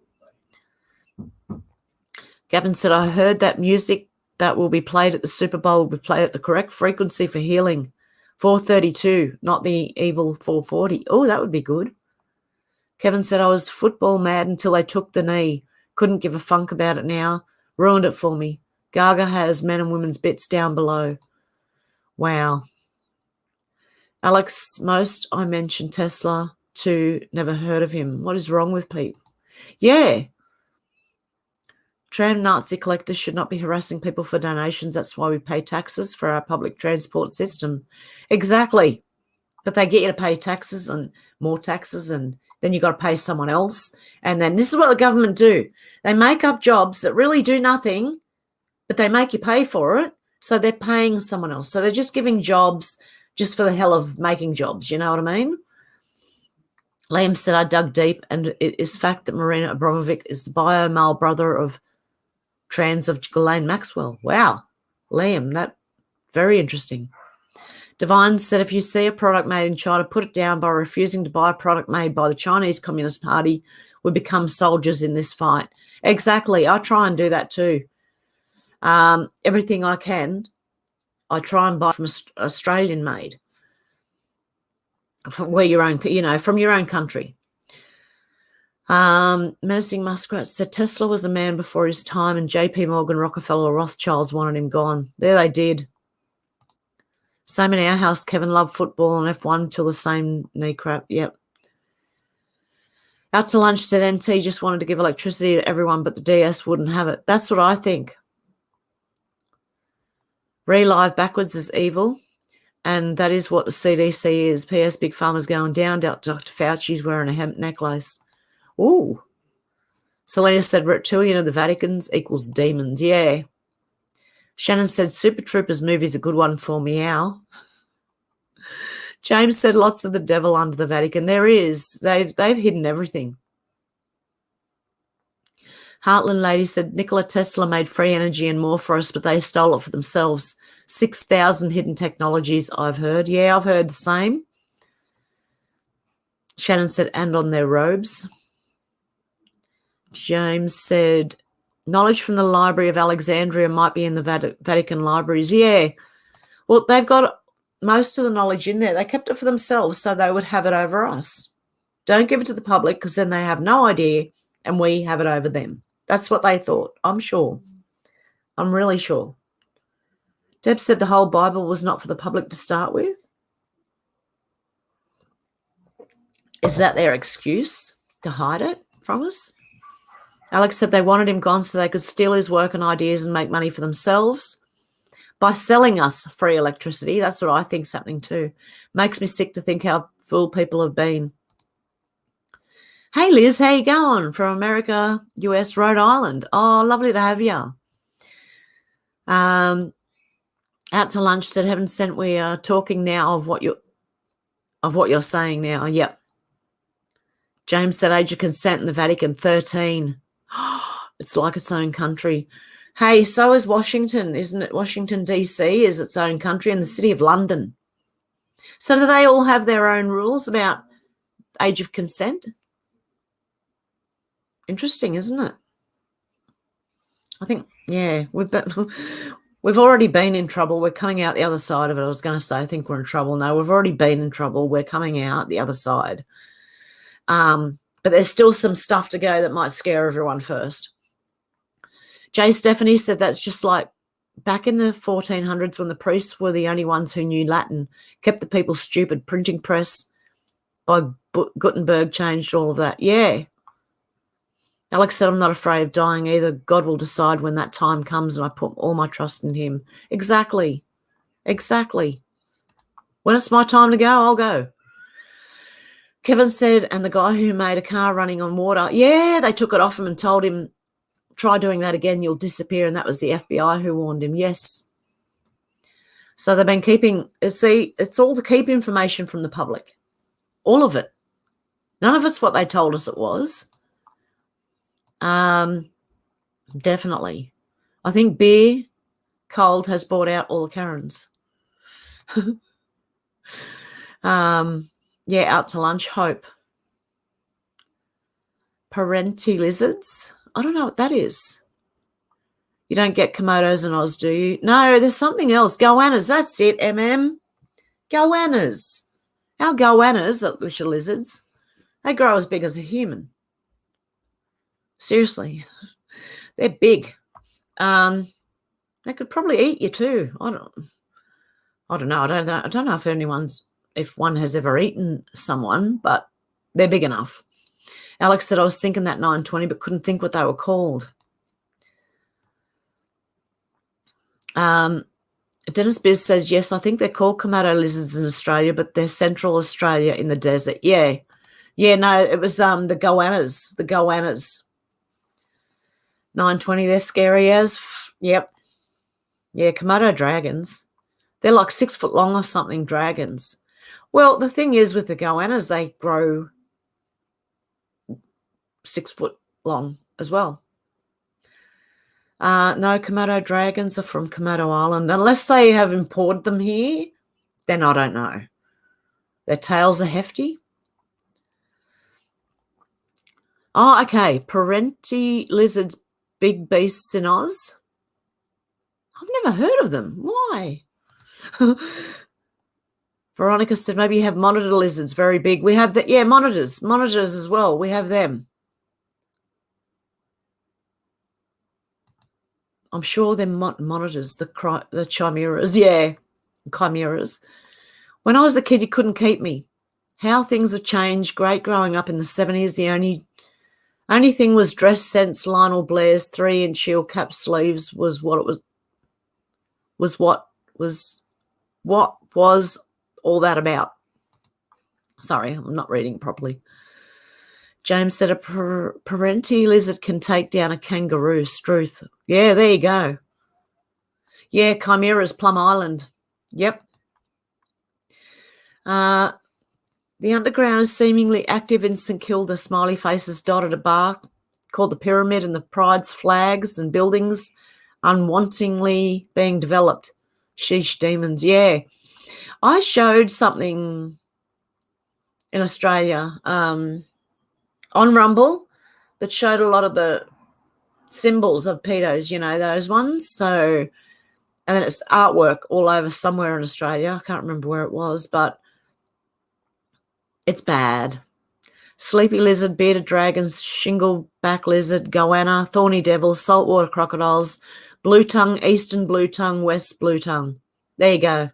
Gavin said, I heard that music that will be played at the Super Bowl will be played at the correct frequency for healing. 432, not the evil 440. Oh, that would be good. Kevin said, I was football mad until they took the knee. Couldn't give a funk about it now. Ruined it for me. Gaga has men and women's bits down below. Wow. Alex, most I mentioned Tesla to never heard of him. What is wrong with people? Yeah. Tram Nazi collectors should not be harassing people for donations. That's why we pay taxes for our public transport system. Exactly. But they get you to pay taxes and more taxes, and then you got to pay someone else. And then this is what the government do. They make up jobs that really do nothing, but they make you pay for it. So they're paying someone else. So they're just giving jobs just for the hell of making jobs. You know what I mean? Liam said, I dug deep, and it is fact that Marina Abramovic is the bio-male brother of trans of Ghislaine Maxwell. Wow. Liam, that very interesting. Divine said, if you see a product made in China, put it down. By refusing to buy a product made by the Chinese Communist Party, we become soldiers in this fight. Exactly. I try and do that too. Everything I can, I try and buy from Australian made. From where your own, from your own country. Menacing Muskrat said Tesla was a man before his time, and JP Morgan, Rockefeller, Rothschilds wanted him gone. There they did. Same in our house. Kevin loved football and F1 till the same knee crap. Yep. Out to lunch said NT just wanted to give electricity to everyone, but the DS wouldn't have it. That's what I think. Relive backwards is evil, and that is what the CDC is. PS Big Pharma's going down. Dr. Fauci's wearing a hemp necklace. Ooh. Selena said reptilian of the Vatican's equals demons. Yeah. Shannon said Super Troopers movie's a good one for meow. James said lots of the devil under the Vatican. There is. They've hidden everything. Heartland Lady said Nikola Tesla made free energy and more for us, but they stole it for themselves. 6,000 hidden technologies, I've heard. Yeah, I've heard the same. Shannon said, and on their robes. James said, knowledge from the Library of Alexandria might be in the Vatican libraries. Yeah. Well, they've got most of the knowledge in there. They kept it for themselves so they would have it over us. Don't give it to the public because then they have no idea and we have it over them. That's what they thought. I'm sure. I'm really sure. Deb said the whole Bible was not for the public to start with. Is that their excuse to hide it from us? Alex said they wanted him gone so they could steal his work and ideas and make money for themselves by selling us free electricity. That's what I think's happening too. Makes me sick to think how fool people have been. Hey, Liz, how you going? From America, US, Rhode Island. Oh, lovely to have you. Out to lunch said, heaven sent, we are talking now of what you're saying now. Yep. James said age of consent in the Vatican, 13. It's like its own country. Hey, so is Washington, isn't it? Washington, D.C. is its own country, and the City of London. So do they all have their own rules about age of consent? Interesting, isn't it? I think, yeah, we've already been in trouble. We're coming out the other side of it. I was going to say, I think we're in trouble. No, we've already been in trouble. We're coming out the other side. But there's still some stuff to go that might scare everyone first. Jay Stephanie said that's just like back in the 1400s when the priests were the only ones who knew Latin, kept the people stupid. Printing press by Gutenberg changed all of that. Yeah. Alex said, I'm not afraid of dying either. God will decide when that time comes, and I put all my trust in him. Exactly. Exactly. When it's my time to go, I'll go. Kevin said, and the guy who made a car running on water, yeah, they took it off him and told him, try doing that again, you'll disappear. And that was the FBI who warned him. Yes. So they've been keeping, see, it's all to keep information from the public. All of it. None of it's what they told us it was. Definitely. I think beer cold has bought out all the Karens. Yeah, out to lunch. Hope. Parenti lizards. I don't know what that is. You don't get Komodos in Oz, do you? No, there's something else. Goannas. That's it, Goannas. Our goannas, which are lizards, they grow as big as a human. Seriously. They're big. They could probably eat you too. I don't know. I don't know if one has ever eaten someone, but they're big enough. Alex said, I was thinking that 920, but couldn't think what they were called. Dennis Biz says, yes, I think they're called Komodo lizards in Australia, but they're Central Australia in the desert. Yeah. Yeah, no, it was the goannas. The goannas. 920, they're scary as. Yep. Yeah, Komodo dragons. They're like 6 foot long or something, dragons. Well, the thing is with the goannas, they grow 6 foot long as well. No, Komodo dragons are from Komodo Island. Unless they have imported them here, then I don't know. Their tails are hefty. Oh, okay. Parenti lizards, big beasts in Oz. I've never heard of them. Why? Veronica said maybe you have monitor lizards, very big. We have that. Yeah, monitors as well. We have them. I'm sure they're monitors, the chimeras. Yeah, chimeras. When I was a kid, you couldn't keep me. How things have changed. Great growing up in the 70s. The only thing was dress sense. Lionel Blair's 3-inch heel cap sleeves was what was all that about. Sorry, I'm not reading properly. James said a parenti lizard can take down a kangaroo. Struth. Yeah, there you go. Yeah, chimeras, Plum Island. Yep. The underground is seemingly active in St Kilda. Smiley faces dotted a bar called the Pyramid, and the Pride's flags and buildings unwantingly being developed. Sheesh, demons. Yeah. I showed something in Australia on Rumble that showed a lot of the symbols of pedos, those ones. So, and then it's artwork all over somewhere in Australia. I can't remember where it was, but it's bad. Sleepy lizard, bearded dragons, shingle-back lizard, goanna, thorny devil, saltwater crocodiles, blue tongue, eastern blue tongue, west blue tongue. There you go.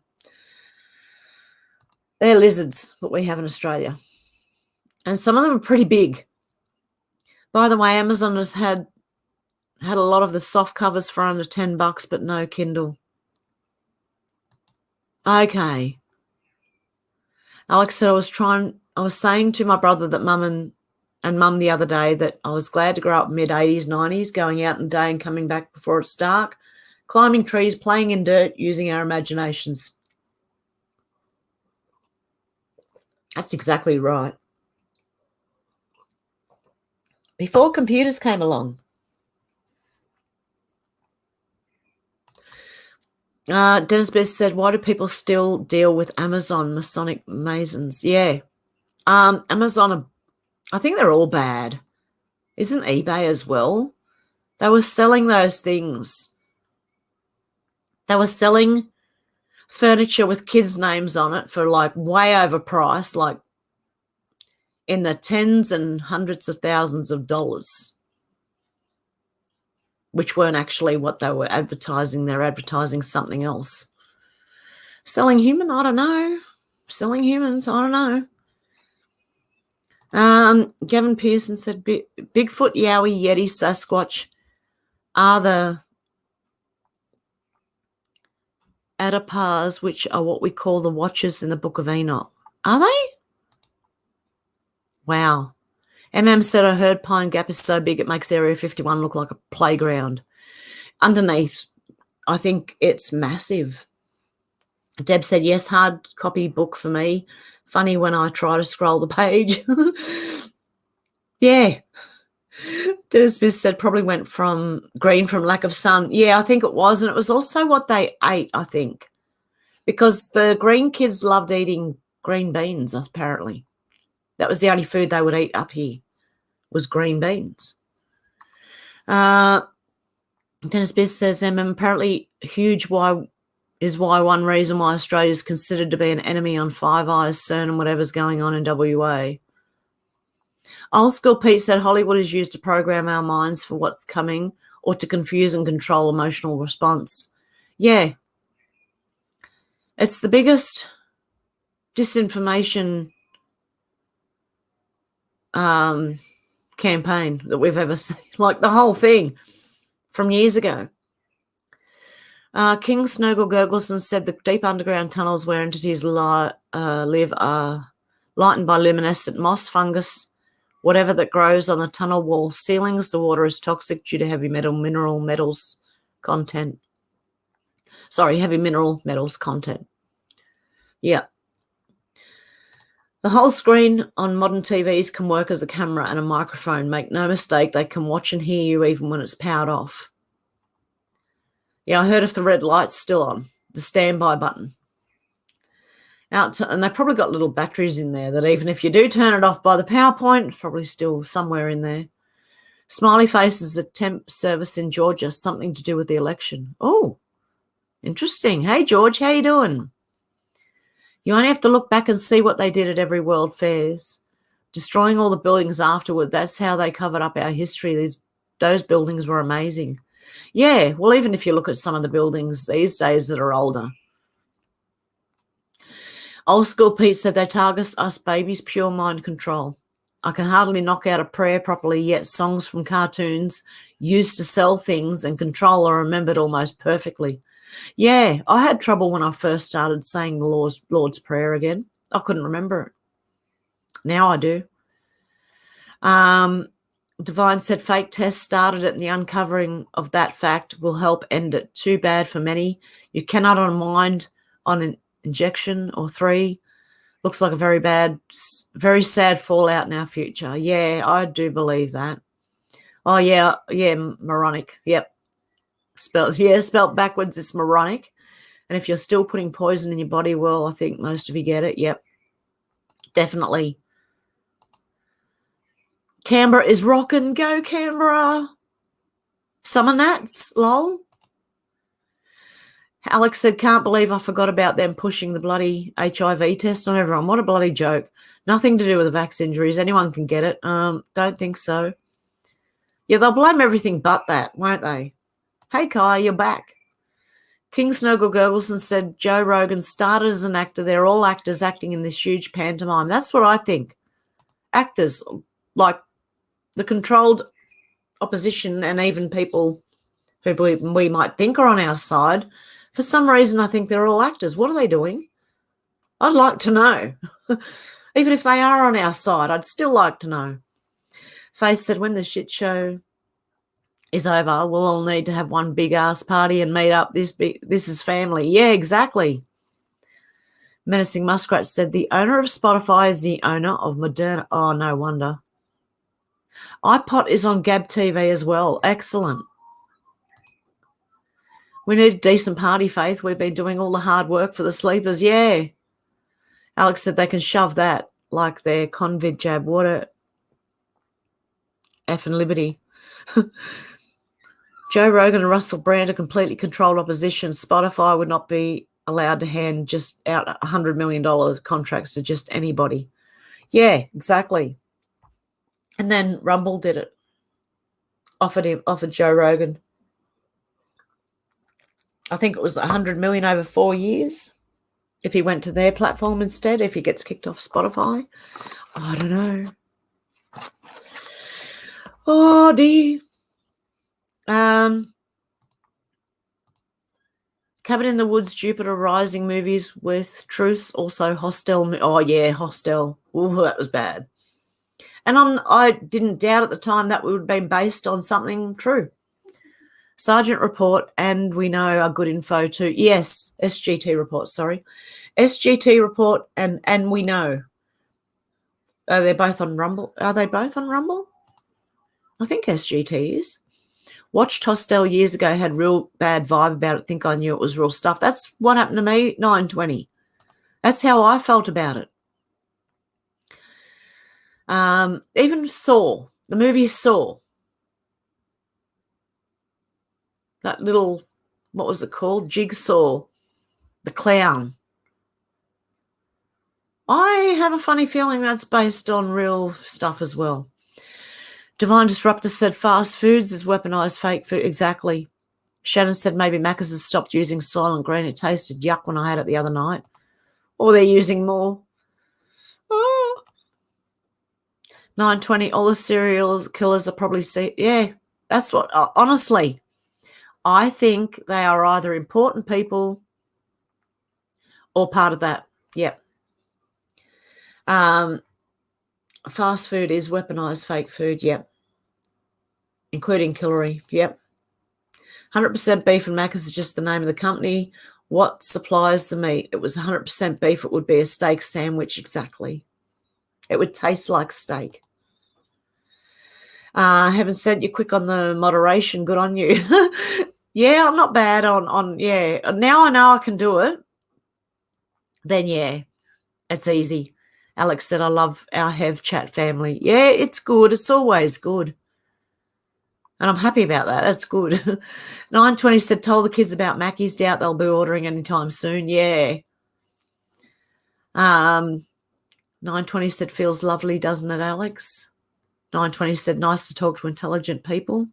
They're lizards, what we have in Australia. And some of them are pretty big. By the way, Amazon has had a lot of the soft covers for under $10, but no Kindle. Okay. Alex said I was saying to my brother that Mum the other day that I was glad to grow up mid-80s, 90s, going out in the day and coming back before it's dark, climbing trees, playing in dirt, using our imaginations. That's exactly right. before computers came along. Dennis Best said, why do people still deal with Amazon Masonic Masons? Yeah. Amazon, I think they're all bad. Isn't eBay as well? They were selling those things. They were selling furniture with kids' names on it for like way overpriced, like in the tens and hundreds of thousands of dollars, which weren't actually what they were advertising. They're advertising something else. Selling human? I don't know. Selling humans? I don't know. Gavin Pearson said, Bigfoot, Yowie, Yeti, Sasquatch are the Adapars, which are what we call the Watchers in the Book of Enoch. Are they? Wow. MM said, I heard Pine Gap is so big it makes Area 51 look like a playground. Underneath, I think it's massive. Deb said, yes, hard copy book for me. Funny when I try to scroll the page. Yeah. Dennis Smith said probably went from green from lack of sun. Yeah, I think it was. And it was also what they ate, I think, because the green kids loved eating green beans, apparently. That was the only food they would eat up here, was green beans. Dennis Smith says, apparently huge is why one reason why Australia is considered to be an enemy on Five Eyes, CERN and whatever's going on in WA. Old School Pete said Hollywood is used to program our minds for what's coming or to confuse and control emotional response. Yeah. It's the biggest disinformation campaign that we've ever seen, like the whole thing from years ago. King Snurgle Gurgleson said the deep underground tunnels where entities live are lightened by luminescent moss, fungus, whatever that grows on the tunnel wall ceilings. The water is toxic due to heavy mineral metals content. Heavy mineral metals content. Yeah. The whole screen on modern TVs can work as a camera and a microphone. Make no mistake, they can watch and hear you even when it's powered off. Yeah, I heard if the red light's still on, the standby button. And they've probably got little batteries in there that even if you do turn it off by the PowerPoint, it's probably still somewhere in there. Smiley faces a temp service in Georgia, something to do with the election. Oh, interesting. Hey, George, how you doing? You only have to look back and see what they did at every World Fairs, destroying all the buildings afterward. That's how they covered up our history. Those buildings were amazing. Yeah, well, even if you look at some of the buildings these days that are older. Old School Pete said they target us babies, pure mind control. I can hardly knock out a prayer properly, yet songs from cartoons used to sell things and control are remembered almost perfectly. Yeah, I had trouble when I first started saying the Lord's Prayer again. I couldn't remember it. Now I do. Divine said fake tests started it and the uncovering of that fact will help end it. Too bad for many. You cannot unwind on an injection or 3. Looks like a very sad fallout in our future. Yeah, I do believe that. Oh, yeah, moronic. Yep. Spelt backwards, it's moronic. And if you're still putting poison in your body, well, I think most of you get it. Yep, definitely. Canberra is rocking. Go, Canberra. Summer Nats, lol. Alex said, can't believe I forgot about them pushing the bloody HIV test on everyone. What a bloody joke. Nothing to do with the vax injuries. Anyone can get it. Don't think so. Yeah, they'll blame everything but that, won't they? Hey, Kai, you're back. King Snuggle Gurgleson said Joe Rogan started as an actor. They're all actors acting in this huge pantomime. That's what I think. Actors, like the controlled opposition and even people who we might think are on our side, for some reason I think they're all actors. What are they doing? I'd like to know. Even if they are on our side, I'd still like to know. Face said, when the shit show is over, we'll all need to have one big-ass party and meet up. This is family. Yeah, exactly. Menacing Muskrat said, the owner of Spotify is the owner of Moderna. Oh, no wonder. iPod is on Gab TV as well. Excellent. We need a decent party, Faith. We've been doing all the hard work for the sleepers. Yeah. Alex said they can shove that like their convid jab. What a effing liberty. Joe Rogan and Russell Brand are completely controlled opposition. Spotify would not be allowed to hand just out $100 million contracts to just anybody. Yeah, exactly. And then Rumble did it. Offered Joe Rogan. I think it was $100 million over 4 years. If he went to their platform instead, if he gets kicked off Spotify. I don't know. Oh, dear. Cabin in the Woods, Jupiter Rising movies with Truce, also Hostel. Oh, yeah, Hostel. Ooh, that was bad. And I didn't doubt at the time that would have been based on something true. Sergeant Report and We Know are good info too. Yes, SGT Report, sorry. SGT Report and We Know. They're both on Rumble. Are they both on Rumble? I think SGT is. Watched Hostel years ago, had real bad vibe about it, think I knew it was real stuff. That's what happened to me, 920. That's how I felt about it. Even Saw, the movie Saw. That little, what was it called? Jigsaw, the clown. I have a funny feeling that's based on real stuff as well. Divine Disruptor said fast foods is weaponized fake food. Exactly. Shannon said maybe Macca's has stopped using Soylent Green. It tasted yuck when I had it the other night. Or they're using more. Oh. 920, all the serial killers are probably... Yeah, that's what... honestly, I think they are either important people or part of that. Yep. Fast food is weaponized fake food. Yep. Including Killery. Yep. 100% beef and Macca's is just the name of the company. What supplies the meat? It was 100% beef. It would be a steak sandwich. Exactly. It would taste like steak. Haven't said you're quick on the moderation. Good on you. Yeah, I'm not bad on yeah. Now I know I can do it. Then, yeah, it's easy. Alex said, I love our Hev chat family. Yeah, it's good. It's always good. And I'm happy about that. That's good. 920 said, told the kids about Mackey's. Doubt they'll be ordering anytime soon. Yeah. 920 said, feels lovely, doesn't it, Alex? 920 said, nice to talk to intelligent people.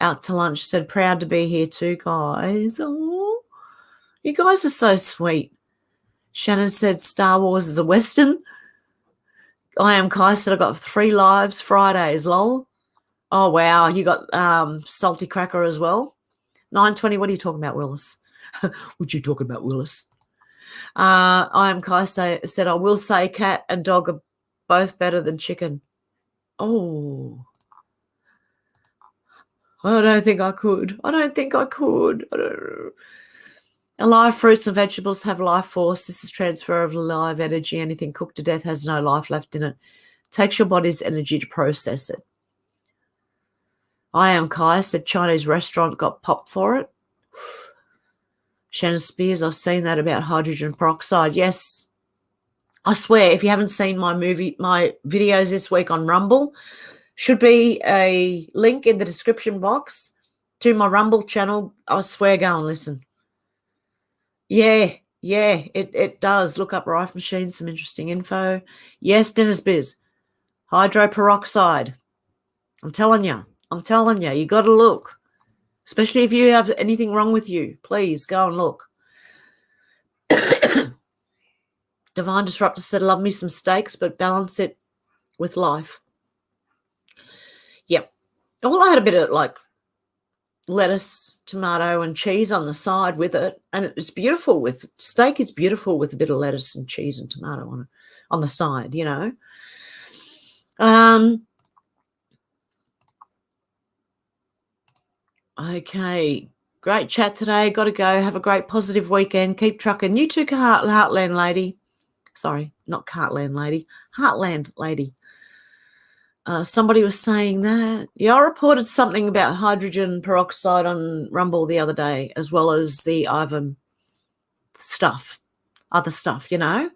Out to lunch said, proud to be here too, guys. Oh, you guys are so sweet. Shannon said, Star Wars is a Western. I am Kai said, I got 3 lives Fridays, lol. Oh, wow. You got Salty Cracker as well. 920, what are you talking about, Willis? What you talking about, Willis? I am Kai said, I will say cat and dog are both better than chicken. Oh. I don't think I could. I don't know. Alive fruits and vegetables have life force. This is transfer of live energy. Anything cooked to death has no life left in it. Takes your body's energy to process it. I am Kai said Chinese restaurant got popped for it. Shannon Spears, I've seen that about hydrogen peroxide. Yes. I swear, if you haven't seen my videos this week on Rumble, should be a link in the description box to my Rumble channel. I swear, go and listen. Yeah, it does. Look up Rife Machine, some interesting info. Yes, Dinner's Biz. Hydroperoxide. I'm telling you, you got to look. Especially if you have anything wrong with you. Please go and look. Divine Disruptor said, love me some steaks, but balance it with life. Yep. Well, I had a bit of like lettuce, tomato, and cheese on the side with it, and it's beautiful with steak. Is beautiful with a bit of lettuce and cheese and tomato on the side, you know. Okay, great chat today. Got to go. Have a great positive weekend. Keep trucking. You too, Heartland lady. Sorry, not Heartland lady. Heartland lady. Somebody was saying that. Yeah, I reported something about hydrogen peroxide on Rumble the other day, as well as the Ivan stuff, other stuff, you know.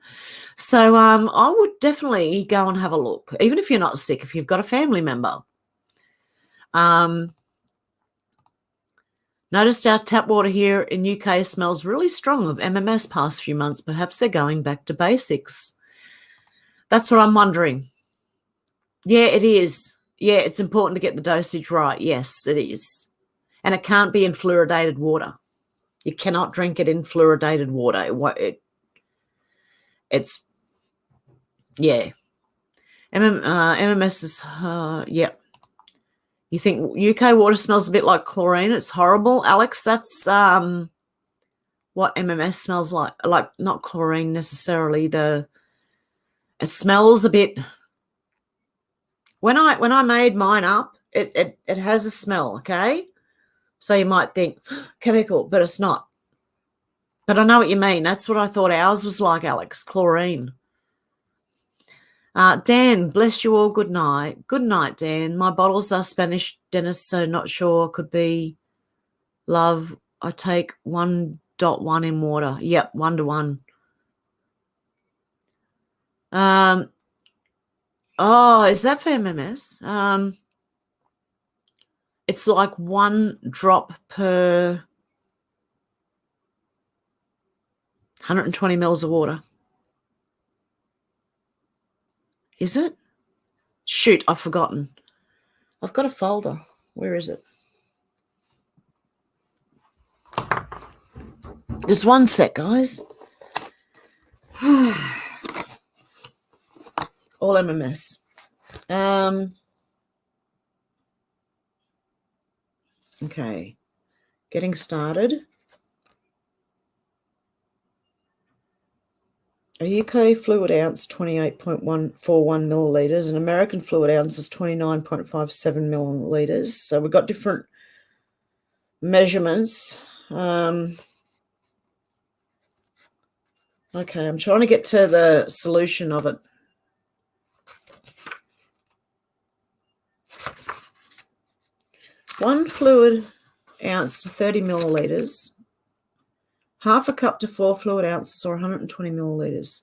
So I would definitely go and have a look, even if you're not sick, if you've got a family member. Noticed our tap water here in UK smells really strong of MMS past few months. Perhaps they're going back to basics. That's what I'm wondering. Yeah, it is. Yeah, it's important to get the dosage right. Yes, it is. And it can't be in fluoridated water. You cannot drink it in fluoridated water. It's, yeah. MMS is, yeah. You think UK water smells a bit like chlorine? It's horrible. Alex, that's what MMS smells like. Like, not chlorine necessarily. It smells a bit. When I made mine up, it has a smell, okay? So you might think chemical, but it's not. But I know what you mean. That's what I thought ours was like, Alex, chlorine. Dan, bless you all. Good night. Good night, Dan. My bottles are Spanish, Dennis, so not sure. Could be love. I take 1.1 in water. Yep, 1 to 1. Oh, is that for MMS? It's like 1 drop per 120 mils of water. Is it? Shoot, I've forgotten. I've got a folder. Where is it? Just one sec, guys. All MMS. Okay. Getting started. A UK fluid ounce, 28.41 millilitres. An American fluid ounce is 29.57 millilitres. So we've got different measurements. Okay, I'm trying to get to the solution of it. One fluid ounce to 30 millilitres. Half a cup to 4 fluid ounces or 120 millilitres.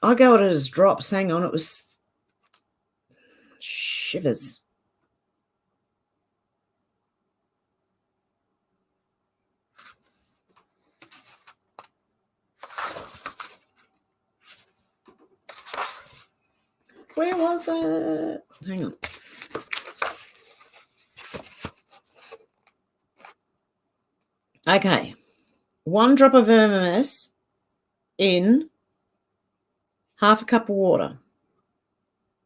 I go at it as drops. Hang on, it was shivers. Where was it? Hang on. Okay. 1 drop of MMS in half a cup of water.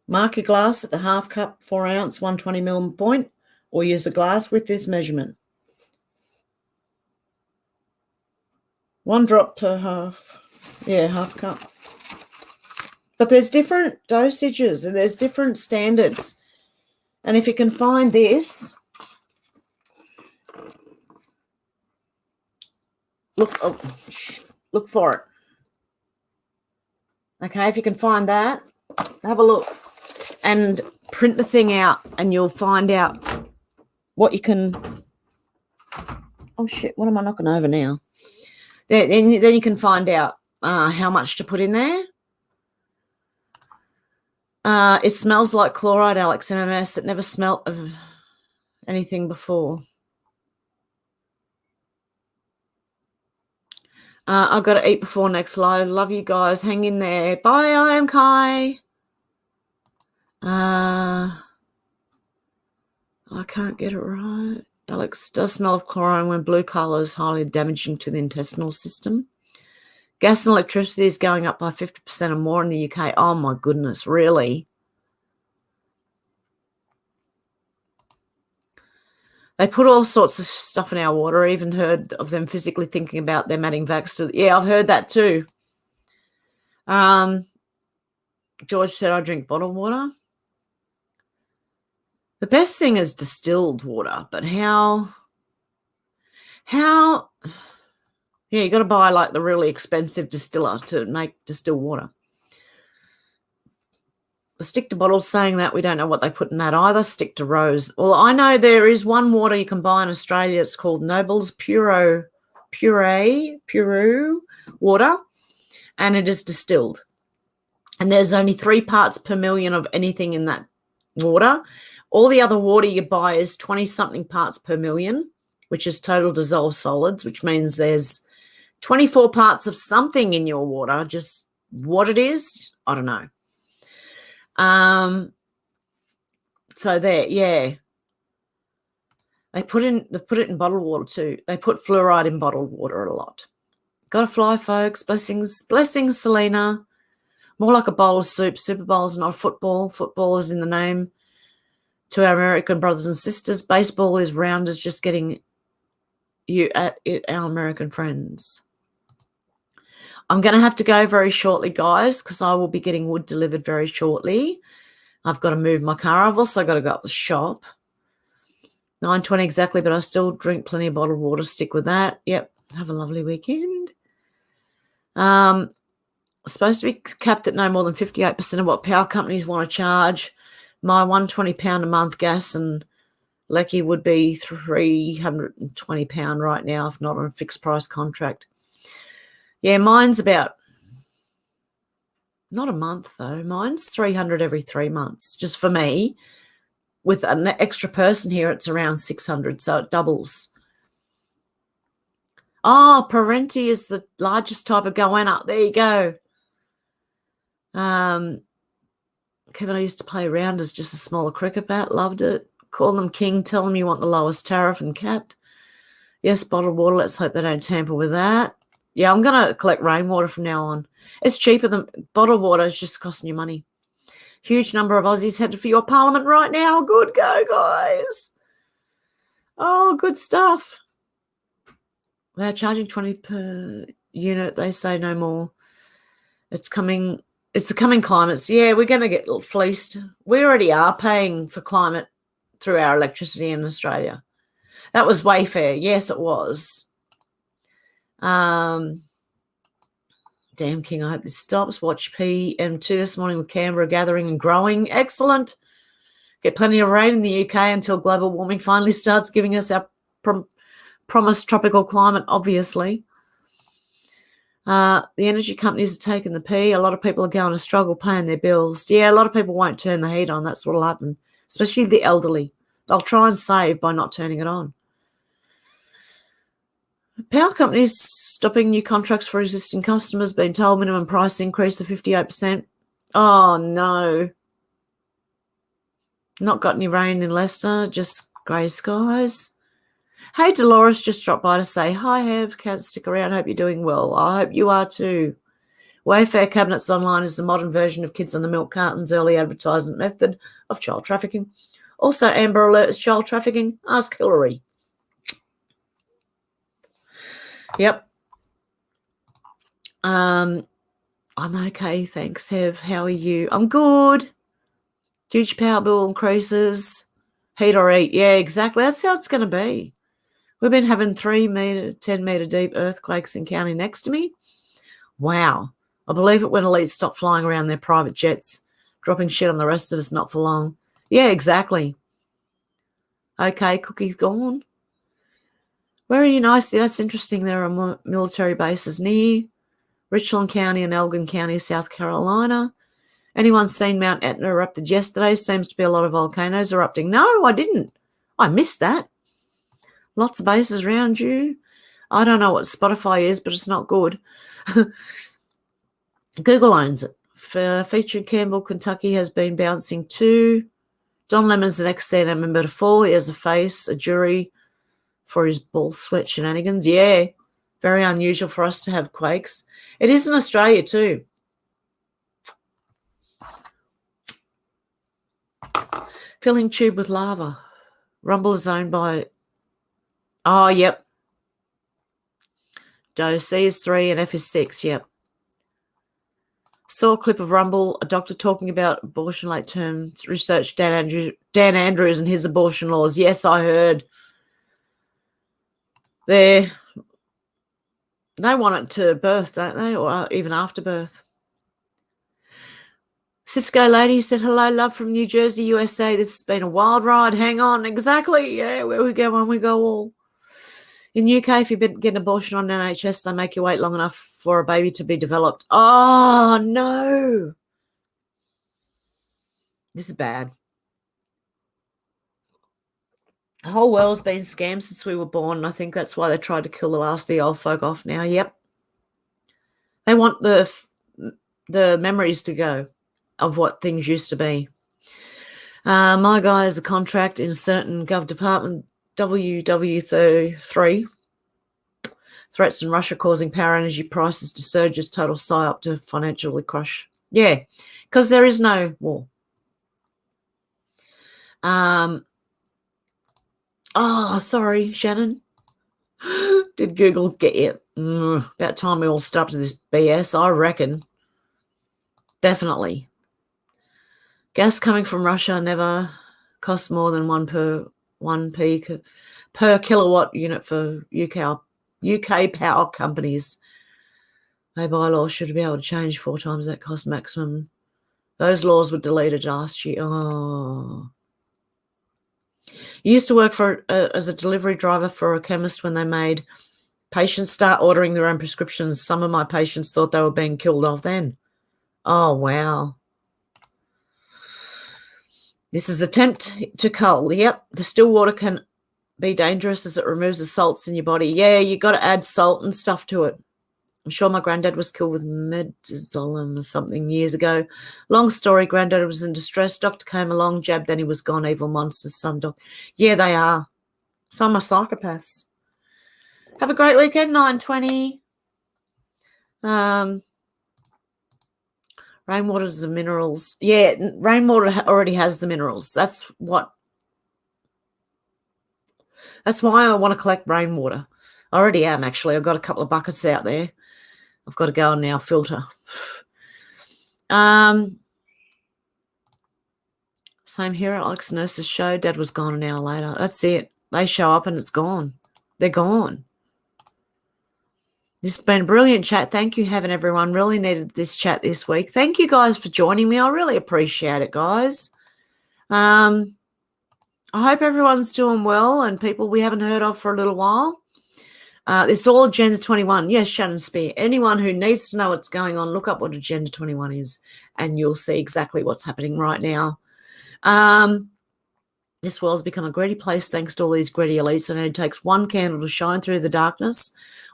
Mark your glass at the half cup, 4 ounce, 120 ml point, or use a glass with this measurement. 1 drop per half. Yeah, half cup. But there's different dosages and there's different standards. And if you can find this, look for it. Okay, if you can find that, have a look and print the thing out and you'll find out what you can. Oh, shit, what am I knocking over now? Then you can find out how much to put in there. It smells like chloride, Alex, MMS. It never smelt of anything before. I've got to eat before next live. Love you guys. Hang in there. Bye, I am Kai. I can't get it right. Alex, does smell of chlorine when blue colour is highly damaging to the intestinal system. Gas and electricity is going up by 50% or more in the UK. Oh, my goodness, really? They put all sorts of stuff in our water. I even heard of them physically thinking about them adding vax to. Yeah, I've heard that too. George said I drink bottled water. The best thing is distilled water, but how? Yeah, you got to buy like the really expensive distiller to make distilled water. stick to bottles saying that. We don't know what they put in that either. Stick to rose. Well, I know there is one water you can buy in Australia. It's called Noble's Pure water, and it is distilled. And there's only 3 parts per million of anything in that water. All the other water you buy is 20-something parts per million, which is total dissolved solids, which means there's 24 parts of something in your water. Just what it is, I don't know. So there, yeah. They put it in bottled water too. They put fluoride in bottled water a lot. Gotta fly, folks. Blessings, Selena. More like a bowl of soup. Super Bowl is not football. Football is in the name. To our American brothers and sisters, baseball is rounders just getting you at it, our American friends. I'm going to have to go very shortly, guys, because I will be getting wood delivered very shortly. I've got to move my car. I've also got to go up the shop. 9:20 exactly, but I still drink plenty of bottled water. Stick with that. Yep. Have a lovely weekend. Supposed to be capped at no more than 58% of what power companies want to charge. My £120 a month gas and Lecky would be £320 right now, if not on a fixed price contract. Yeah, mine's about, not a month though. Mine's $300 every 3 months, just for me. With an extra person here, it's around $600, so it doubles. Oh, Parenti is the largest type of goanna. There you go. Kevin, I used to play around as just a smaller cricket bat. Loved it. Call them king. Tell them you want the lowest tariff and capped. Yes, bottled water. Let's hope they don't tamper with that. Yeah, I'm going to collect rainwater from now on. It's cheaper than bottled water. It's just costing you money. Huge number of Aussies headed for your parliament right now. Good go, guys. Oh, good stuff. They're charging 20 per unit. They say no more. It's coming. It's the coming climates. Yeah, we're going to get fleeced. We already are paying for climate through our electricity in Australia. That was Wayfair. Yes, it was. Damn, King, I hope this stops. Watch PM2 this morning with Canberra gathering and growing. Excellent. Get plenty of rain in the UK until global warming finally starts giving us our promised tropical climate, obviously. The energy companies are taking the pee. A lot of people are going to struggle paying their bills. Yeah, a lot of people won't turn the heat on. That's what will happen, especially the elderly. They'll try and save by not turning it on. Power companies stopping new contracts for existing customers, being told minimum price increase of 58%. Oh, no. Not got any rain in Leicester, just grey skies. Hey, Dolores just dropped by to say, hi, Hev, can't stick around, hope you're doing well. I hope you are too. Wayfair Cabinets Online is the modern version of Kids on the Milk Carton's early advertisement method of child trafficking. Also, Amber Alert is child trafficking. Ask Hillary. Yep. I'm okay, thanks, Hev. How are you? I'm good. Huge power bill increases. Heat or eat. Yeah, exactly. That's how it's going to be. We've been having 10 metre deep earthquakes in county next to me. Wow. I believe it when elites stop flying around their private jets, dropping shit on the rest of us, not for long. Yeah, exactly. Okay, Cookie's gone. Where are you? Nice. Yeah, that's interesting. There are military bases near Richland County and Elgin County, South Carolina. Anyone seen Mount Etna erupted yesterday? Seems to be a lot of volcanoes erupting. No, I didn't. I missed that. Lots of bases around you. I don't know what Spotify is, but it's not good. Google owns it. Featured Campbell, Kentucky has been bouncing too. Don Lemon's the next CNN member to fall. He has a face, a jury for his ball sweat shenanigans. Yeah, very unusual for us to have quakes. It is in Australia too. Filling tube with lava. Rumble is owned by... Oh, yep. Odysee is 3 and F is 6, yep. Saw a clip of Rumble, a doctor talking about abortion late term research, Dan Andrews and his abortion laws. Yes, I heard. They want it to birth, don't they? Or even after birth. Cisco lady said, hello, love from New Jersey, USA. This has been a wild ride. Hang on. Exactly. Yeah, where we go, when we go all. In UK, if you get an abortion on NHS, they make you wait long enough for a baby to be developed. Oh, no. This is bad. The whole world's been scammed since we were born, and I think that's why they tried to kill the last of the old folk off now. Yep. They want the memories to go of what things used to be. My guy has a contract in a certain gov department, WW3. Threats in Russia causing power energy prices to surge as total psyop to financially crush. Yeah, because there is no war. Oh, sorry, Shannon. Did Google get you? About time we all stopped this BS, I reckon. Definitely. Gas coming from Russia never costs more than 1p per kilowatt unit for UK power companies. They bylaws should be able to change 4 times that cost maximum. Those laws were deleted last year. Oh. You used to work as a delivery driver for a chemist when they made patients start ordering their own prescriptions. Some of my patients thought they were being killed off then. Oh, wow. This is attempt to cull. Yep, distilled water can be dangerous as it removes the salts in your body. Yeah, you got to add salt and stuff to it. I'm sure my granddad was killed with midazolam or something years ago. Long story, granddad was in distress. Doctor came along, jabbed, then he was gone. Evil monsters, some doc. Yeah, they are. Some are psychopaths. Have a great weekend, 9:20. Rainwater's the minerals. Yeah, rainwater already has the minerals. That's why I want to collect rainwater. I already am, actually. I've got a couple of buckets out there. I've got to go and now filter. Same here at Alex Nurse's show. Dad was gone an hour later. That's it. They show up and it's gone. They're gone. This has been a brilliant chat. Thank you, Hev, everyone. Really needed this chat this week. Thank you guys for joining me. I really appreciate it, guys. I hope everyone's doing well and people we haven't heard of for a little while. It's all Agenda 21. Yes, Shannon Spear. Anyone who needs to know what's going on, look up what Agenda 21 is and you'll see exactly what's happening right now. This world's become a greedy place thanks to all these greedy elites, and it takes one candle to shine through the darkness.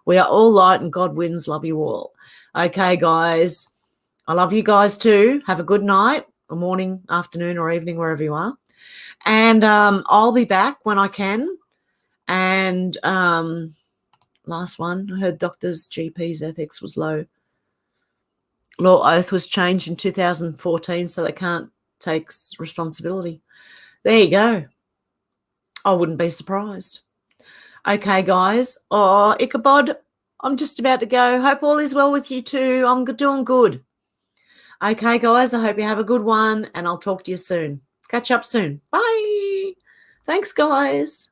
We are all light and God wins. Love you all. Okay, guys. I love you guys too. Have a good night, or morning, afternoon, or evening, wherever you are. And I'll be back when I can. And last one, I heard doctors, GPs, ethics was low. Law oath was changed in 2014, so they can't take responsibility. There you go. I wouldn't be surprised. Okay, guys. Oh, Ichabod, I'm just about to go. Hope all is well with you too. I'm doing good. Okay, guys, I hope you have a good one, and I'll talk to you soon. Catch up soon. Bye. Thanks, guys.